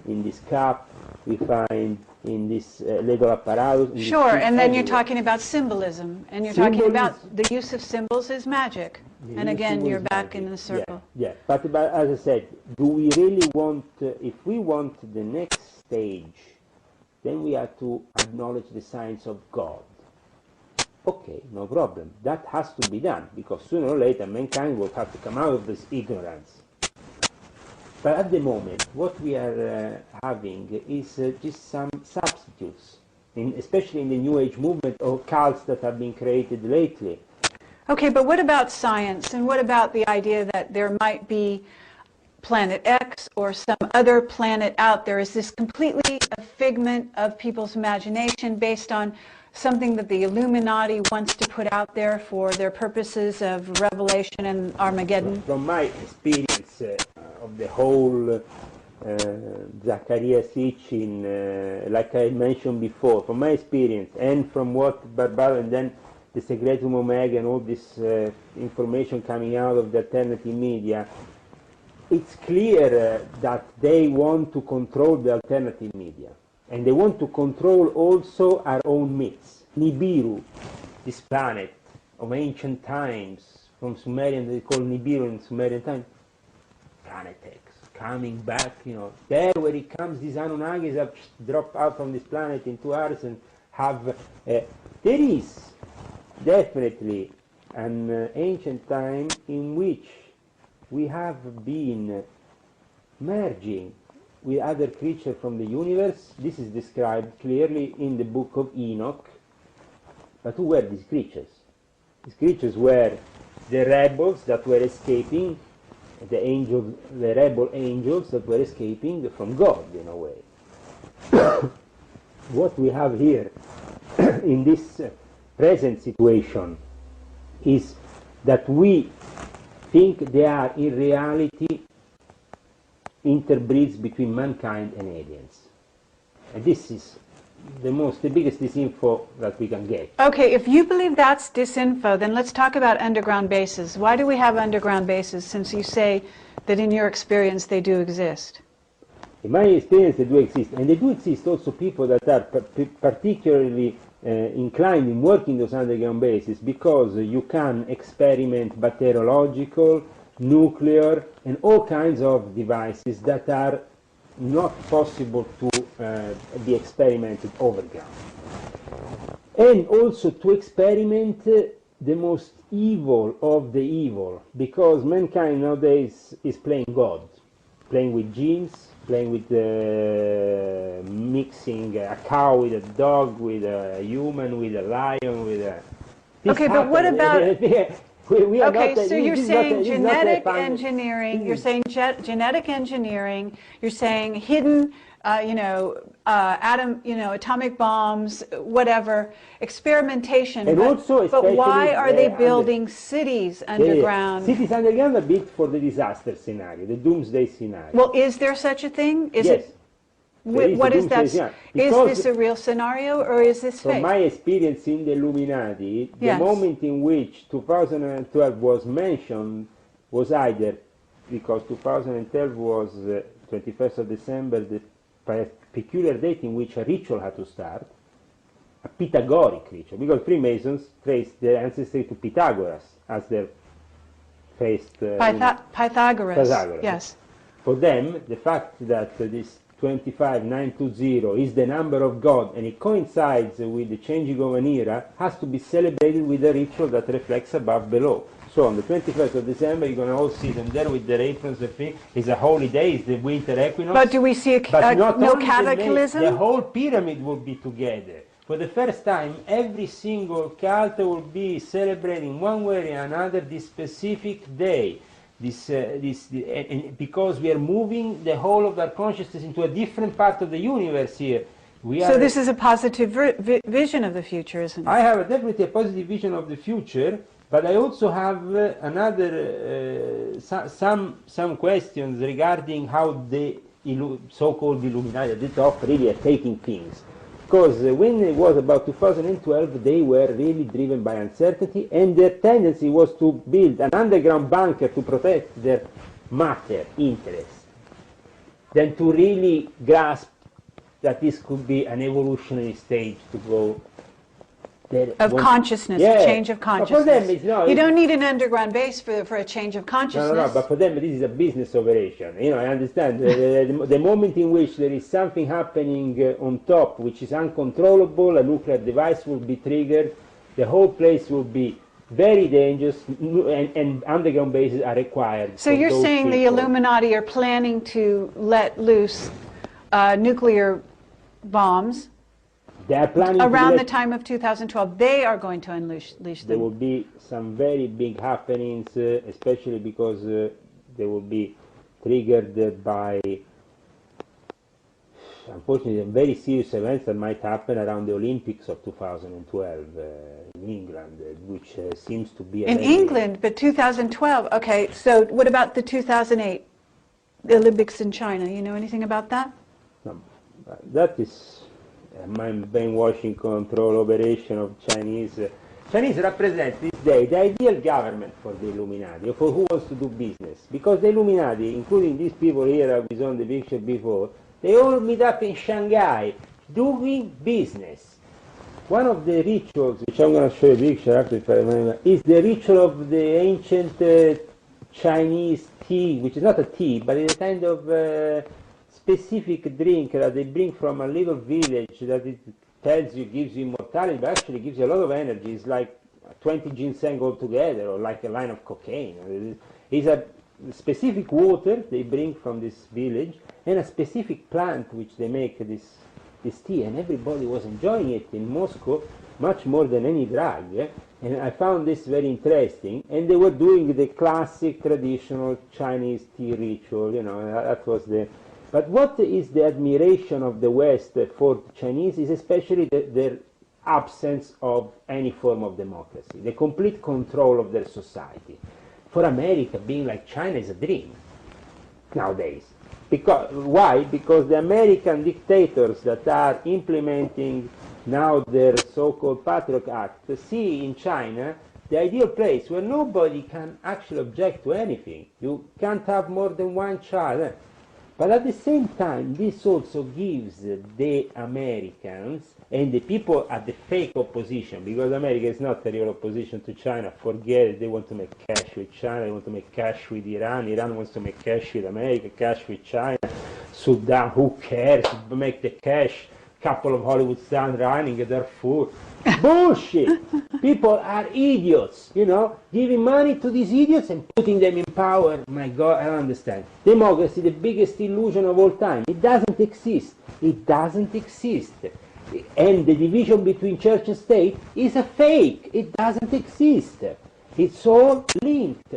in this cup, we find in this Lego apparatus. Sure, and then you're talking about symbolism, and you're talking about the use of symbols is magic. And again, you're back in the circle. Yeah, yeah. But as I said, do we really want, if we want the next stage, then we have to acknowledge the science of God. Okay, no problem. That has to be done, because sooner or later mankind will have to come out of this ignorance. But at the moment, what we are having is just some substitutes, especially in the New Age movement or cults that have been created lately. Okay, but what about science, and what about the idea that there might be Planet X or some other planet out there? Is this completely a figment of people's imagination based on something that the Illuminati wants to put out there for their purposes of revelation and Armageddon? From my experience of the whole Zacharias teaching, like I mentioned before, from my experience and from what Barbara and then the Secretum Omega and all this information coming out of the alternative media, it's clear that they want to control the alternative media. And they want to control also our own myths. Nibiru, this planet of ancient times, from Sumerian, they call Nibiru in Sumerian times, Planet X, coming back, you know, there where it comes, these Anunnakis have dropped out from this planet into ours and have, there is definitely an ancient time in which we have been merging with other creatures from the universe. This is described clearly in the book of Enoch. But who were these creatures? These creatures were the rebels that were escaping, the rebel angels that were escaping from God in a way. What we have here in this present situation is that we think they are in reality interbreeds between mankind and aliens. And this is the biggest disinfo that we can get. Okay, if you believe that's disinfo, then let's talk about underground bases. Why do we have underground bases, since you say that in your experience they do exist? In my experience they do exist, and they do exist also people that are particularly inclined in working those underground bases, because you can experiment bacteriological, nuclear, and all kinds of devices that are not possible to be experimented overground. And also to experiment the most evil of the evil, because mankind nowadays is playing God, playing with genes, playing with mixing a cow with a dog, with a human, with a lion, with a... Okay, but what about... we are Okay, not, so you're this is saying not a genetic fun- engineering, you're saying genetic engineering, you're saying hidden, atomic bombs, whatever, experimentation. And also, but why especially, are they building cities underground? Cities underground are built for the disaster scenario, the doomsday scenario. Well, is there such a thing? Is yes. it? What is that? Is this a real scenario or is this fake? From my experience in the Illuminati, Yes. the moment in which 2012 was mentioned was either because 2012 was 21st of December, the peculiar date in which a ritual had to start, a Pythagorean ritual, because Freemasons traced their ancestry to Pythagoras as their first... Pythagoras, yes. For them, the fact that this 25920 is the number of God and it coincides with the changing of an era has to be celebrated with a ritual that reflects above below. So on the 21st of December you're going to all see them there with their aprons. It's a holy day, it's the winter equinox. But do we see no cataclysm? The whole pyramid will be together. For the first time, every single cult will be celebrating one way or another this specific day. Because we are moving the whole of our consciousness into a different part of the universe here. So this is a positive vision of the future, isn't it? I have definitely a positive vision of the future, but I also have another some questions regarding how the so-called Illuminati at the top really are taking things. Because when it was about 2012, they were really driven by uncertainty, and their tendency was to build an underground bunker to protect their matter interests, than to really grasp that this could be an evolutionary stage to go of consciousness, a change of consciousness. But for them, it's not, you don't need an underground base for a change of consciousness. No, but for them this is a business operation. You know, I understand. The moment in which there is something happening on top which is uncontrollable, a nuclear device will be triggered, the whole place will be very dangerous, and underground bases are required. So you're saying the Illuminati are planning to let loose nuclear bombs they are planning around the time of 2012. They are going to unleash them. There will be some very big happenings, especially because they will be triggered by, unfortunately, very serious events that might happen around the Olympics of 2012 in England, which seems to be... In England, but 2012, okay, so what about the 2008 Olympics in China? You know anything about that? No, that is... my brainwashing control operation of Chinese. Chinese represent this day the ideal government for the Illuminati, or for who wants to do business. Because the Illuminati, including these people here who is on the picture before, they all meet up in Shanghai doing business. One of the rituals, which I'm going to show you a picture after if I remember, is the ritual of the ancient Chinese tea, which is not a tea, but it's a kind of specific drink that they bring from a little village that it tells you gives you immortality, but actually gives you a lot of energy. It's like 20 ginseng altogether, or like a line of cocaine. It's a specific water they bring from this village, and a specific plant which they make this tea, and everybody was enjoying it in Moscow much more than any drug. And I found this very interesting, and they were doing the classic traditional Chinese tea ritual, you know, that was the... But what is the admiration of the West for the Chinese is especially their absence of any form of democracy, the complete control of their society. For America, being like China is a dream nowadays. Why? Because the American dictators that are implementing now their so-called Patriot Act see in China the ideal place where nobody can actually object to anything. You can't have more than one child. But at the same time, this also gives the Americans and the people at the fake opposition, because America is not a real opposition to China, forget it, they want to make cash with China, they want to make cash with Iran, Iran wants to make cash with America, cash with China, Sudan, who cares, make the cash, couple of Hollywood stars running at Darfur. Bullshit! People are idiots, you know, giving money to these idiots and putting them in power. My God, I don't understand. Democracy, the biggest illusion of all time. It doesn't exist. It doesn't exist. And the division between church and state is a fake. It doesn't exist. It's all linked,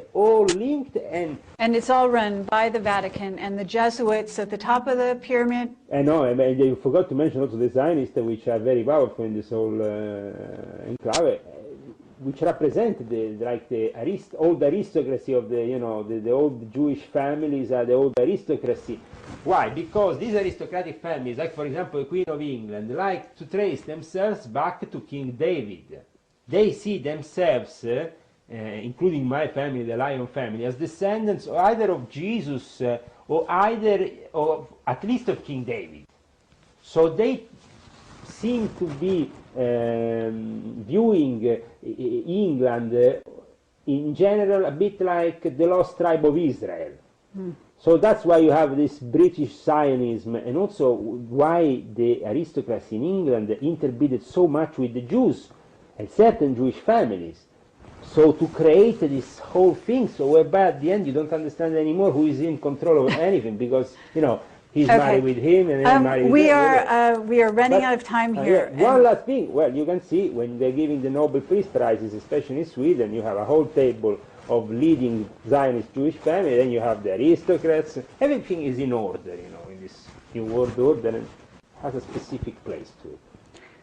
And it's all run by the Vatican and the Jesuits at the top of the pyramid. I know, and you forgot to mention also the Zionists, which are very powerful in this whole enclave, which represent the old aristocracy of the, you know, the old Jewish families are the old aristocracy. Why? Because these aristocratic families, like for example the Queen of England, like to trace themselves back to King David. They see themselves, including my family, the Lion family, as descendants either of Jesus or at least of King David. So they seem to be viewing England in general a bit like the lost tribe of Israel. So that's why you have this British Zionism, and also why the aristocracy in England interbreeded so much with the Jews and certain Jewish families. So to create this whole thing, so whereby at the end you don't understand anymore who is in control of anything, because, you know, he's married with him and then married with him. We are running out of time here. One last thing. Well, you can see when they're giving the Nobel Peace Prizes, especially in Sweden, you have a whole table of leading Zionist Jewish families, then you have the aristocrats. Everything is in order, you know, in this new world order, and has a specific place to it.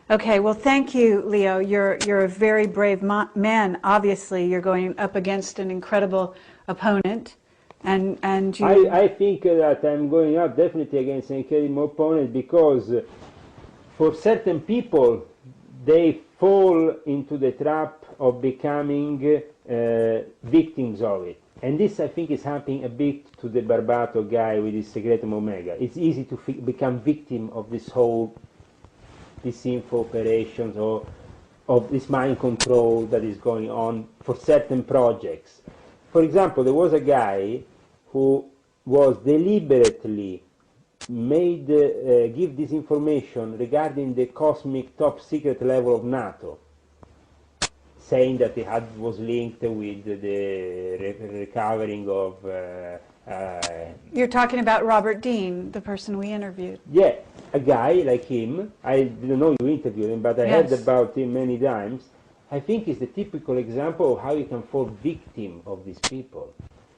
Okay, well, thank you, Leo. You're a very brave man. Obviously, you're going up against an incredible opponent, and you. I think that I'm going up definitely against an incredible opponent, because for certain people, they fall into the trap of becoming victims of it. And this, I think, is happening a bit to the Barbato guy with his Secretum Omega. It's easy to become victim of this whole disinfo operations or of this mind control that is going on for certain projects. For example, there was a guy who was deliberately made give this information regarding the cosmic top secret level of NATO, saying that it was linked with the recovering of... You're talking about Robert Dean, the person we interviewed. Yeah, a guy like him. I didn't know you interviewed him, but I heard about him many times. I think it's the typical example of how you can fall victim of these people.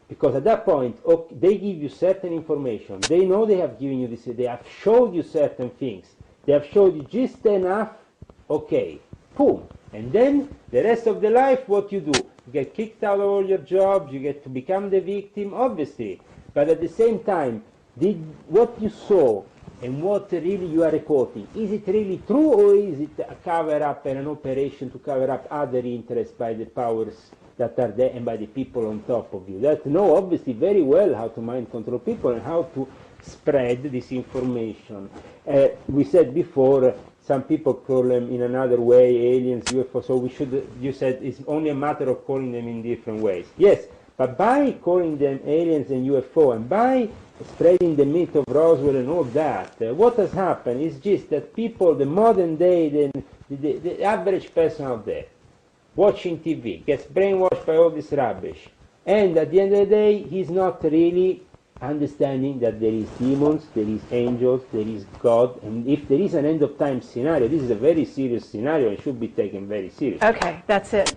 Because at that point, they give you certain information. They know they have given you this, they have showed you certain things. They have showed you just enough, okay, boom. And then the rest of the life, what you do? You get kicked out of all your jobs, you get to become the victim, obviously. But at the same time, what you saw and what really you are reporting, is it really true, or is it a cover-up and an operation to cover up other interests by the powers that are there and by the people on top of you that know obviously very well how to mind control people and how to spread this information? We said before, some people call them in another way aliens, UFO, so you said it's only a matter of calling them in different ways. Yes, but by calling them aliens and UFO and by spreading the myth of Roswell and all that, what has happened is just that people, the modern day, the average person out there, watching TV, gets brainwashed by all this rubbish, and at the end of the day, he's not really understanding that there is demons, there is angels, there is God, and if there is an end of time scenario, this is a very serious scenario and should be taken very seriously. Okay, that's it.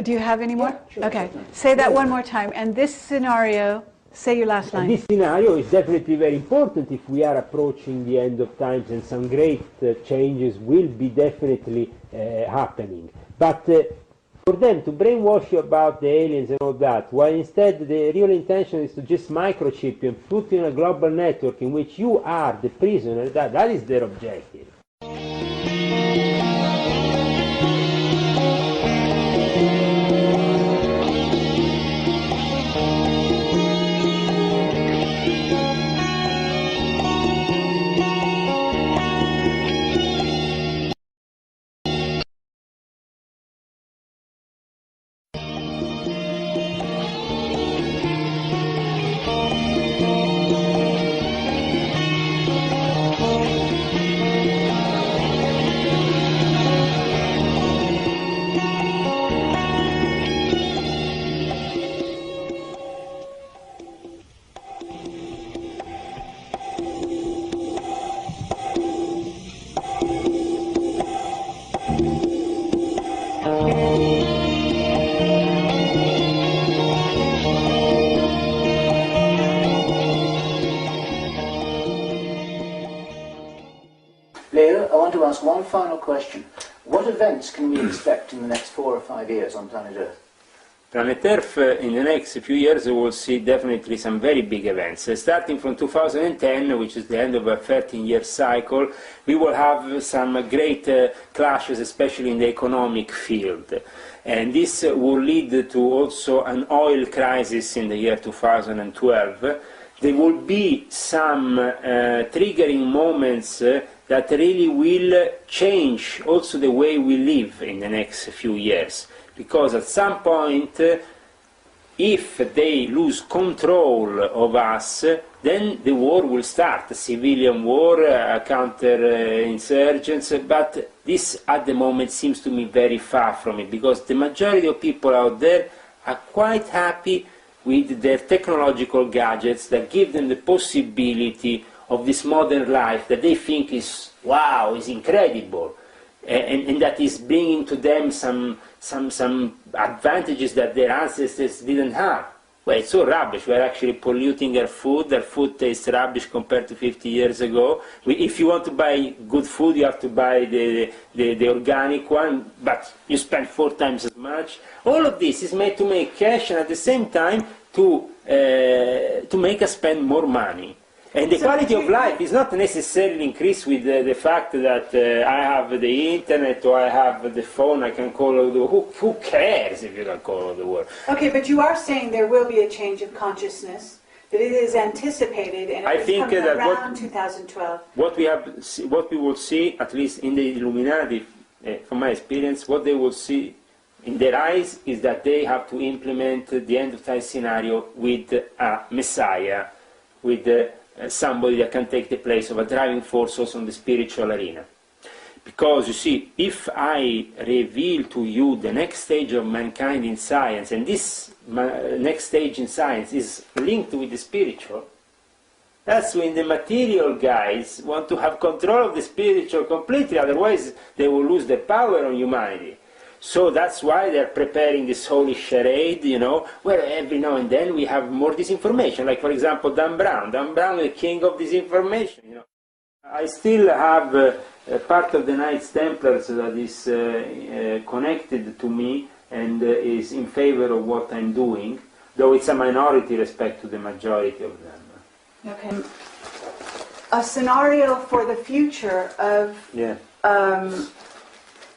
Do you have any more? Yeah, sure. Okay, say that one more time. And this scenario, say your last line. And this scenario is definitely very important if we are approaching the end of times, and some great changes will be definitely happening. But for them to brainwash you about the aliens and all that, while instead the real intention is to just microchip you and put you in a global network in which you are the prisoner, that is their objective. Leo, I want to ask one final question. What events can we expect in the next 4 or 5 years on planet Earth? Planet Earth, in the next few years, we will see definitely some very big events. Starting from 2010, which is the end of a 13-year cycle, we will have some great clashes, especially in the economic field. And this will lead to also an oil crisis in the year 2012. There will be some triggering moments that really will change also the way we live in the next few years. Because at some point, if they lose control of us, then the war will start, a civilian war, counter-insurgents, but this at the moment seems to me very far from it, because the majority of people out there are quite happy with their technological gadgets that give them the possibility of this modern life that they think is, wow, is incredible, and that is bringing to them some advantages that their ancestors didn't have. Well, it's so rubbish. We're actually polluting our food. Their food tastes rubbish compared to 50 years ago. If you want to buy good food, you have to buy the organic one, but you spend 4 times as much. All of this is made to make cash and at the same time to make us spend more money. And the quality of life is not necessarily increased with the fact that I have the internet or I have the phone, I can call all the world. Who cares if you can call all the world? Okay, but you are saying there will be a change of consciousness, that it is anticipated, and I it is think coming that around 2012. What we will see, at least in the Illuminati, from my experience, what they will see in their eyes is that they have to implement the end of time scenario with a messiah, with somebody that can take the place of a driving force also in the spiritual arena. Because, you see, if I reveal to you the next stage of mankind in science, and this next stage in science is linked with the spiritual, that's when the material guys want to have control of the spiritual completely, otherwise they will lose their power on humanity. So that's why they're preparing this holy charade, you know, where every now and then we have more disinformation. Like, for example, Dan Brown. Dan Brown is the king of disinformation, you know. I still have part of the Knights Templars that is connected to me and is in favor of what I'm doing, though it's a minority respect to the majority of them. Okay. A scenario for the future of... Yeah.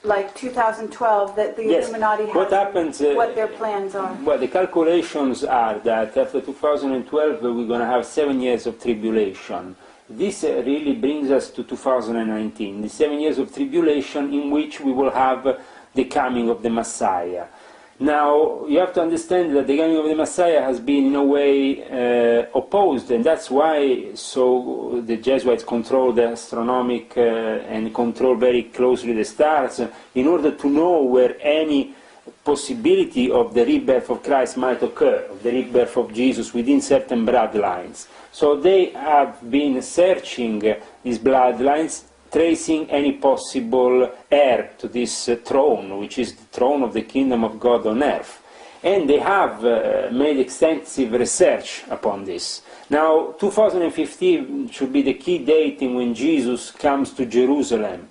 Like 2012, that the Yes. Illuminati has, What happens, what their plans are. Well, the calculations are that after 2012 we're going to have 7 years of tribulation. This really brings us to 2019, the 7 years of tribulation in which we will have the coming of the Messiah. Now, you have to understand that the coming of the Messiah has been in a way opposed, and that's why so the Jesuits control the astronomic and control very closely the stars in order to know where any possibility of the rebirth of Christ might occur, of the rebirth of Jesus within certain bloodlines. So they have been searching these bloodlines, tracing any possible heir to this throne, which is the throne of the kingdom of God on earth. And they have made extensive research upon this. Now, 2015 should be the key date in when Jesus comes to Jerusalem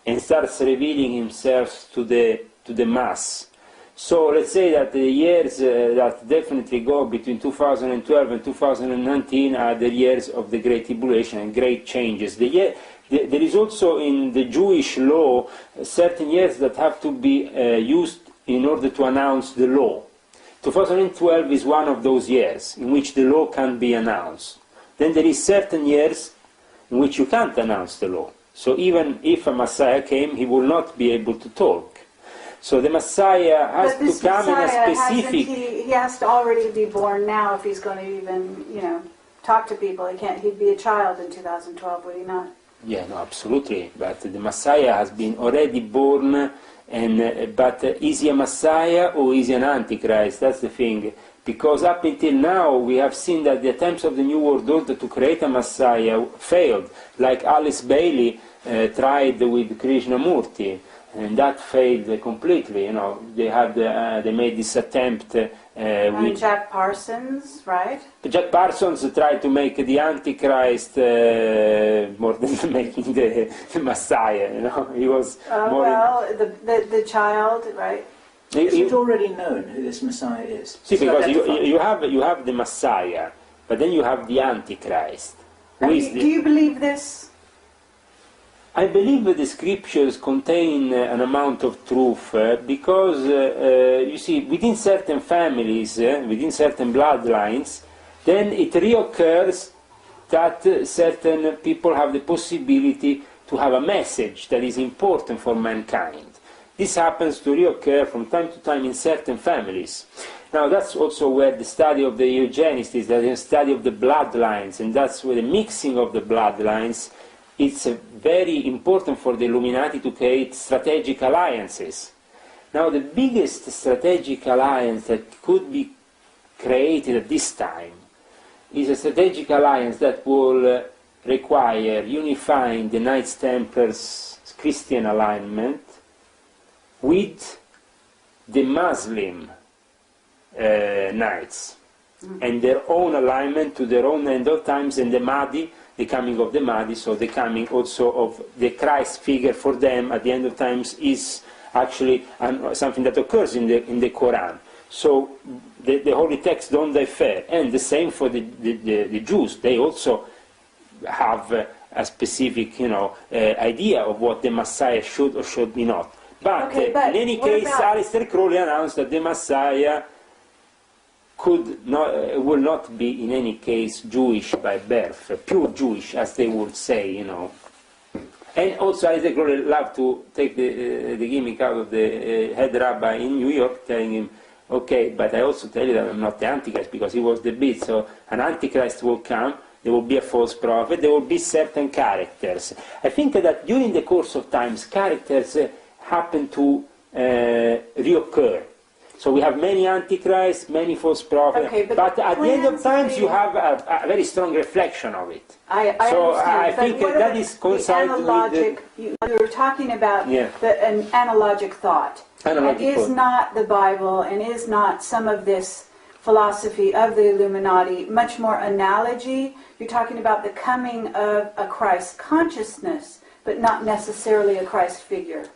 and starts revealing himself to the mass. So let's say that the years that definitely go between 2012 and 2019 are the years of the Great Tribulation and great changes. There is also in the Jewish law certain years that have to be used in order to announce the law. 2012 is one of those years in which the law can be announced. Then there is certain years in which you can't announce the law. So even if a Messiah came, he will not be able to talk. So the Messiah has to come in a specific... He has to already be born now if he's going to even, you know, talk to people. He'd be a child in 2012, would he not? Yeah, no, absolutely. But the Messiah has been already born, but is he a Messiah or is he an Antichrist? That's the thing. Because up until now we have seen that the attempts of the New World Order to create a Messiah failed. Like Alice Bailey tried with Krishnamurti, and that failed completely. You know, they made this attempt And which Jack Parsons, right? Jack Parsons tried to make the Antichrist more than making the Messiah. You know, he was more. Well, the child, right? Is it already known who this Messiah is? See, It's because identified. you have the Messiah, but then you have the Antichrist. Who is Do you believe this? I believe that the scriptures contain an amount of truth because, you see, within certain families, within certain bloodlines, then it reoccurs that certain people have the possibility to have a message that is important for mankind. This happens to reoccur from time to time in certain families. Now that's also where the study of the eugenics is, the study of the bloodlines, and that's where the mixing of the bloodlines. It's very important for the Illuminati to create strategic alliances. Now the biggest strategic alliance that could be created at this time is a strategic alliance that will require unifying the Knights Templars Christian alignment with the Muslim Knights and their own alignment to their own end of times, and the Mahdi, the coming of the Mahdi, so the coming also of the Christ figure for them at the end of times is actually something that occurs in the Quran. So the holy texts don't differ, and the same for the Jews. They also have a specific, idea of what the Messiah should or should be not. But in any case, Aleister Crowley announced that the Messiah will not be in any case Jewish by birth, pure Jewish, as they would say, And also Aleister Crowley loved to take the gimmick out of the head rabbi in New York, telling him, okay, but I also tell you that I'm not the Antichrist, because he was the beast, so an Antichrist will come, there will be a false prophet, there will be certain characters. I think that during the course of times, characters happen to reoccur. So we have many antichrists, many false prophets, okay, but at the end of times you have a very strong reflection of it. I understand, I think that is coincided with you were talking about Yeah. an analogic thought. Analogic and is thought. not the Bible and is not some of this philosophy of the Illuminati much more analogy? You're talking about the coming of a Christ consciousness, but not necessarily a Christ figure.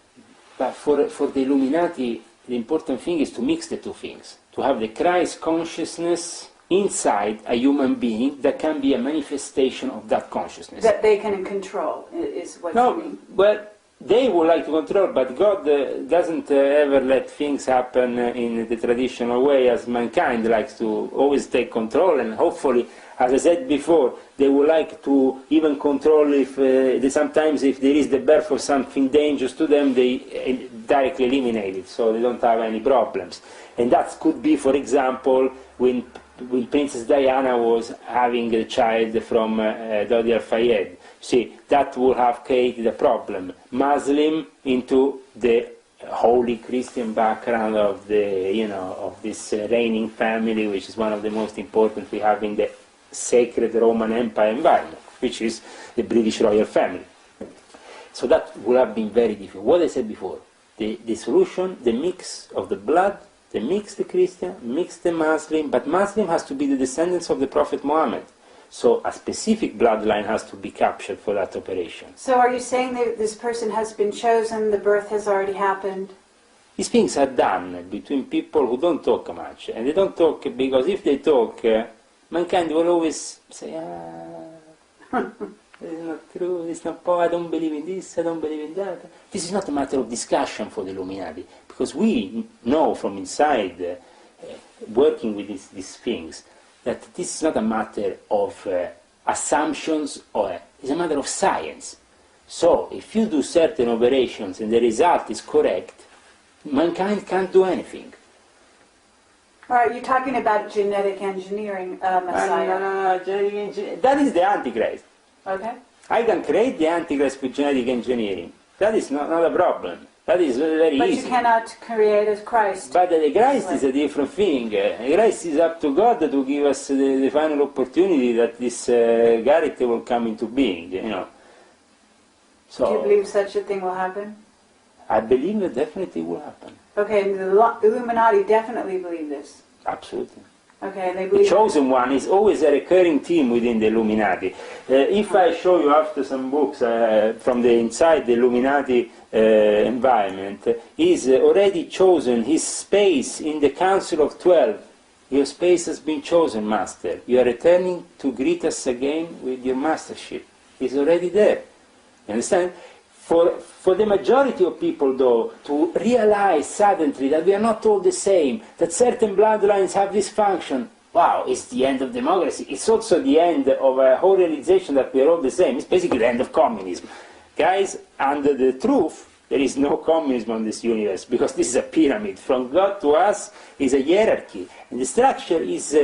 But for the Illuminati, the important thing is to mix the two things. To have the Christ consciousness inside a human being that can be a manifestation of that consciousness. That they can control, is what you mean. Well, they would like to control, but God doesn't ever let things happen in the traditional way, as mankind likes to always take control, and hopefully, as I said before, they would like to even control if sometimes if there is the birth of something dangerous to them, they directly eliminate it, so they don't have any problems. And that could be, for example, when Princess Diana was having a child from Dodi Al-Fayed. See, that would have created a problem. Muslim into the holy Christian background of of this reigning family, which is one of the most important we have in the sacred Roman Empire environment, which is the British royal family. So that would have been very difficult. What I said before, the solution, the mix of the blood, the mix the Christian, mix the Muslim, but Muslim has to be the descendants of the Prophet Muhammad. So a specific bloodline has to be captured for that operation. So are you saying that this person has been chosen, the birth has already happened? These things are done between people who don't talk much. And they don't talk because if they talk, mankind will always say, it's not true, it's not, I don't believe in this, I don't believe in that. This is not a matter of discussion for the Illuminati, because we know from inside, working with these things, that this is not a matter of assumptions, or it's a matter of science. So, if you do certain operations and the result is correct, mankind can't do anything. All right, you're talking about genetic engineering, Messiah. That is the Antichrist. Okay. I can create the Antichrist with genetic engineering. That is not a problem. That is very But easy. you cannot create a Christ. But the Christ is a different thing. Christ is up to God to give us the final opportunity that this character will come into being, So, Do you believe such a thing will happen? I believe it definitely will happen. Okay, and the Illuminati definitely believe this. Absolutely. Okay, they The believe. chosen one is always a recurring theme within the Illuminati. If I show you after some books from the inside the Illuminati environment, he's already chosen his space in the Council of 12. Your space has been chosen, Master. You are returning to greet us again with your mastership. He's already there. You understand? For the majority of people, though, to realize suddenly that we are not all the same, that certain bloodlines have this function, wow, it's the end of democracy. It's also the end of a whole realization that we are all the same. It's basically the end of communism. Guys, under the truth, there is no communism on this universe, because this is a pyramid. From God to us is a hierarchy. And the structure is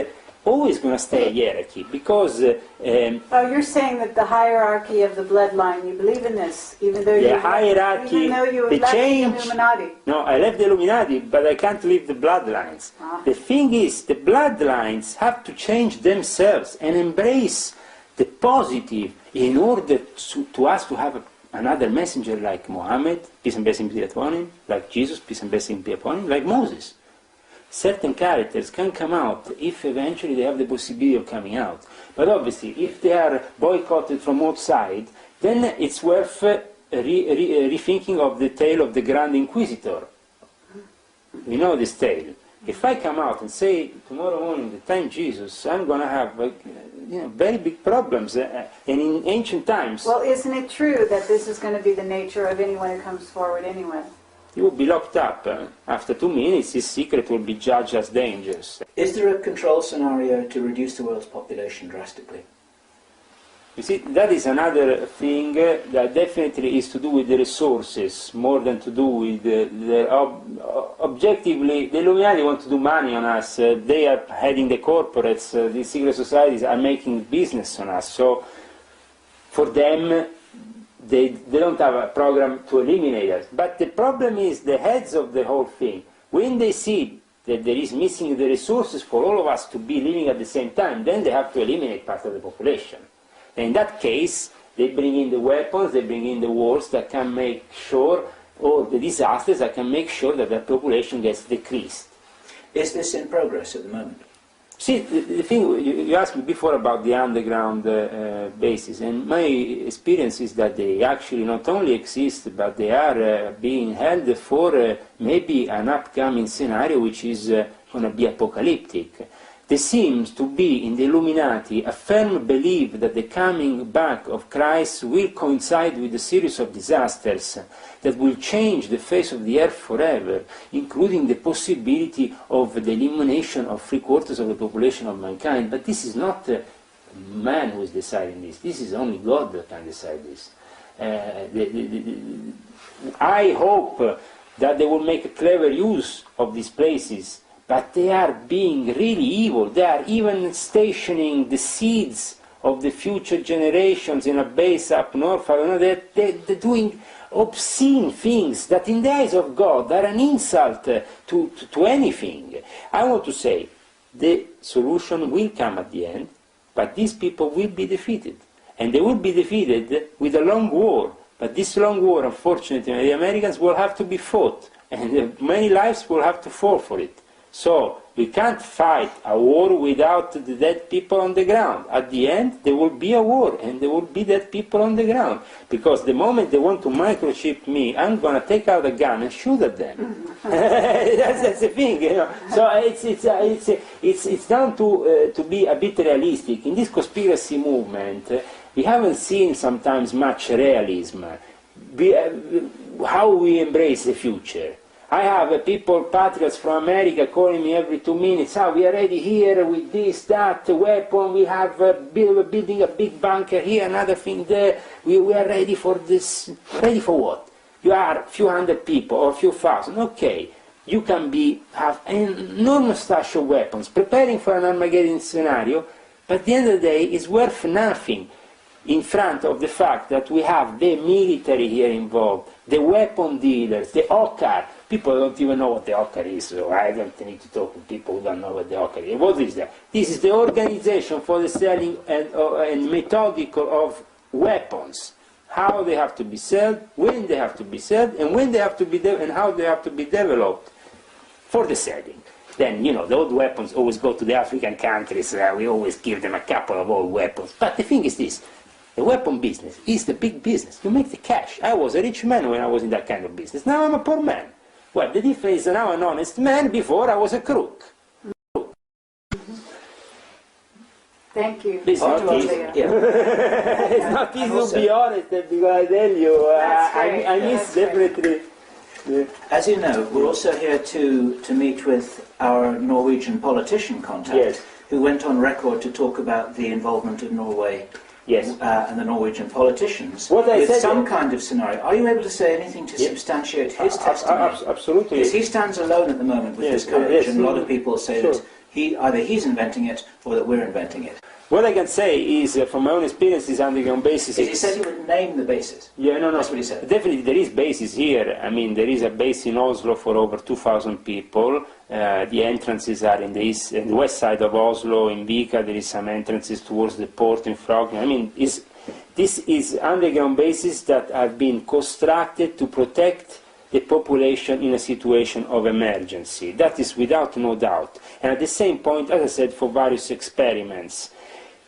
always going to stay a hierarchy, because... Oh, you're saying that the hierarchy of the bloodline, you believe in this, even though the hierarchy, even though you the left change... the Illuminati. No, I left the Illuminati, but I can't leave the bloodlines. The thing is, the bloodlines have to change themselves and embrace the positive in order to us to have another messenger like Muhammad, peace and blessing be upon him, like Jesus, peace and blessing be upon him, like Moses. Certain characters can come out if eventually they have the possibility of coming out. But obviously, if they are boycotted from outside, then it's worth rethinking of the tale of the Grand Inquisitor. We know this tale. If I come out and say, tomorrow morning, the time Jesus, I'm going to have very big problems. And in ancient times... Well, isn't it true that this is going to be the nature of anyone who comes forward anyway? He will be locked up. After 2 minutes, his secret will be judged as dangerous. Is there a control scenario to reduce the world's population drastically? You see, that is another thing that definitely is to do with the resources, more than to do with objectively, the Illuminati want to do money on us. They are heading the corporates, these secret societies are making business on us. So, for them, they don't have a program to eliminate us. But the problem is the heads of the whole thing. When they see that there is missing the resources for all of us to be living at the same time, then they have to eliminate part of the population. And in that case, they bring in the weapons, they bring in the wars that can make sure, or the disasters that can make sure that the population gets decreased. Is this in progress at the moment? See, the thing, you asked me before about the underground bases, and my experience is that they actually not only exist, but they are being held for maybe an upcoming scenario which is going to be apocalyptic. There seems to be in the Illuminati a firm belief that the coming back of Christ will coincide with a series of disasters that will change the face of the earth forever, including the possibility of the elimination of 3/4 of the population of mankind. But this is not man who is deciding this. This is only God that can decide this. I hope that they will make a clever use of these places, but they are being really evil. They are even stationing the seeds of the future generations in a base up north. I don't know, they're doing obscene things that in the eyes of God are an insult to anything. I want to say, the solution will come at the end, but these people will be defeated. And they will be defeated with a long war. But this long war, unfortunately, the Americans will have to be fought, and many lives will have to fall for it. So, we can't fight a war without the dead people on the ground. At the end, there will be a war, and there will be dead people on the ground. Because the moment they want to microchip me, I'm going to take out a gun and shoot at them. that's the thing, you know. So it's down to be a bit realistic. In this conspiracy movement, we haven't seen sometimes much realism. How we embrace the future. I have people, patriots from America, calling me every 2 minutes, we are ready here with this, that, weapon, we have building a big bunker here, another thing there, we are ready for this. Ready for what? You are a few hundred people or a few thousand, okay. You can have an enormous stash of weapons, preparing for an Armageddon scenario, but at the end of the day, it's worth nothing in front of the fact that we have the military here involved, the weapon dealers, the OCCAR. People don't even know what the OCCAR is, so I don't need to talk to people who don't know what the OCCAR is. What is that? This is the organization for the selling and methodical of weapons. How they have to be sold, when they have to be sold, and when they have to be and how they have to be developed for the selling. Then, you know, the old weapons always go to the African countries. We always give them a couple of old weapons. But the thing is this. The weapon business is the big business. You make the cash. I was a rich man when I was in that kind of business. Now I'm a poor man. Well, the difference is now I'm an honest man. Before I was a crook. Thank you. It's not easy. It's not easy to be honest, because I tell you, I miss definitely. As you know, we're also here to meet with our Norwegian politician contact, Yes. who went on record to talk about the involvement of Norway Yes. and the Norwegian politicians What I with said, some kind of scenario. Are you able to say anything to substantiate his testimony? Absolutely. Because he stands alone at the moment with Yes, his coverage, yes, and a lot of people say sure. that either he's inventing it or that we're inventing it. What I can say is, from my own experience, is underground basis. He said he would name the bases. Yeah, no. That's what he said. Definitely, there is bases here. I mean, there is a base in Oslo for over 2,000 people. The entrances are in the east and the west side of Oslo. In Vika, there is some entrances towards the port in Frogn. I mean, this is underground bases that have been constructed to protect the population in a situation of emergency. That is without no doubt. And at the same point, as I said, for various experiments.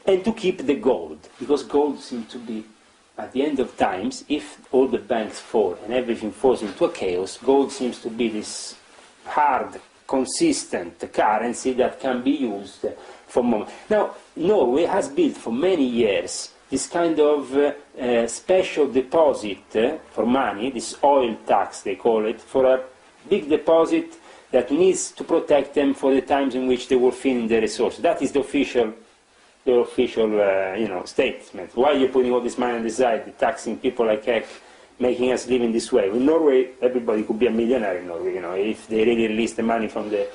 And to keep the gold, because gold seems to be, at the end of times, if all the banks fall and everything falls into a chaos, gold seems to be this hard, consistent currency that can be used for moment. Now, Norway has built for many years this kind of special deposit for money, this oil tax they call it, for a big deposit that needs to protect them for the times in which they will finish the resources. That is the official statement. Why are you putting all this money on the side, taxing people like heck, making us live in this way? In Norway, everybody could be a millionaire in Norway, if they really release the money from the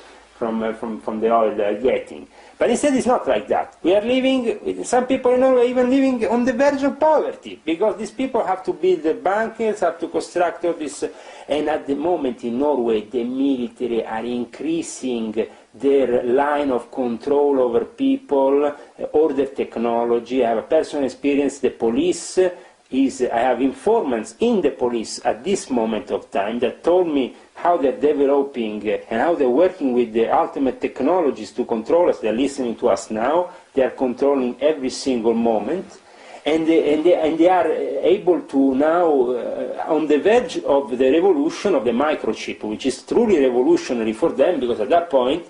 oil they are getting. But instead, it's not like that. We are living, some people in Norway even living on the verge of poverty, because these people have to build the bunkers, have to construct all this, and at the moment in Norway, the military are increasing their line of control over people, order technology. I have a personal experience. The police I have informants in the police at this moment of time that told me how they're developing and how they're working with the ultimate technologies to control us. They're listening to us now. They are controlling every single moment. And they are able to now, on the verge of the revolution of the microchip, which is truly revolutionary for them, because at that point,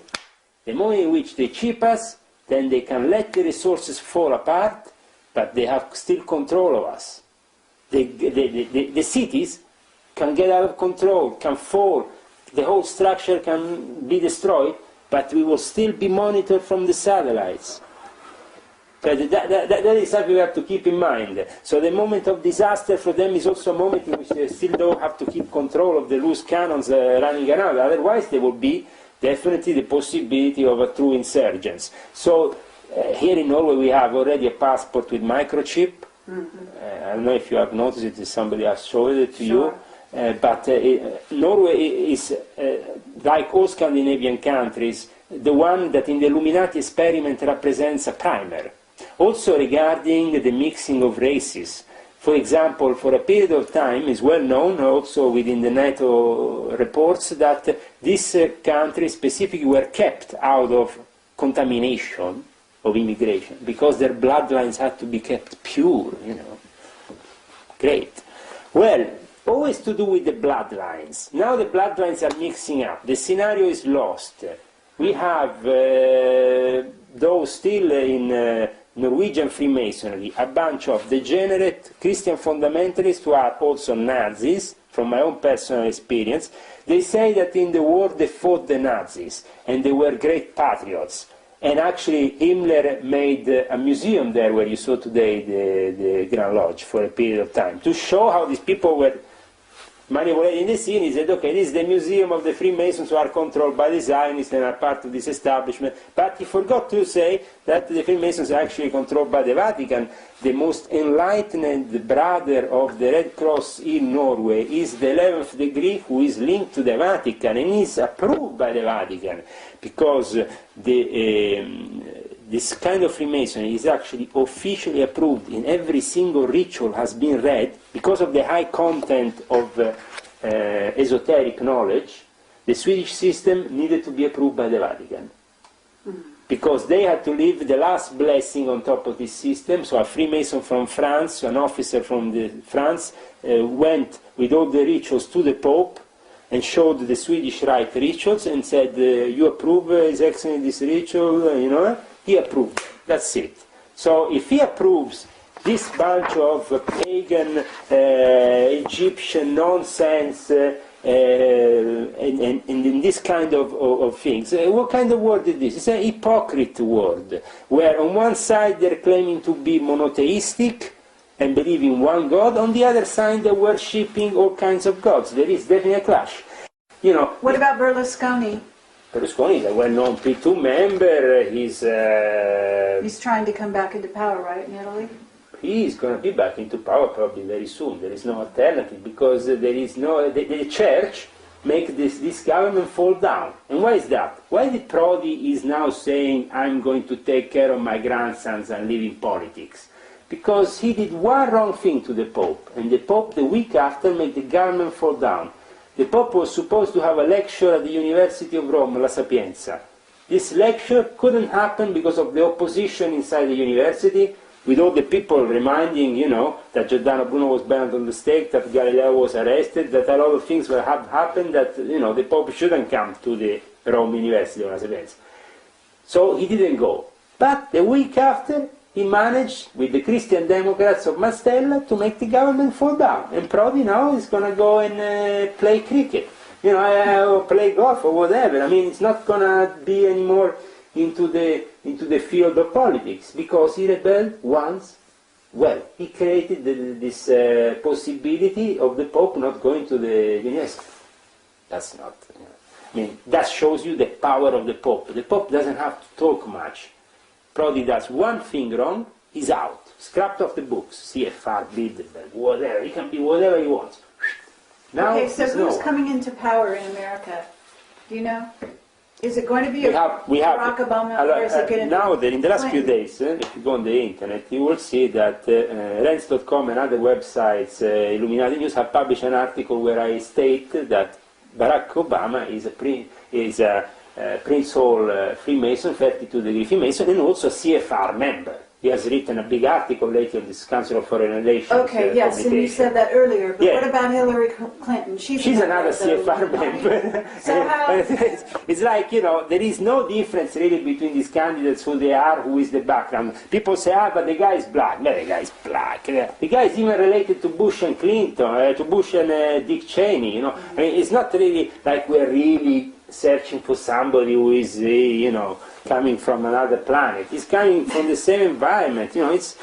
the moment in which they chip us, then they can let the resources fall apart, but they have still control of us. The cities can get out of control, can fall, the whole structure can be destroyed, but we will still be monitored from the satellites. That is something we have to keep in mind. So the moment of disaster for them is also a moment in which they still don't have to keep control of the loose cannons running around. Otherwise, there will be definitely the possibility of a true insurgence. So here in Norway, we have already a passport with microchip. I don't know if you have noticed it, if somebody has showed it to you. But Norway is, like all Scandinavian countries, the one that in the Illuminati experiment represents a primer. Also regarding the mixing of races. For example, for a period of time, it's well known also within the NATO reports that these countries specifically were kept out of contamination of immigration because their bloodlines had to be kept pure, Great. Well, always to do with the bloodlines. Now the bloodlines are mixing up. The scenario is lost. We have, though still in Norwegian Freemasonry, a bunch of degenerate Christian fundamentalists who are also Nazis, from my own personal experience. They say that in the war they fought the Nazis, and they were great patriots. And actually Himmler made a museum there where you saw today the Grand Lodge for a period of time, to show how these people were manipulated in the scene. He said, okay, this is the museum of the Freemasons who are controlled by the Zionists and are part of this establishment. But he forgot to say that the Freemasons are actually controlled by the Vatican. The most enlightened brother of the Red Cross in Norway is the 11th degree, who is linked to the Vatican and is approved by the Vatican, because this kind of Freemasonry is actually officially approved in every single ritual has been read because of the high content of esoteric knowledge. the Swedish system needed to be approved by the Vatican. Because they had to leave the last blessing on top of this system. So a Freemason from France, an officer from France, went with all the rituals to the Pope and showed the Swedish Rite rituals and said, you approve, His Excellency, this ritual, you know? He approved. That's it. So if he approves this bunch of pagan Egyptian nonsense and in this kind of things, what kind of word is this? It's a hypocrite word, where on one side they're claiming to be monotheistic and believe in one God, on the other side they're worshipping all kinds of gods. There is definitely a clash. You know. What about Berlusconi? Berlusconi is a well-known P2 member. He's trying to come back into power, right, in Italy? He is going to be back into power probably very soon. There is no alternative, because there is no... The church make this government fall down. And why is that? Why the Prodi is now saying, I'm going to take care of my grandsons and live in politics? Because he did one wrong thing to the Pope, and the Pope the week after made the government fall down. The Pope was supposed to have a lecture at the University of Rome, La Sapienza. This lecture couldn't happen because of the opposition inside the university, with all the people reminding, you know, that Giordano Bruno was burned on the stake, that Galileo was arrested, that a lot of things were happened, that, you know, the Pope shouldn't come to the Rome University of La Sapienza. So he didn't go. But the week after, he managed, with the Christian Democrats of Mastella, to make the government fall down. And Prodi now is going to go and play cricket, you know, or play golf or whatever. I mean, it's not going to be anymore into the field of politics, because he rebelled once. Well, he created this possibility of the Pope not going to the university. That's not... You know, I mean, that shows you the power of the Pope. The Pope doesn't have to talk much. Prodi does one thing wrong, he's out. Scrapped off the books. CFR, Bilderberg, whatever. He can be whatever he wants. Now, okay, so who's coming into power in America? Do you know? Is it going to be Barack Obama, or is it going to be now, in the last few Clinton? days, if you go on the internet, you will see that Renz.com and other websites, Illuminati News, have published an article where I state that Barack Obama is a Prince Hall Freemason, 32-degree Freemason, and also a CFR member. He has written a big article lately on this Council of Foreign Relations. Okay, yes, and you said that earlier, but Yeah. what about Hillary Clinton? She's another CFR member. So how... It's like, you know, there is no difference really between these candidates, who they are, who is the background. People say, but the guy is black. No, the guy is black. The guy is even related to Bush and Clinton, to Bush and Dick Cheney, you know. I mean, it's not really like we're really searching for somebody who is, you know, coming from another planet. He's coming from the same environment. You know, it's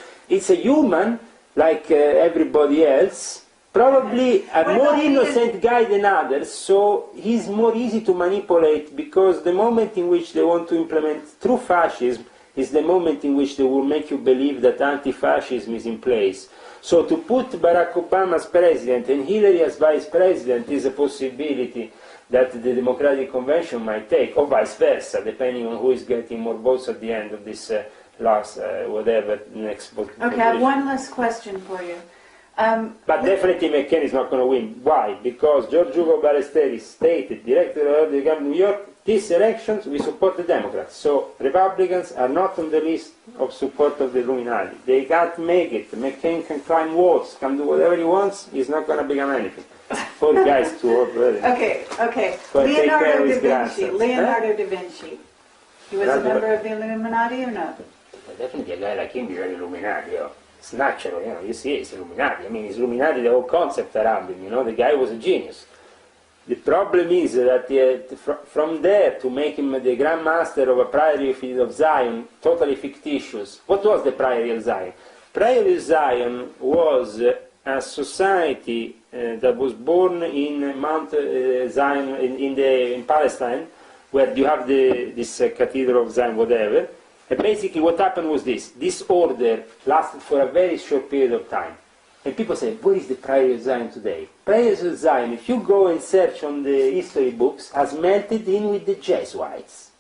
a human like everybody else, probably a more innocent guy than others, so he's more easy to manipulate, because the moment in which they want to implement true fascism is the moment in which they will make you believe that anti-fascism is in place. So to put Barack Obama as president and Hillary as vice president is a possibility that the Democratic Convention might take, or vice versa, depending on who is getting more votes at the end of this whatever, next vote. Okay, I have one last question for you. But definitely McCain is not going to win. Why? Because George Hugo Ballesteros stated, director of the government of New York, these elections we support the Democrats. So Republicans are not on the list of support of the Illuminati. They can't make it. McCain can climb walls, can do whatever he wants, he's not going to become anything. Poor guy's too old, really. Okay. Leonardo da Vinci. He was a member of the Illuminati or not? Definitely a guy like him is an Illuminati. It's natural, you know, you see it's Illuminati. I mean, it's Illuminati, the whole concept around him, you know, the guy was a genius. The problem is that from there to make him the Grand Master of a Priory of Zion, totally fictitious. What was the Priory of Zion? Priory of Zion was a society that was born in Mount Zion, in Palestine, where you have this Cathedral of Zion, whatever. And basically what happened was this order lasted for a very short period of time. And people say, where is the Priory of Zion today? Priory of Zion, if you go and search on the history books, has melted in with the Jesuits.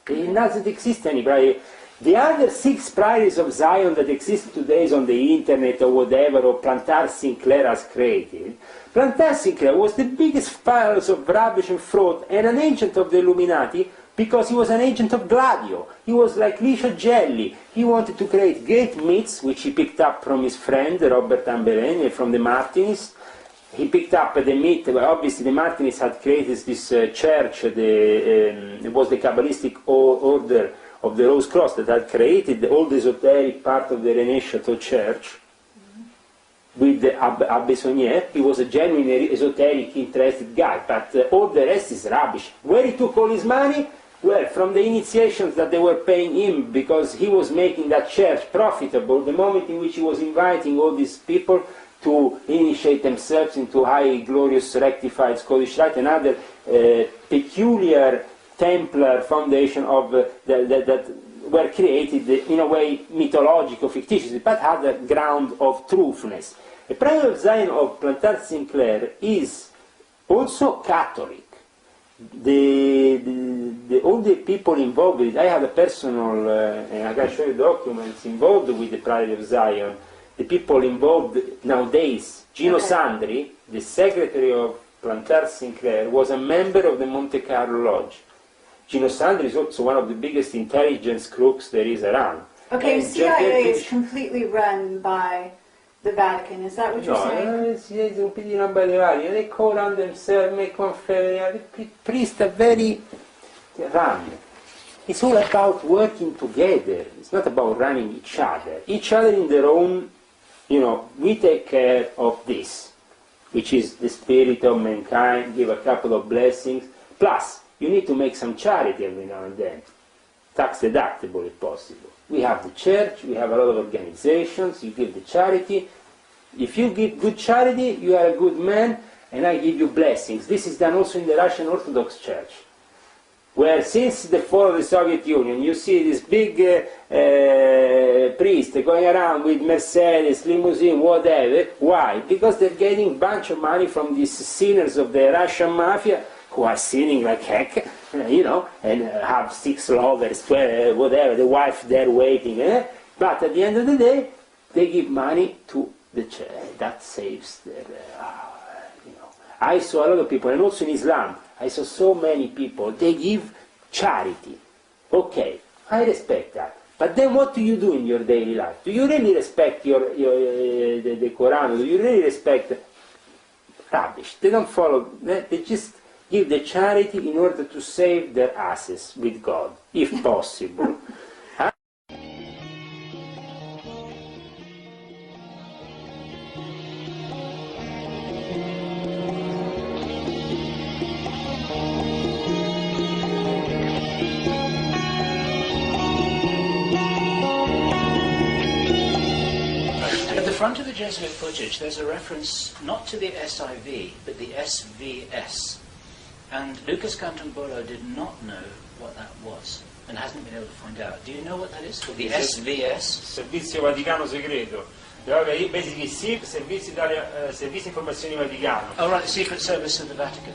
It doesn't exist any priory. The other 6 priories of Zion that exist today is on the internet or whatever, or Plantar Sinclair has created. Plantin Sinclair was the biggest files of rubbish and fraud and an agent of the Illuminati because he was an agent of Gladio. He was like Licio Gelli. He wanted to create great myths, which he picked up from his friend Robert Ambeleni from the Martinists. He picked up the myth, obviously the Martinists had created this church, it was the Kabbalistic order of the Rose Cross that had created all the esoteric part of the René Chateau Church with Abbe Saunier. He was a genuine esoteric interested guy, but all the rest is rubbish. Where he took all his money? Well, from the initiations that they were paying him, because he was making that church profitable, the moment in which he was inviting all these people to initiate themselves into high, glorious, rectified Scottish Rite, another peculiar Templar foundation of that were created in a way mythological, fictitious, but had a ground of truthness. The Prime of Zion of Plantin Sinclair is also Catholic. All the people involved with it, I have a personal, and I can show you documents involved with the Pride of Zion. The people involved nowadays, Gino Sandri, the secretary of Plantin Sinclair, was a member of the Monte Carlo Lodge. Gino Sandri is also one of the biggest intelligence crooks there is around. Okay, CIA is completely run by the Vatican, is that what you're saying? No, they call on themselves, make priests are very run. It's all about working together. It's not about running each other. Each other in their own, we take care of this, which is the spirit of mankind, give a couple of blessings. Plus, you need to make some charity every now and then. Tax deductible if possible. We have the church, we have a lot of organizations, you give the charity. If you give good charity, you are a good man, and I give you blessings. This is done also in the Russian Orthodox Church, where since the fall of the Soviet Union, you see this big priest going around with Mercedes, limousine, whatever. Why? Because they're getting a bunch of money from these sinners of the Russian mafia, who are sinning like heck, and have 6 lovers, 12, whatever, the wife there waiting. But at the end of the day, they give money to the church. That saves their, I saw a lot of people, and also in Islam, I saw so many people, they give charity. Okay, I respect that. But then what do you do in your daily life? Do you really respect the Quran? Do you really respect rubbish? They don't follow, they just give the charity in order to save their asses with God, if possible. At the front of the Jesuit footage, there's a reference not to the SIV, but the SVS. And Lucas Cantombolo did not know what that was, and hasn't been able to find out. Do you know what that is? The SVS? Servizio Vaticano Segreto. Basically, SIV, Servizio Informazioni Vaticano. Oh, right, the Secret Service of the Vatican.